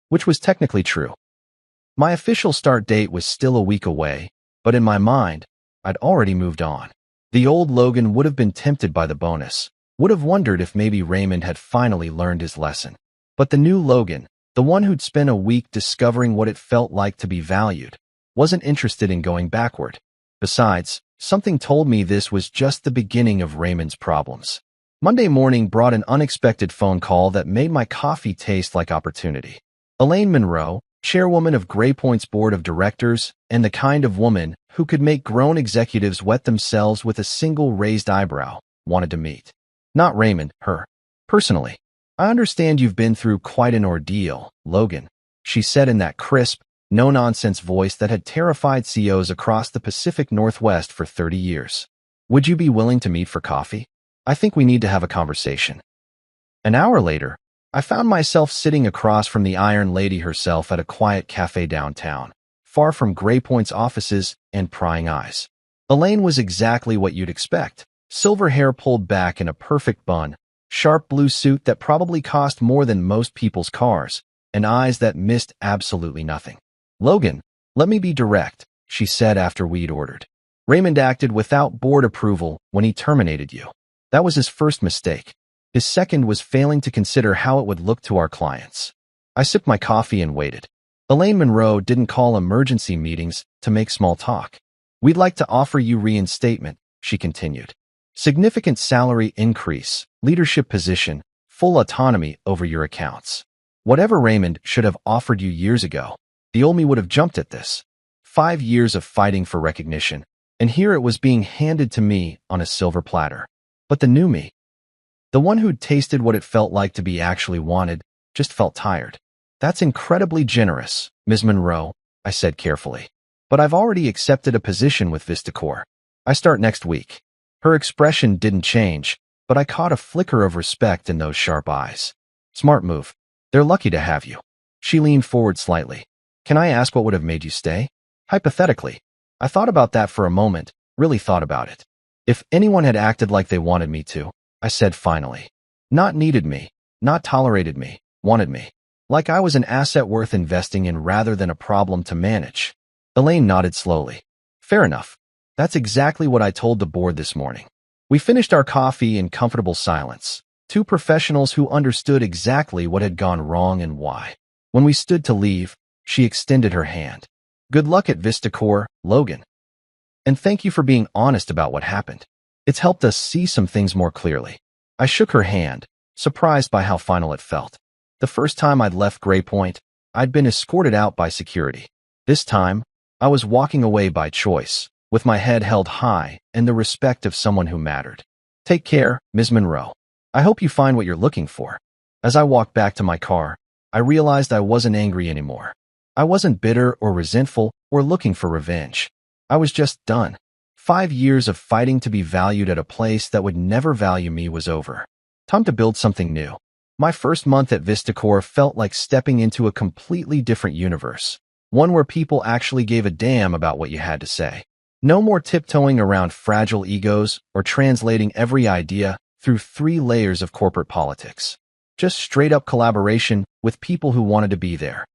S1: Which was technically true. My official start date was still a week away, but in my mind, I'd already moved on. The old Logan would have been tempted by the bonus, would have wondered if maybe Raymond had finally learned his lesson. But the new Logan, the one who'd spent a week discovering what it felt like to be valued, wasn't interested in going backward. Besides, something told me this was just the beginning of Raymond's problems. Monday morning brought an unexpected phone call that made my coffee taste like opportunity. Elaine Monroe, chairwoman of Graypoint's board of directors, and the kind of woman who could make grown executives wet themselves with a single raised eyebrow, wanted to meet. Not Raymond, her. Personally. "I understand you've been through quite an ordeal, Logan," she said in that crisp, no-nonsense voice that had terrified CEOs across the Pacific Northwest for 30 years. "Would you be willing to meet for coffee? I think we need to have a conversation." An hour later, I found myself sitting across from the Iron Lady herself at a quiet cafe downtown, far from Graypoint's offices and prying eyes. Elaine was exactly what you'd expect. Silver hair pulled back in a perfect bun, sharp blue suit that probably cost more than most people's cars, and eyes that missed absolutely nothing. "Logan, let me be direct," she said after we'd ordered. "Raymond acted without board approval when he terminated you. That was his first mistake. His second was failing to consider how it would look to our clients." I sipped my coffee and waited. Elaine Monroe didn't call emergency meetings to make small talk. "We'd like to offer you reinstatement," she continued. "Significant salary increase, leadership position, full autonomy over your accounts. Whatever Raymond should have offered you years ago, the old me would have jumped at this. 5 years of fighting for recognition, and here it was being handed to me on a silver platter. But the new me, the one who'd tasted what it felt like to be actually wanted, just felt tired." "That's incredibly generous, Ms. Monroe," I said carefully. "But I've already accepted a position with Vistacor. I start next week." Her expression didn't change, but I caught a flicker of respect in those sharp eyes. "Smart move. They're lucky to have you." She leaned forward slightly. "Can I ask what would have made you stay?" "Hypothetically." I thought about that for a moment, really thought about it. "If anyone had acted like they wanted me to," I said finally. "Not needed me, not tolerated me, wanted me. Like I was an asset worth investing in rather than a problem to manage." Elaine nodded slowly. "Fair enough. That's exactly what I told the board this morning." We finished our coffee in comfortable silence, two professionals who understood exactly what had gone wrong and why. When we stood to leave, she extended her hand. "Good luck at Vistacor, Logan. And thank you for being honest about what happened. It's helped us see some things more clearly." I shook her hand, surprised by how final it felt. The first time I'd left Gray Point, I'd been escorted out by security. This time, I was walking away by choice, with my head held high and the respect of someone who mattered. "Take care, Ms. Monroe. I hope you find what you're looking for." As I walked back to my car, I realized I wasn't angry anymore. I wasn't bitter or resentful or looking for revenge. I was just done. 5 years of fighting to be valued at a place that would never value me was over. Time to build something new. My first month at Vistacor felt like stepping into a completely different universe, one where people actually gave a damn about what you had to say. No more tiptoeing around fragile egos or translating every idea through 3 layers of corporate politics. Just straight-up collaboration with people who wanted to be there.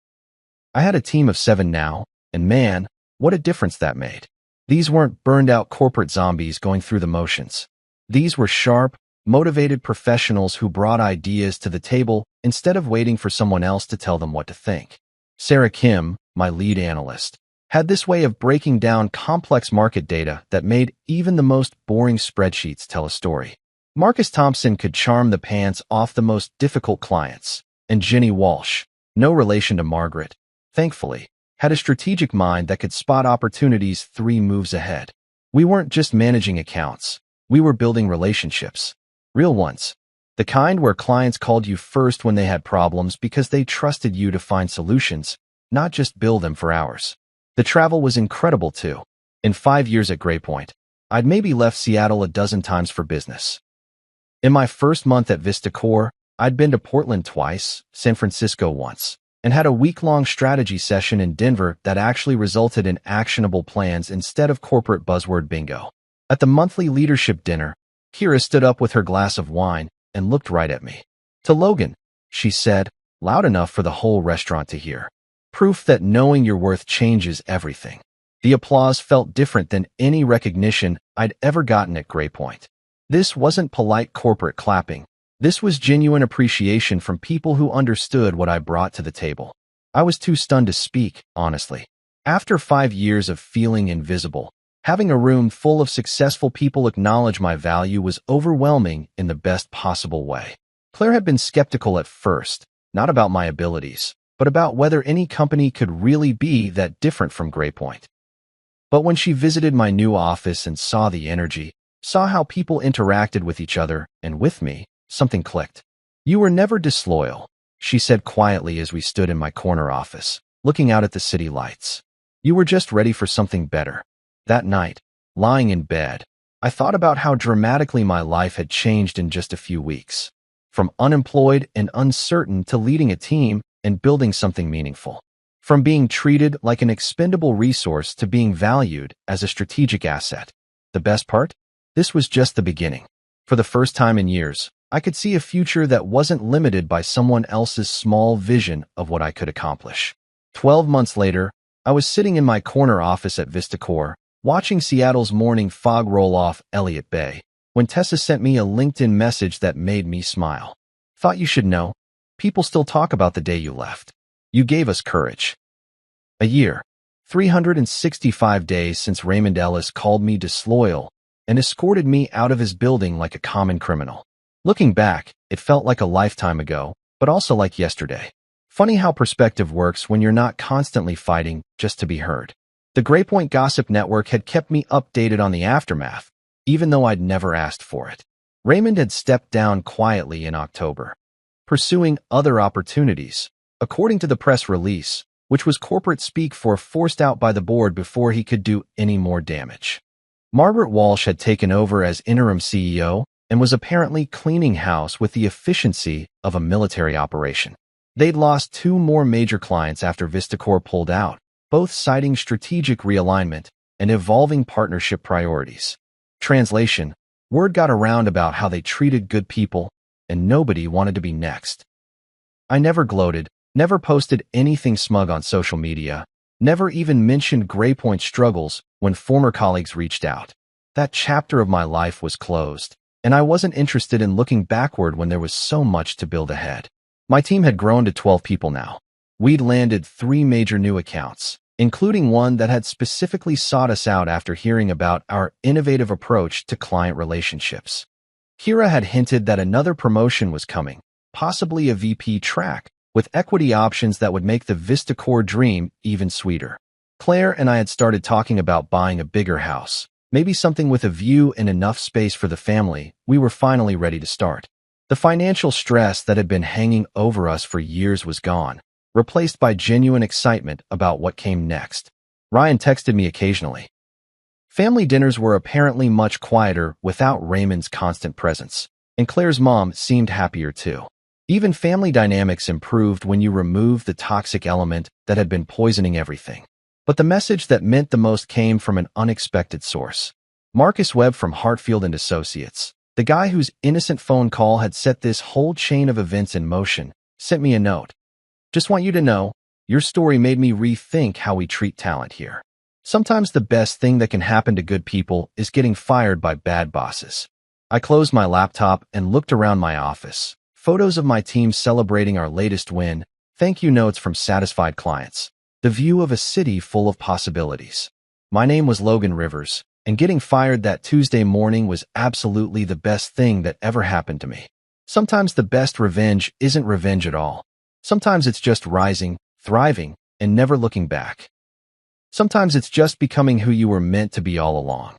S1: I had a team of 7 now, and man, what a difference that made. These weren't burned-out corporate zombies going through the motions. These were sharp, motivated professionals who brought ideas to the table instead of waiting for someone else to tell them what to think. Sarah Kim, my lead analyst, had this way of breaking down complex market data that made even the most boring spreadsheets tell a story. Marcus Thompson could charm the pants off the most difficult clients, and Jenny Walsh, no relation to Margaret, thankfully, had a strategic mind that could spot opportunities 3 moves ahead. We weren't just managing accounts, we were building relationships. Real ones. The kind where clients called you first when they had problems because they trusted you to find solutions, not just bill them for hours. The travel was incredible too. In 5 years at Gray Point, I'd maybe left Seattle a dozen times for business. In my first month at Vistacor, I'd been to Portland twice, San Francisco once, and had a week-long strategy session in Denver that actually resulted in actionable plans instead of corporate buzzword bingo. At the monthly leadership dinner, Kira stood up with her glass of wine and looked right at me. "To Logan," she said, loud enough for the whole restaurant to hear. "Proof that knowing your worth changes everything." The applause felt different than any recognition I'd ever gotten at Gray Point. This wasn't polite corporate clapping. This was genuine appreciation from people who understood what I brought to the table. I was too stunned to speak, honestly. After 5 years of feeling invisible, having a room full of successful people acknowledge my value was overwhelming in the best possible way. Claire had been skeptical at first, not about my abilities, but about whether any company could really be that different from Gray Point. But when she visited my new office and saw the energy, saw how people interacted with each other and with me, something clicked. "You were never disloyal," she said quietly as we stood in my corner office, looking out at the city lights. "You were just ready for something better." That night, lying in bed, I thought about how dramatically my life had changed in just a few weeks. From unemployed and uncertain to leading a team and building something meaningful. From being treated like an expendable resource to being valued as a strategic asset. The best part? This was just the beginning. For the first time in years, I could see a future that wasn't limited by someone else's small vision of what I could accomplish. 12 months later, I was sitting in my corner office at VistaCore, watching Seattle's morning fog roll off Elliott Bay, when Tessa sent me a LinkedIn message that made me smile. Thought you should know. People still talk about the day you left. You gave us courage. A year, 365 days since Raymond Ellis called me disloyal and escorted me out of his building like a common criminal. Looking back, it felt like a lifetime ago, but also like yesterday. Funny how perspective works when you're not constantly fighting just to be heard. The Graypoint Gossip Network had kept me updated on the aftermath, even though I'd never asked for it. Raymond had stepped down quietly in October, pursuing other opportunities, according to the press release, which was corporate speak for forced out by the board before he could do any more damage. Margaret Walsh had taken over as interim CEO and was apparently cleaning house with the efficiency of a military operation. They'd lost 2 more major clients after VistaCore pulled out, both citing strategic realignment and evolving partnership priorities. Translation: word got around about how they treated good people, and nobody wanted to be next. I never gloated, never posted anything smug on social media, never even mentioned Graypoint's struggles when former colleagues reached out. That chapter of my life was closed, and I wasn't interested in looking backward when there was so much to build ahead. My team had grown to 12 people now. We'd landed 3 major new accounts, including one that had specifically sought us out after hearing about our innovative approach to client relationships. Kira had hinted that another promotion was coming, possibly a VP track, with equity options that would make the VistaCore dream even sweeter. Claire and I had started talking about buying a bigger house, maybe something with a view and enough space for the family. We were finally ready to start. The financial stress that had been hanging over us for years was gone, replaced by genuine excitement about what came next. Ryan texted me occasionally. Family dinners were apparently much quieter without Raymond's constant presence, and Claire's mom seemed happier too. Even family dynamics improved when you removed the toxic element that had been poisoning everything. But the message that meant the most came from an unexpected source. Marcus Webb from Hartfield & Associates, the guy whose innocent phone call had set this whole chain of events in motion, sent me a note. Just want you to know, your story made me rethink how we treat talent here. Sometimes the best thing that can happen to good people is getting fired by bad bosses. I closed my laptop and looked around my office. Photos of my team celebrating our latest win, thank you notes from satisfied clients, the view of a city full of possibilities. My name was Logan Rivers, and getting fired that Tuesday morning was absolutely the best thing that ever happened to me. Sometimes the best revenge isn't revenge at all. Sometimes it's just rising, thriving, and never looking back. Sometimes it's just becoming who you were meant to be all along.